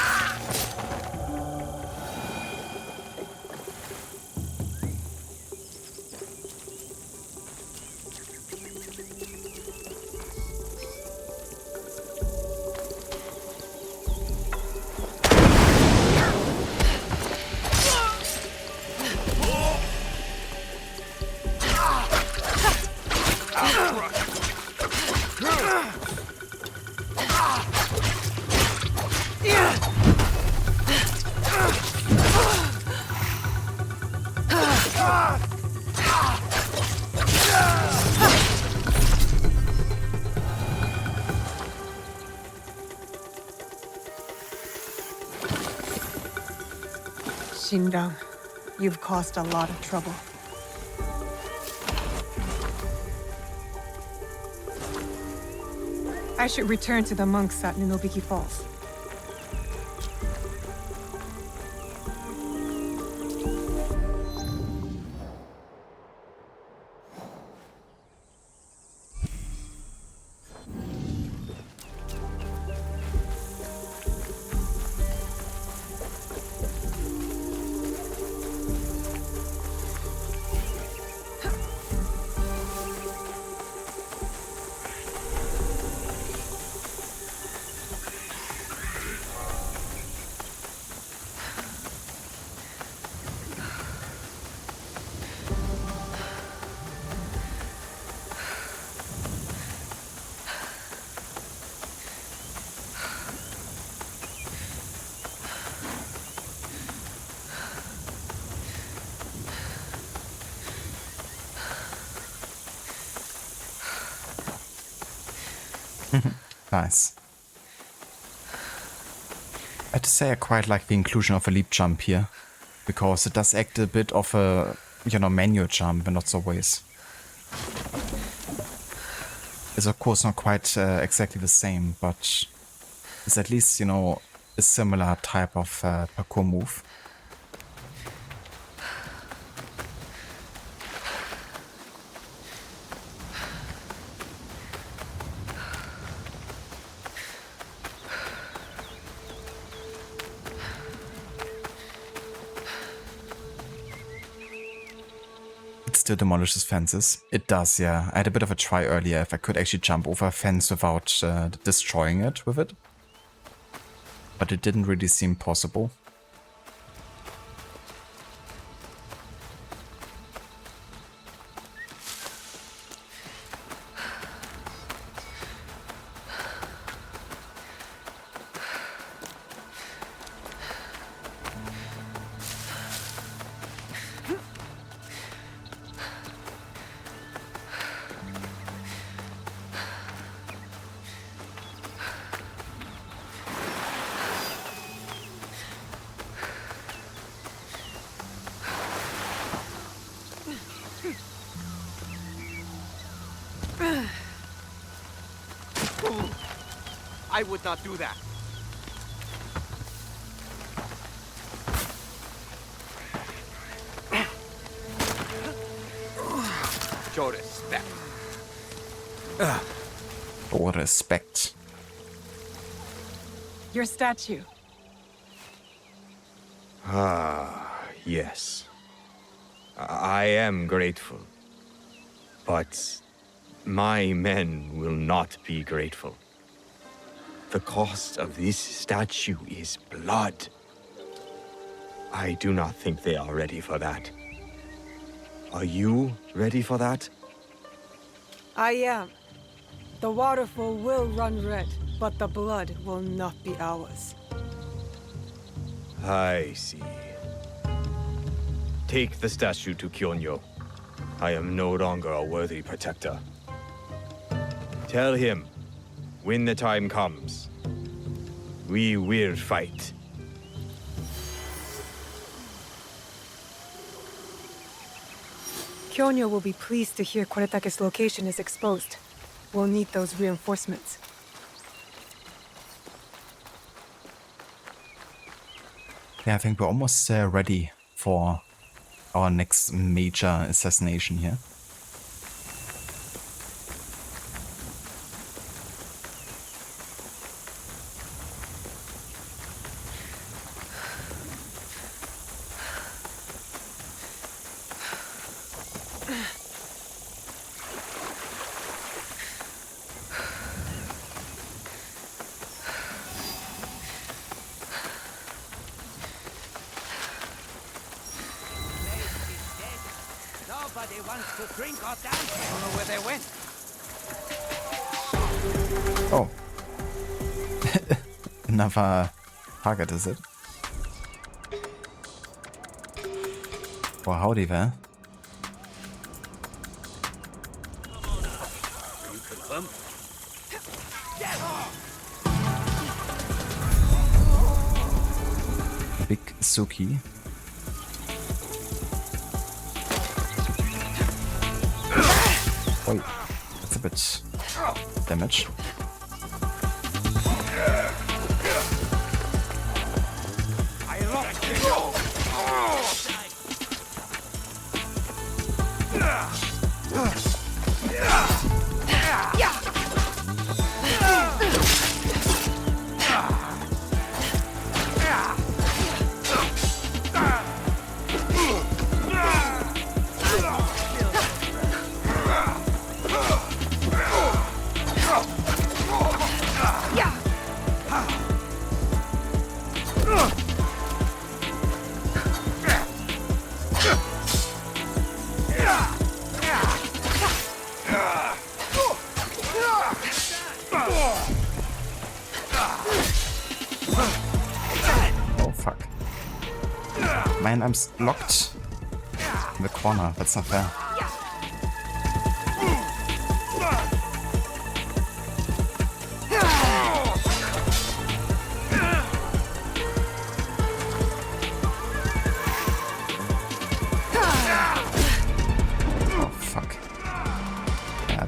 Shindong, you've caused a lot of trouble. I should return to the monks at Ninobiki Falls. Nice. I have to say I quite like the inclusion of a leap jump here, because it does act a bit of a, you know, manual jump in lots of ways. It's of course not quite exactly the same, but it's at least, you know, a similar type of parkour move. Still demolishes fences. It does, yeah. I had a bit of a try earlier if I could actually jump over a fence without destroying it with it. But it didn't really seem possible. I would not do that. Show respect. Or respect. Your statue. Ah, yes. I am grateful. But my men will not be grateful. The cost of this statue is blood. I do not think they are ready for that. Are you ready for that? I am. The waterfall will run red, but the blood will not be ours. I see. Take the statue to Kyonyo. I am no longer a worthy protector. Tell him, when the time comes, we will fight. Kyonyo will be pleased to hear Koretake's location is exposed. We'll need those reinforcements. Yeah, I think we're almost ready for our next major assassination here. Nobody wants to drink or dance. I don't know where they went. Oh. Another target, is it? Well, howdy there. Big Suki. Wait, that's a bit damage. Man, I'm locked in the corner. That's not fair.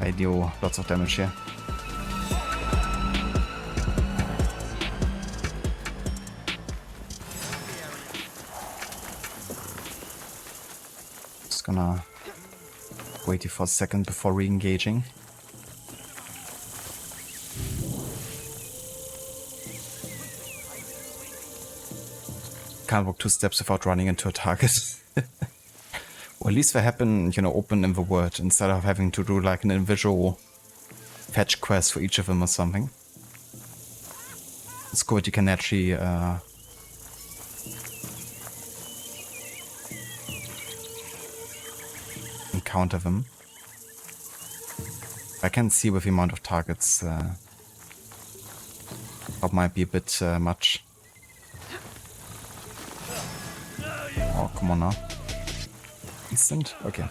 they deal lots of damage here. Just gonna wait here for a second before re-engaging. Can't walk 2 steps without running into a target. Or at least they happen, you know, open in the world instead of having to do like an individual fetch quest for each of them or something. It's good, you can actually encounter them. I can see with the amount of targets that might be a bit much. Oh, come on now. Instant? Okay.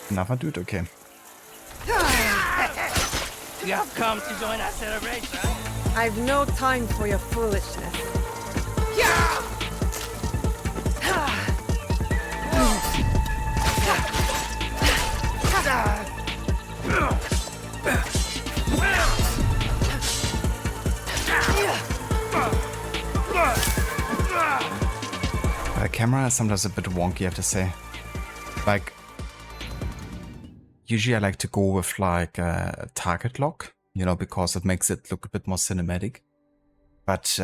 Another dude? Okay. You have come to join our celebration? I've no time for your foolishness. The camera is sometimes a bit wonky, I have to say. Like, usually I like to go with like a target lock, you know, because it makes it look a bit more cinematic. But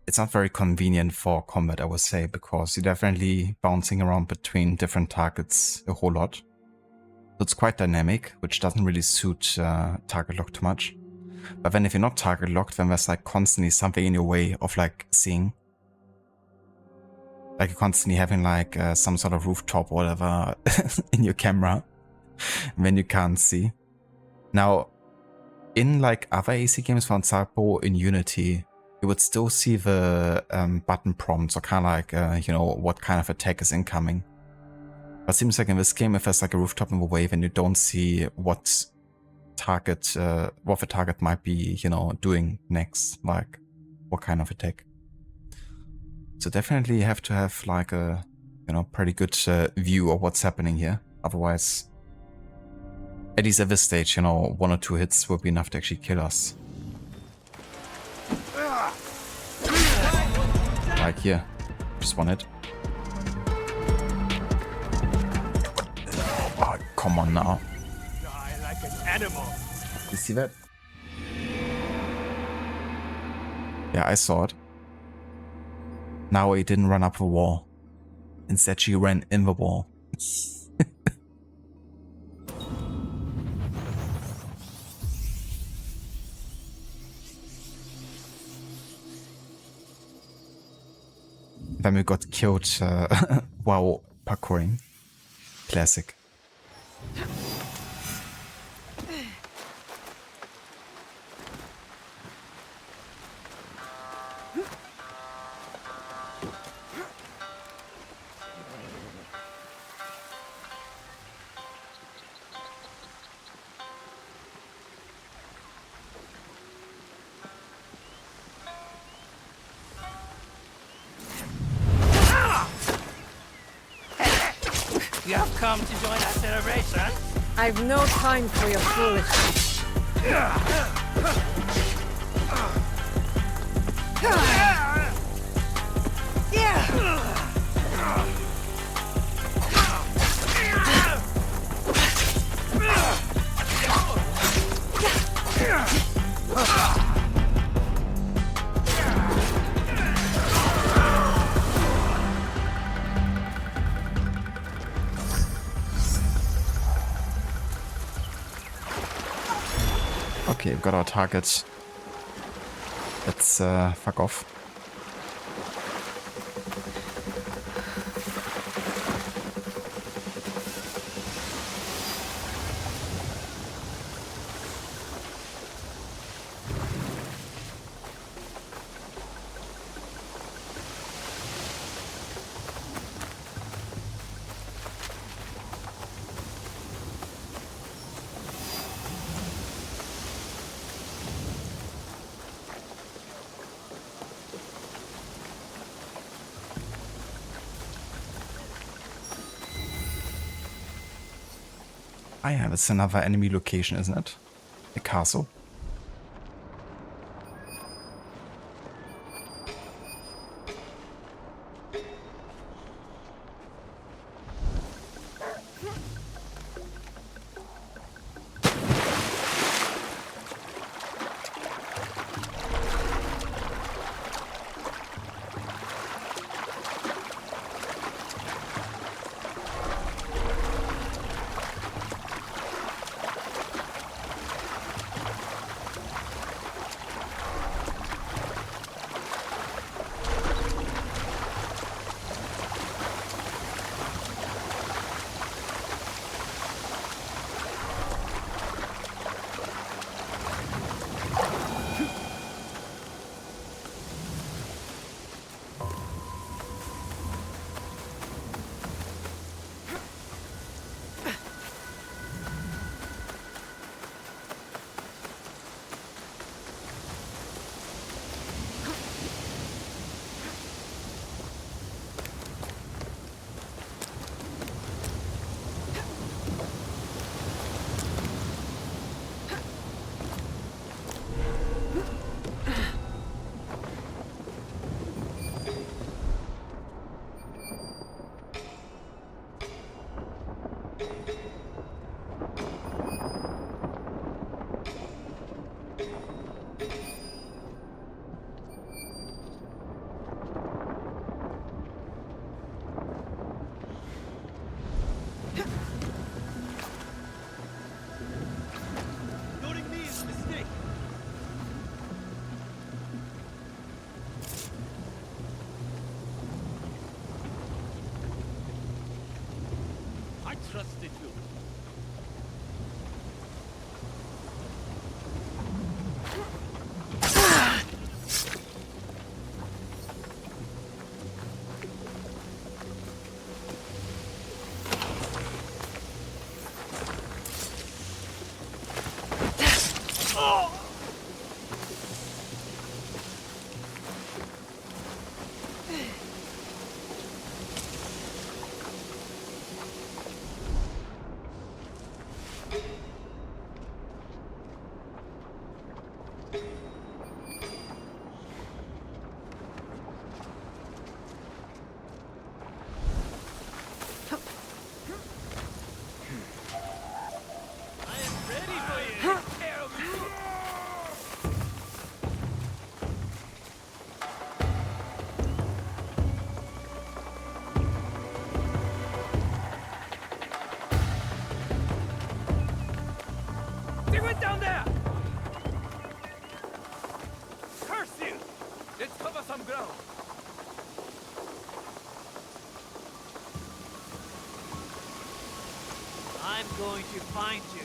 it's not very convenient for combat, I would say, because you're definitely bouncing around between different targets a whole lot. So it's quite dynamic, which doesn't really suit target lock too much. But then if you're not target locked, then there's like constantly something in your way of like seeing. Like you're constantly having like some sort of rooftop or whatever in your camera. When you can't see. Now, in like other AC games, for example, in Unity, you would still see the button prompts or kind of like, you know, what kind of attack is incoming. But it seems like in this game, if there's like a rooftop in the way, then you don't see what target, what the target might be, you know, doing next, like what kind of attack. So definitely you have to have like a, you know, pretty good view of what's happening here. Otherwise, at least at this stage, you know, 1 or 2 hits will be enough to actually kill us. Like here, just 1 hit. Oh, come on now. Die like an animal. You see that? Yeah, I saw it. Now he didn't run up the wall. Instead, she ran in the wall. Then we got killed while parkouring. Classic. You have come to join our celebration? I've no time for your foolishness. Okay, we've got our target. Let's fuck off. I have it's another enemy location, isn't it? A castle. Trusted you. They went down there! Curse you! Let's cover some ground. I'm going to find you.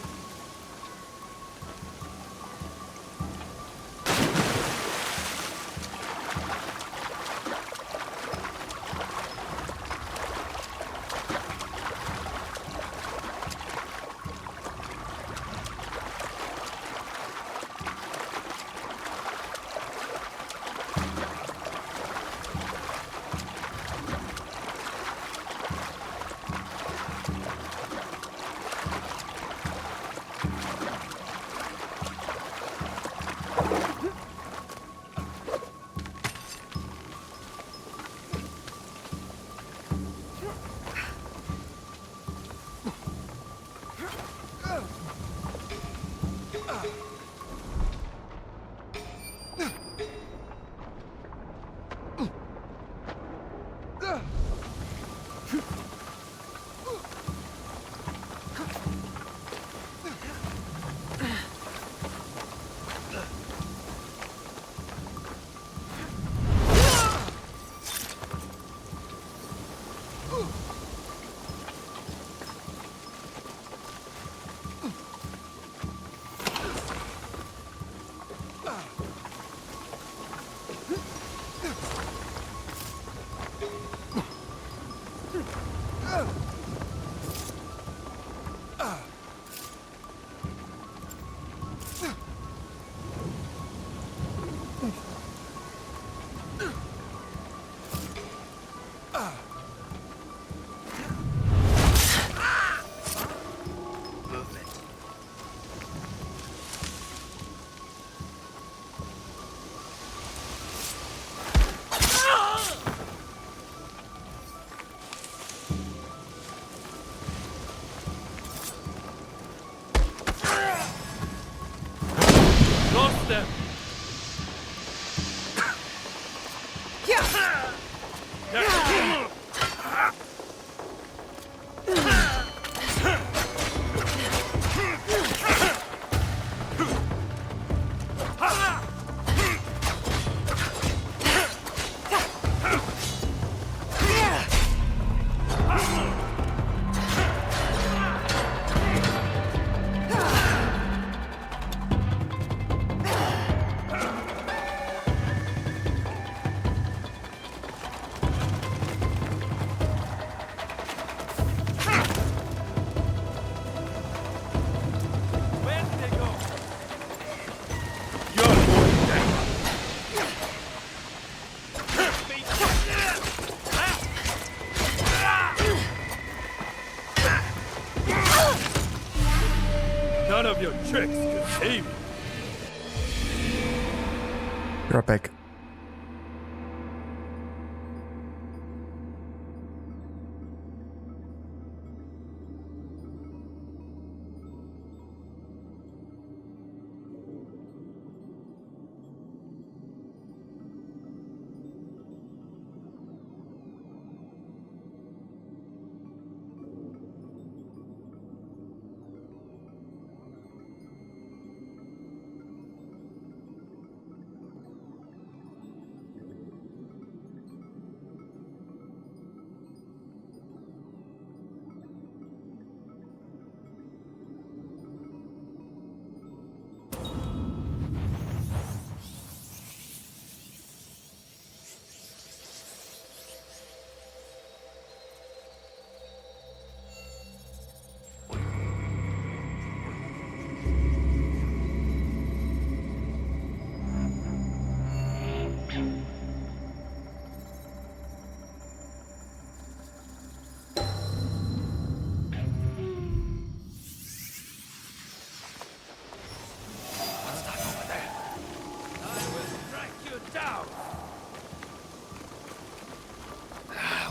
of your tricks could save you. You're back.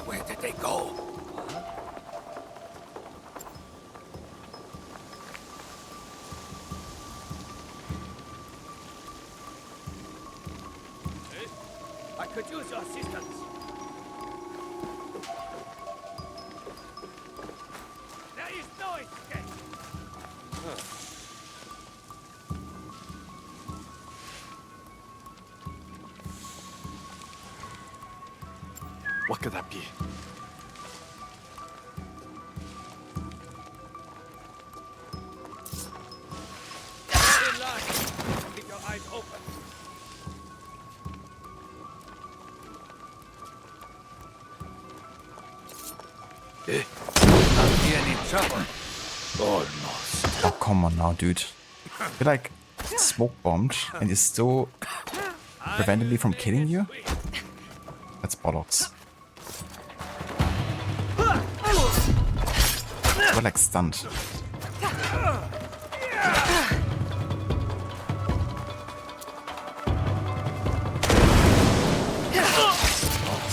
Where did they go? I could use your assistance. There is no escape. What could that be? In line. Keep your eyes open. Not be any trouble. Almost. Oh, come on now, dude. You're like smoke bombed and you still prevented me from killing you? That's bollocks. We're like stunned.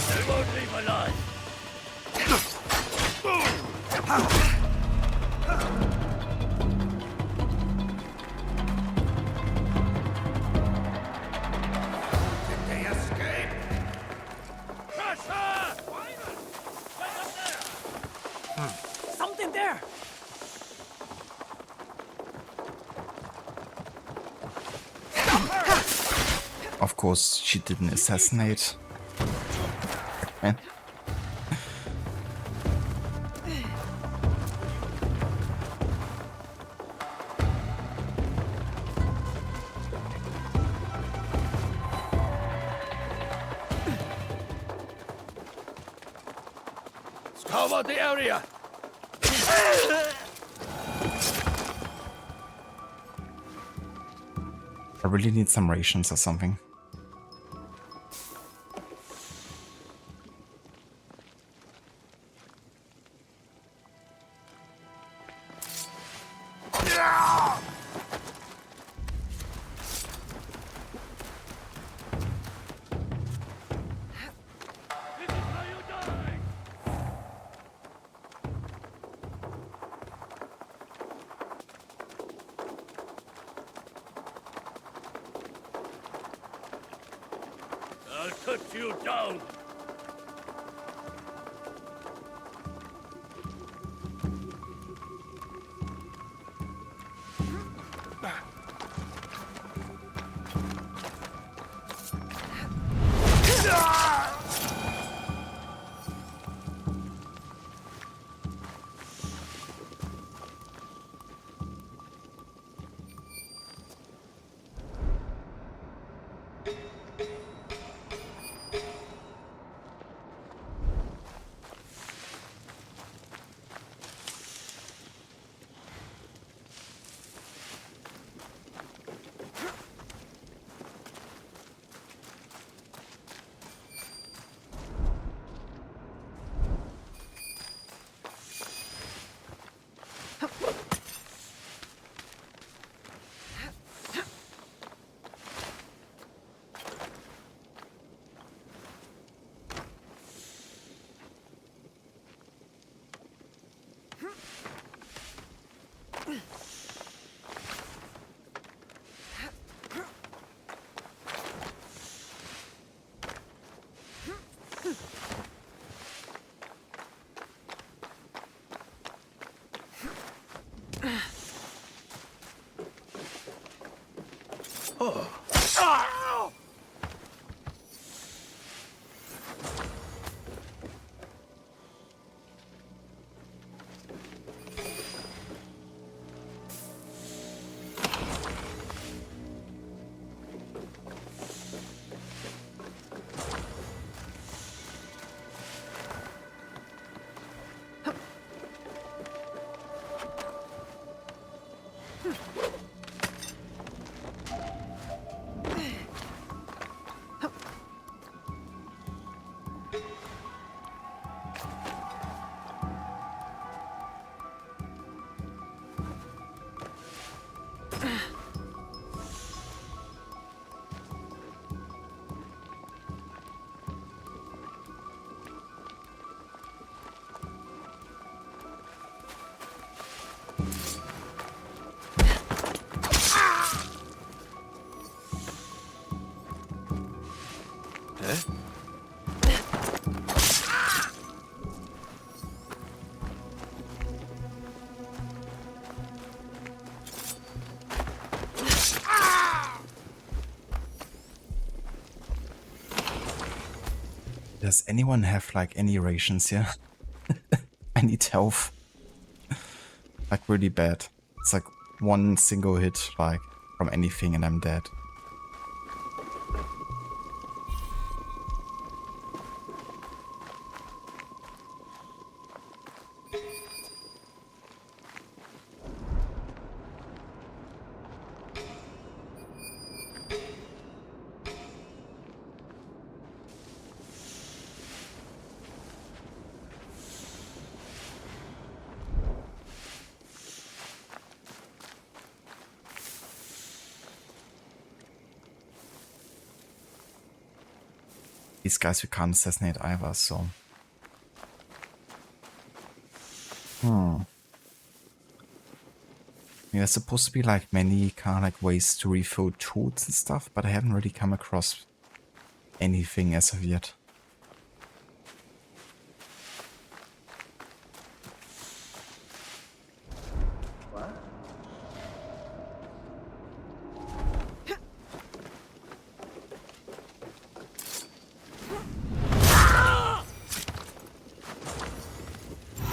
They won't leave alive. Did they escape? Pressure! Right up there! Something there! Of course, she didn't assassinate. Man. Cover the area! I really need some rations or something. I'll cut you down! Does anyone have like any rations here? I need health. Like really bad. It's like one single hit like from anything and I'm dead. These guys we can't assassinate either, so... There's supposed to be like many kind of like ways to refill tools and stuff, but I haven't really come across anything as of yet.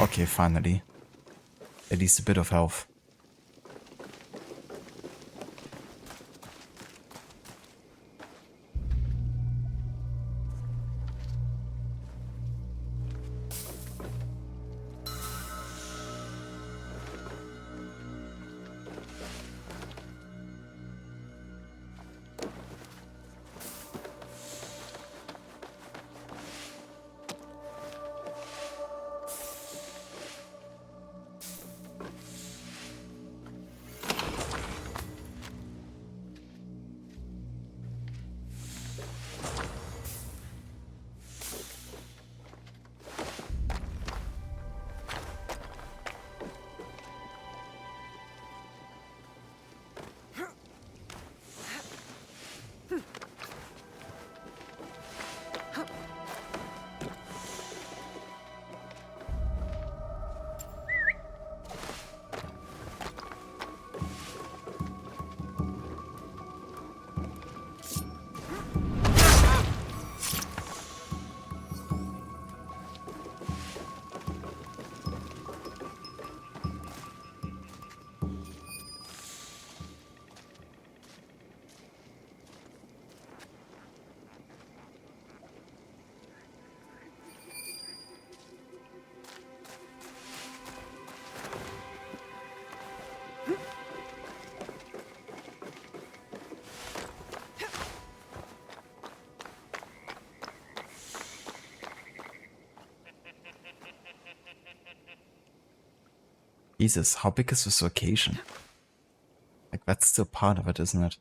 Okay, finally. At least a bit of health. Jesus, how big is this location? Like, that's still part of it, isn't it?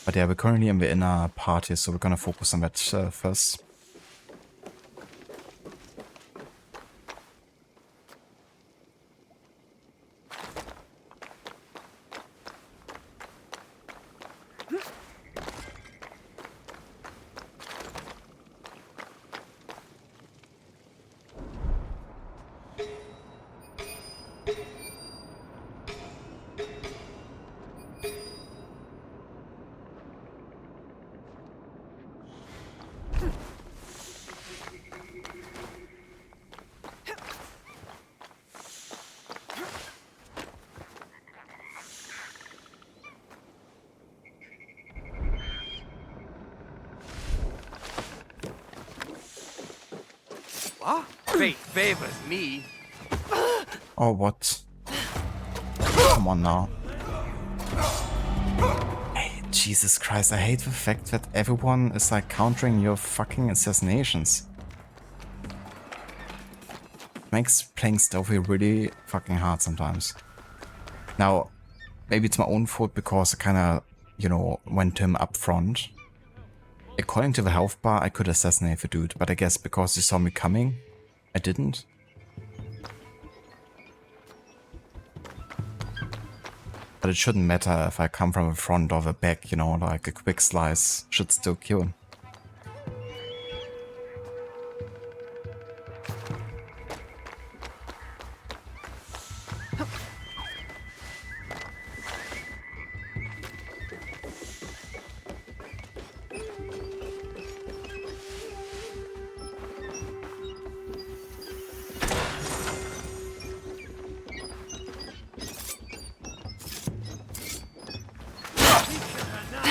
But yeah, we're currently in the inner part here, so we're gonna focus on that first. Huh? Fate favors me. Oh, what? Come on now. Hey, Jesus Christ, I hate the fact that everyone is like countering your fucking assassinations. Makes playing stealthy really fucking hard sometimes. Now, maybe it's my own fault because I kinda, you know, went to him up front. According to the health bar, I could assassinate the dude, but I guess because he saw me coming, I didn't. But it shouldn't matter if I come from the front or the back, you know, like a quick slice should still kill him.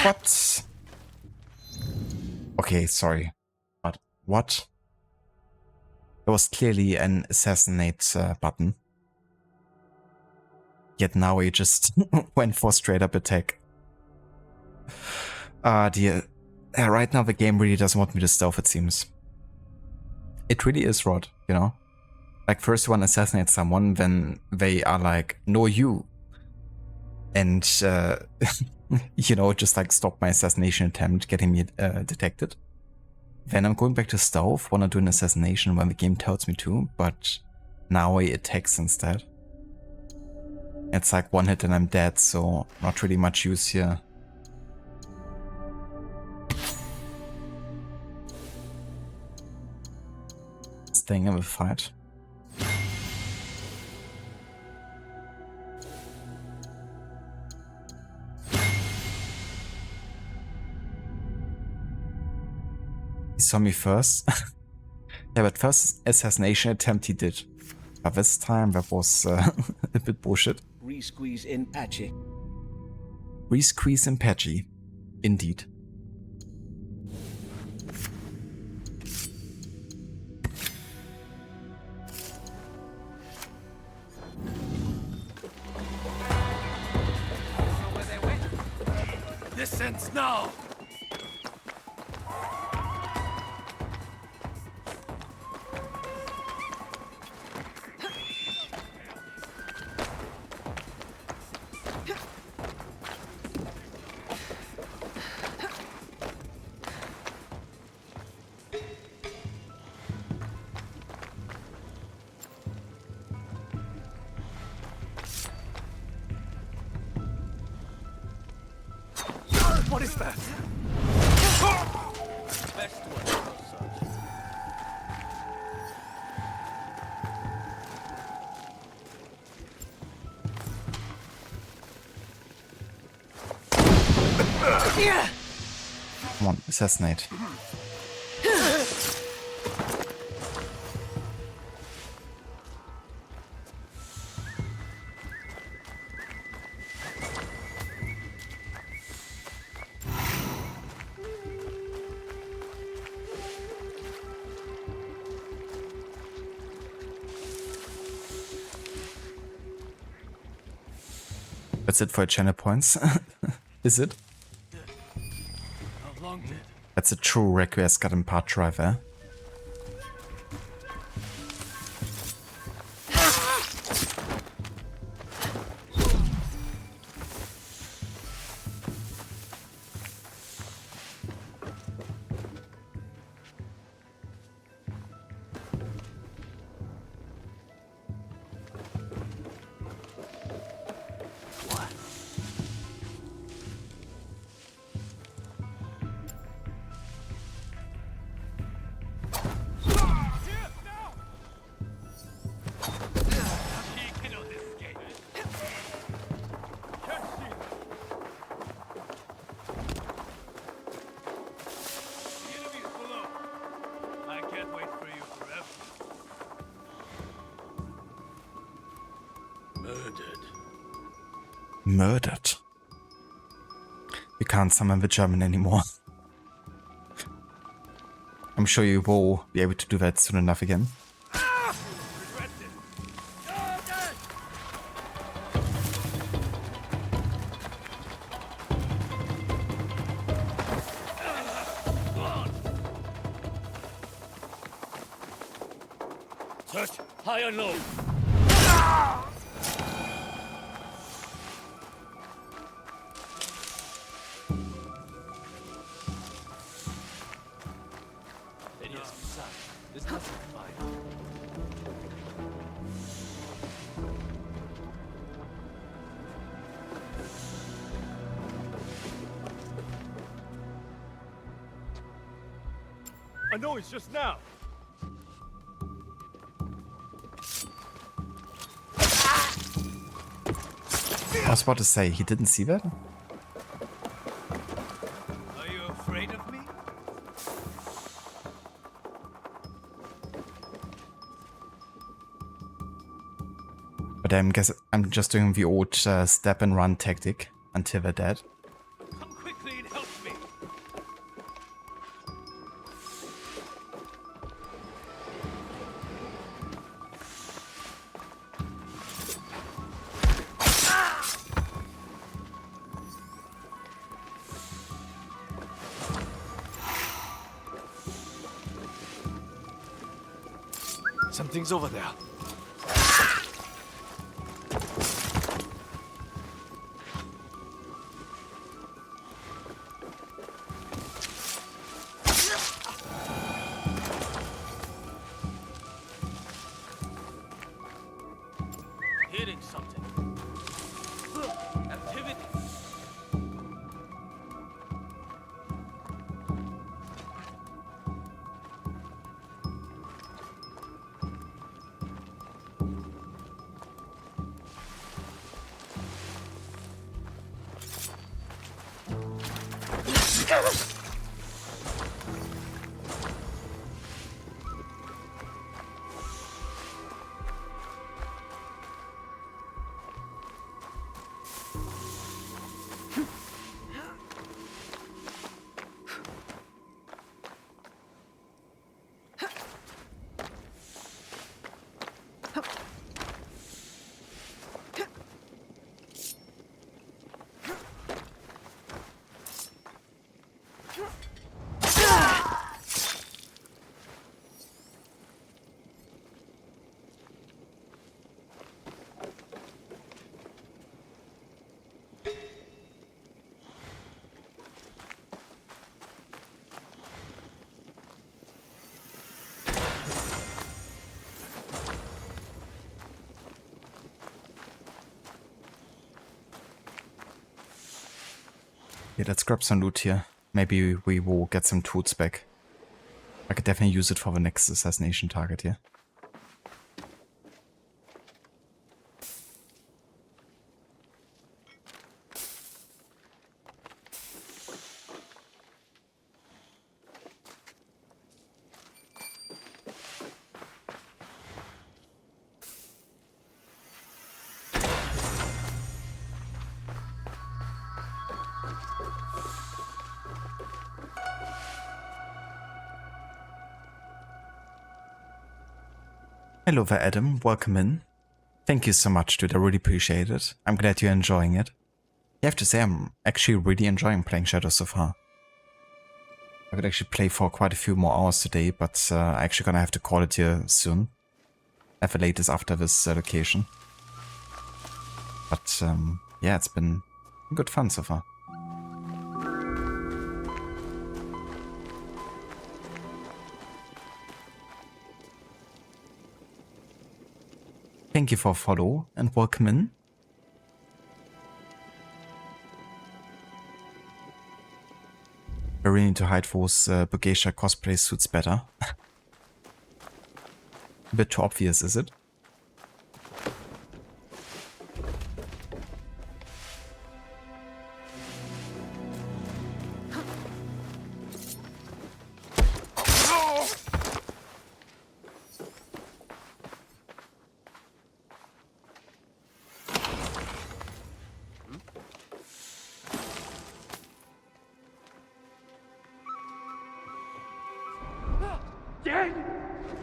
What? Okay, sorry. But what? There was clearly an assassinate button. Yet now he just went for straight up attack. Right now the game really doesn't want me to stealth, it seems. It really is Rod, you know? Like first you want to assassinate someone, then they are like, no you. And you know, just like stop my assassination attempt, getting me detected. Then I'm going back to stealth, wanna do an assassination when the game tells me to, but now he attacks instead. It's like one hit and I'm dead, so not really much use here. Staying in the fight. He saw me first. Yeah, but first assassination attempt he did. But this time that was a bit bullshit. Re-squeeze in patchy. Re-squeeze in patchy. Indeed. This ends now! What is that? Best one, Sergeant. Come on, assassinate. That's it for channel points. Is it? How long did? That's a true request got in part driver. Murdered. You can't summon the German anymore. I'm sure you will be able to do that soon enough again. Search high and low. There's nothing to find. I know it's just now. I was about to say, he didn't see that? Are you afraid of me? But I guess I'm just doing the old step and run tactic until they're dead. Come quickly and help me. Something's over there. Hitting something. Activity. Yeah, let's grab some loot here. Maybe we will get some tools back. I could definitely use it for the next assassination target here. Hello there, Adam. Welcome in. Thank you so much, dude. I really appreciate it. I'm glad you're enjoying it. I have to say, I'm actually really enjoying playing Shadow so far. I could actually play for quite a few more hours today, but I'm actually gonna have to call it here soon. At the latest after this location. But yeah, it's been good fun so far. Thank you for a follow and welcome in. I really need to hide those Bogeisha cosplay suits better. A bit too obvious, is it? Dad!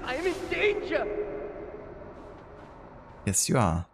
I am in danger! Yes, you are.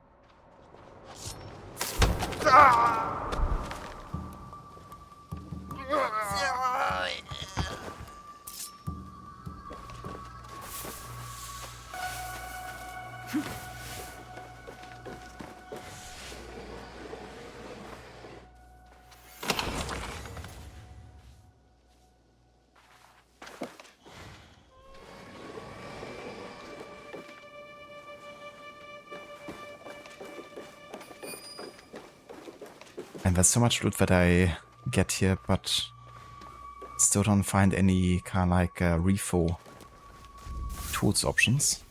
And there's so much loot that I get here, but still don't find any kind of like refo tools options.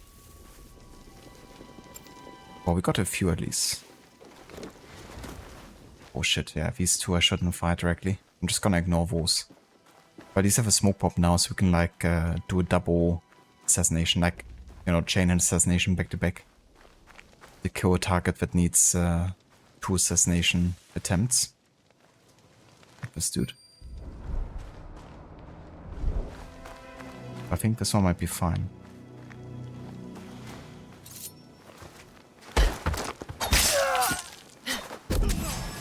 Well, we got a few at least. Oh shit, yeah, these two I shouldn't fight directly. I'm just gonna ignore those. But these have a smoke pop now, so we can like do a double assassination, like, you know, chain and assassination back to back. To kill a target that needs 2 assassination attempts. Like this dude. I think this one might be fine.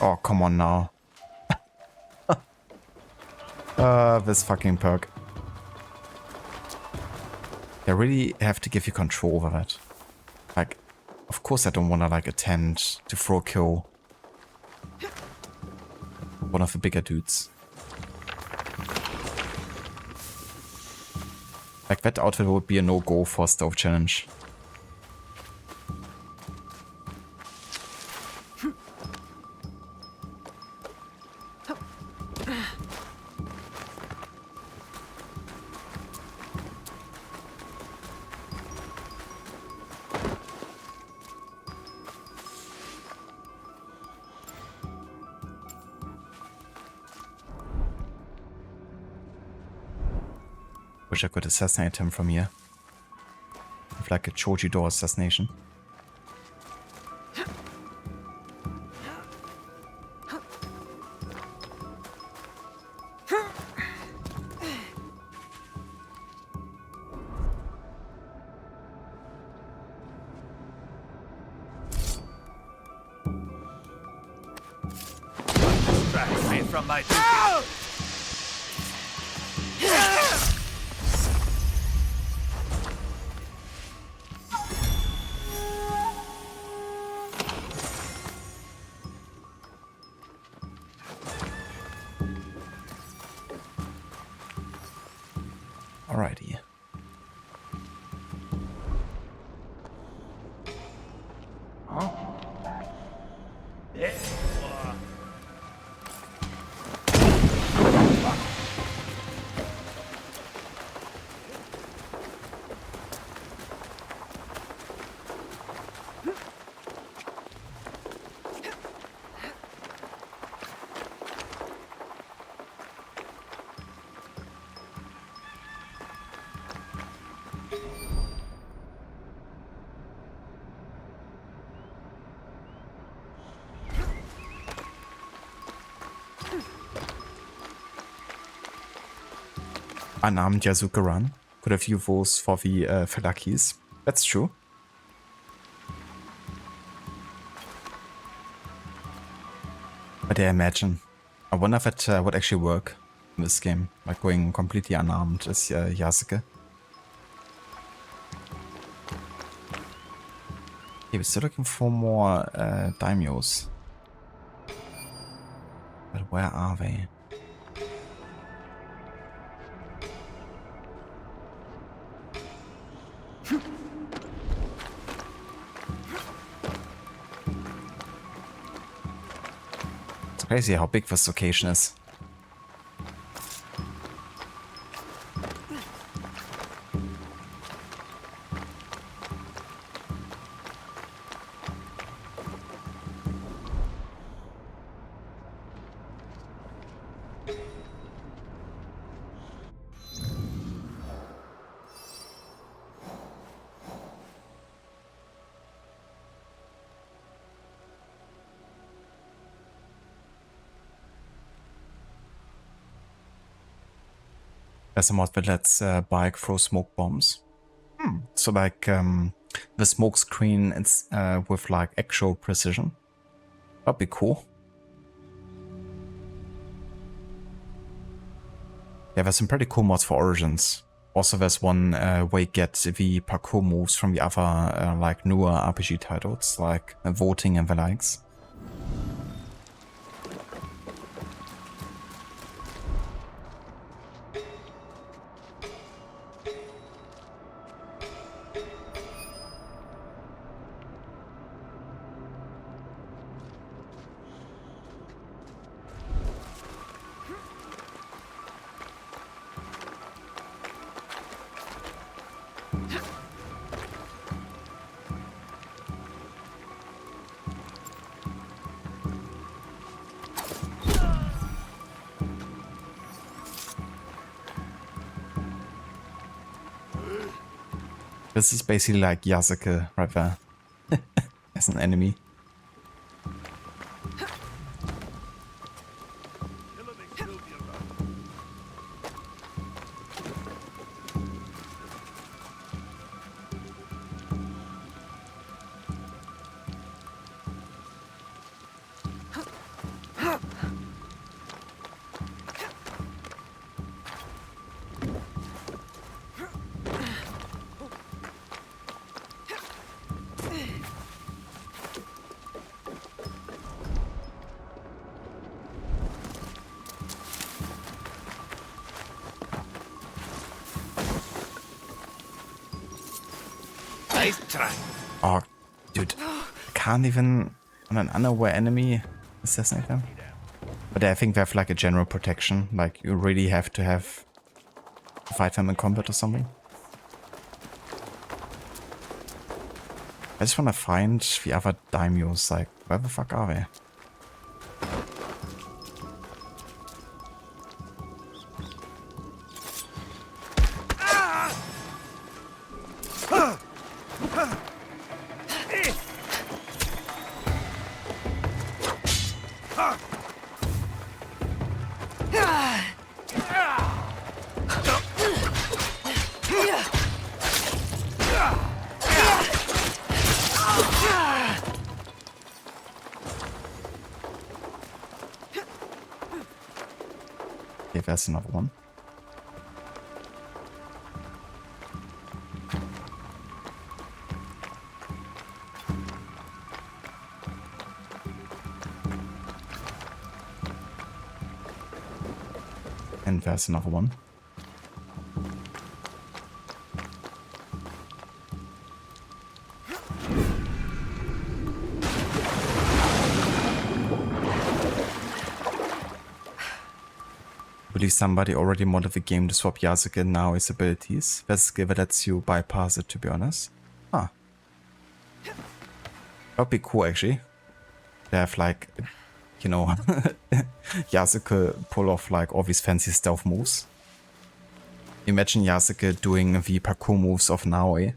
Oh, come on now. This fucking perk. They really have to give you control over that. Like, of course I don't want to like attempt to throw kill one of the bigger dudes. Like that outfit would be a no-go for a stealth challenge. Wish I could assassinate him from here. With like a Choji door assassination. Distract me from my duty. Alrighty. Unarmed Yazuka run. Could have used those for the Felakis. That's true. But I imagine. I wonder if it would actually work in this game. Like going completely unarmed as Yasuke. Okay, we're still looking for more daimyos. But where are they? It's crazy how big this location is. There's a mod that lets bike throw smoke bombs. So like the smoke screen with like actual precision. That'd be cool. Yeah, there's some pretty cool mods for Origins. Also, there's one way to get the parkour moves from the other like newer RPG titles, like voting and the likes. This is basically like Yasuke right there as an enemy. Nice try. Oh, dude, I can't even on an unaware enemy assassinate them. But I think they have like a general protection, like you really have to fight them in combat or something. I just want to find the other daimyos, like where the fuck are they? Okay, there's another one. And there's another one. I believe somebody already modded the game to swap Yasuke now his abilities. That's a skill that lets you bypass it, to be honest. Huh. That would be cool, actually. They have, like, you know, Yasuke pull off, like, all these fancy stealth moves. Imagine Yasuke doing the parkour moves of Naoi.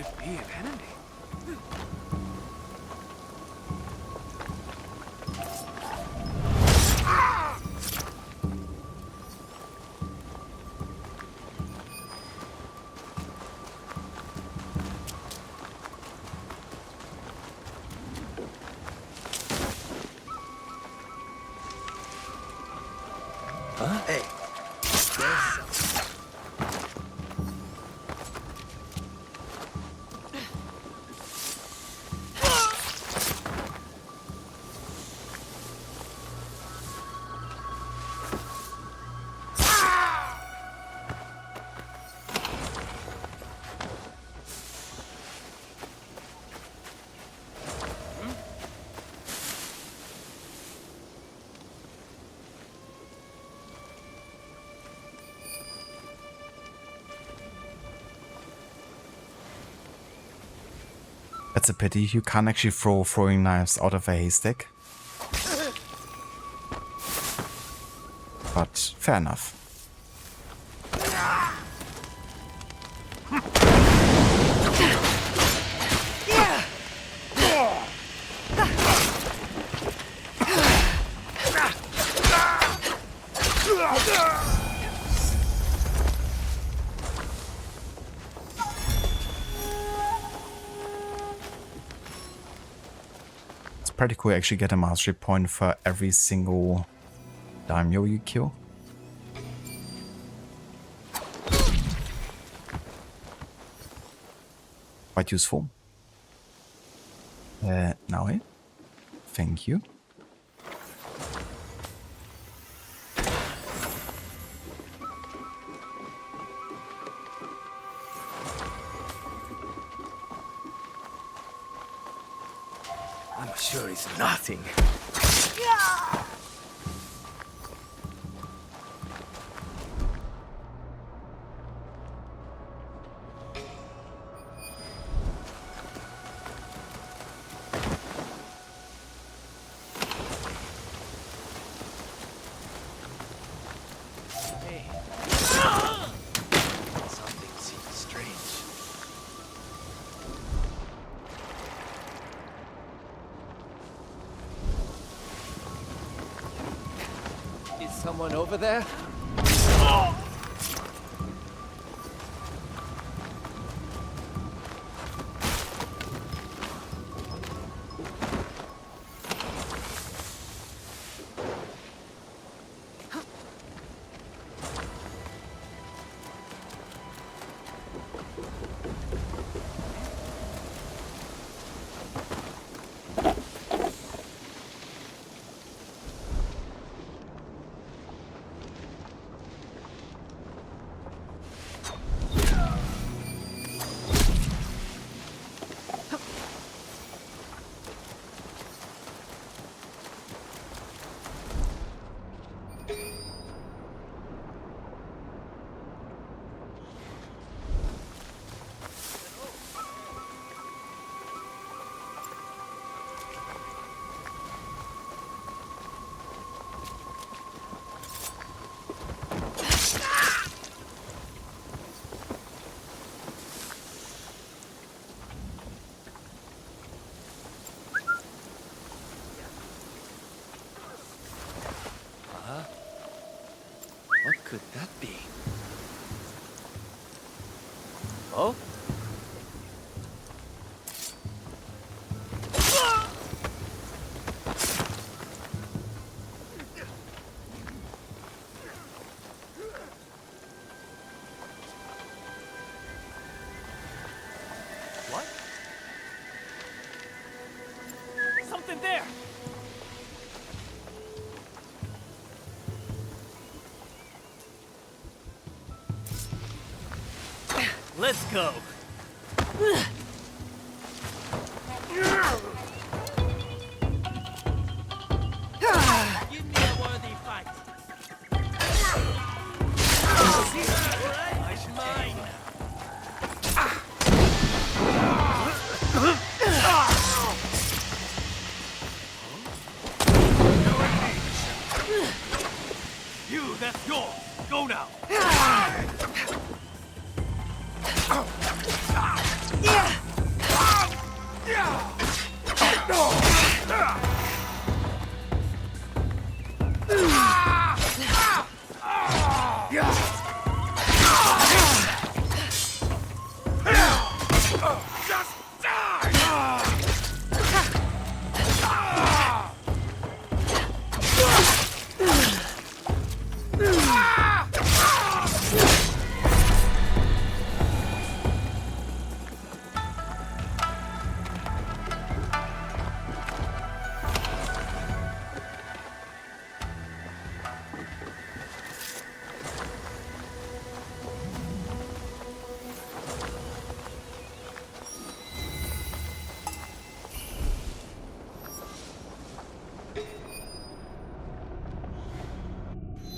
it be an enemy? Hey. That's a pity. You can't actually throw throwing knives out of a haystack. But fair enough. Pretty cool, actually get a mastery point for every single daimyo you kill. Quite useful. Now it. Thank you. I'm sure it's nothing. Something seems strange. Is someone over there? What could that be? Oh? What? Something there! Let's go! Give me a worthy fight! It's mine! You, that's yours! Go now! Yeah!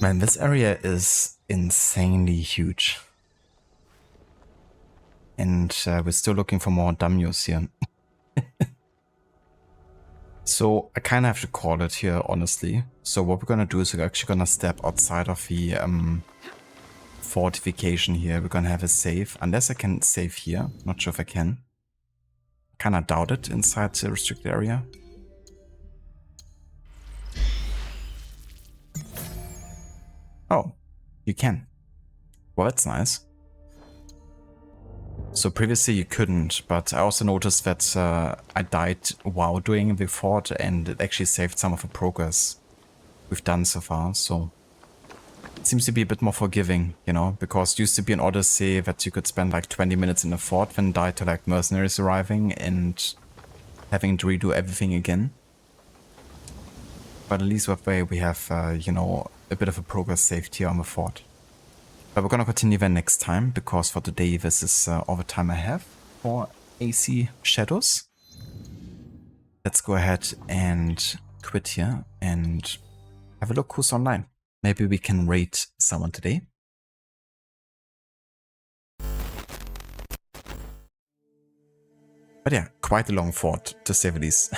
Man, this area is insanely huge. And we're still looking for more daimyos here. So I kind of have to call it here, honestly. So what we're gonna do is we're actually gonna step outside of the fortification here. We're gonna have a save, unless I can save here. Not sure if I can. Kinda doubt it inside the restricted area. Oh, you can. Well, that's nice. So previously you couldn't, but I also noticed that I died while doing the fort, and it actually saved some of the progress we've done so far, so it seems to be a bit more forgiving, you know, because it used to be an Odyssey that you could spend like 20 minutes in a fort, then die to like mercenaries arriving and having to redo everything again. But at least that way we have, you know, a bit of a progress saved here on the fort. But we're gonna continue then next time, because for today this is all the time I have for AC Shadows. Let's go ahead and quit here and have a look who's online. Maybe we can raid someone today. But yeah, quite a long fort, to say the least.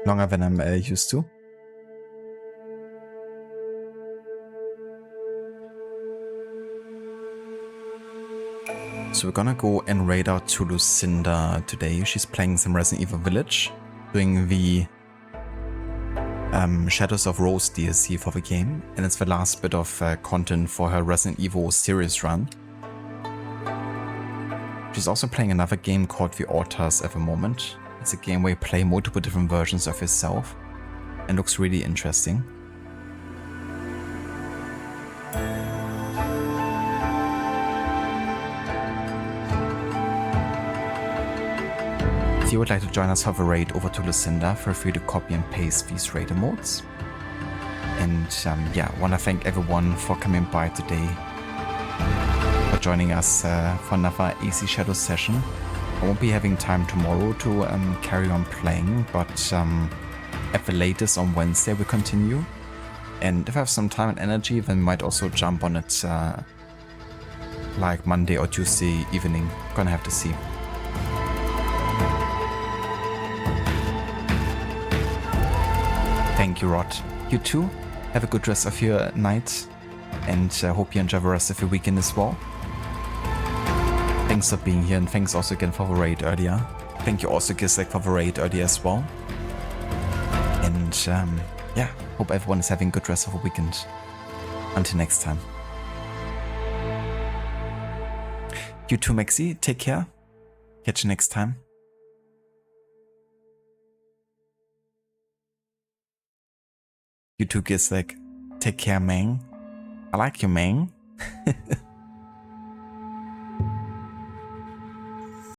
Longer than I'm used to. So we're gonna go and raid out to Lucinda today. She's playing some Resident Evil Village, doing the Shadows of Rose DLC for the game, and it's the last bit of content for her Resident Evil series run. She's also playing another game called The Altars at the moment. It's a game where you play multiple different versions of yourself, and looks really interesting. If you would like to join us for the raid over to Lucinda, feel free to copy and paste these raid emotes. And yeah, I want to thank everyone for coming by today, for joining us for another AC Shadows session. I won't be having time tomorrow to carry on playing, but at the latest on Wednesday we continue. And if I have some time and energy, then we might also jump on it like Monday or Tuesday evening. Gonna have to see. Thank you, Rod. You too. Have a good rest of your night, and hope you enjoy the rest of your weekend as well. Thanks for being here, and thanks also again for the raid earlier. Thank you also, Gislek, for the raid earlier as well. And yeah, hope everyone is having a good rest of the weekend. Until next time. You too, Maxi. Take care. Catch you next time. You too, Gislek. Take care, Mang. I like you, Mang.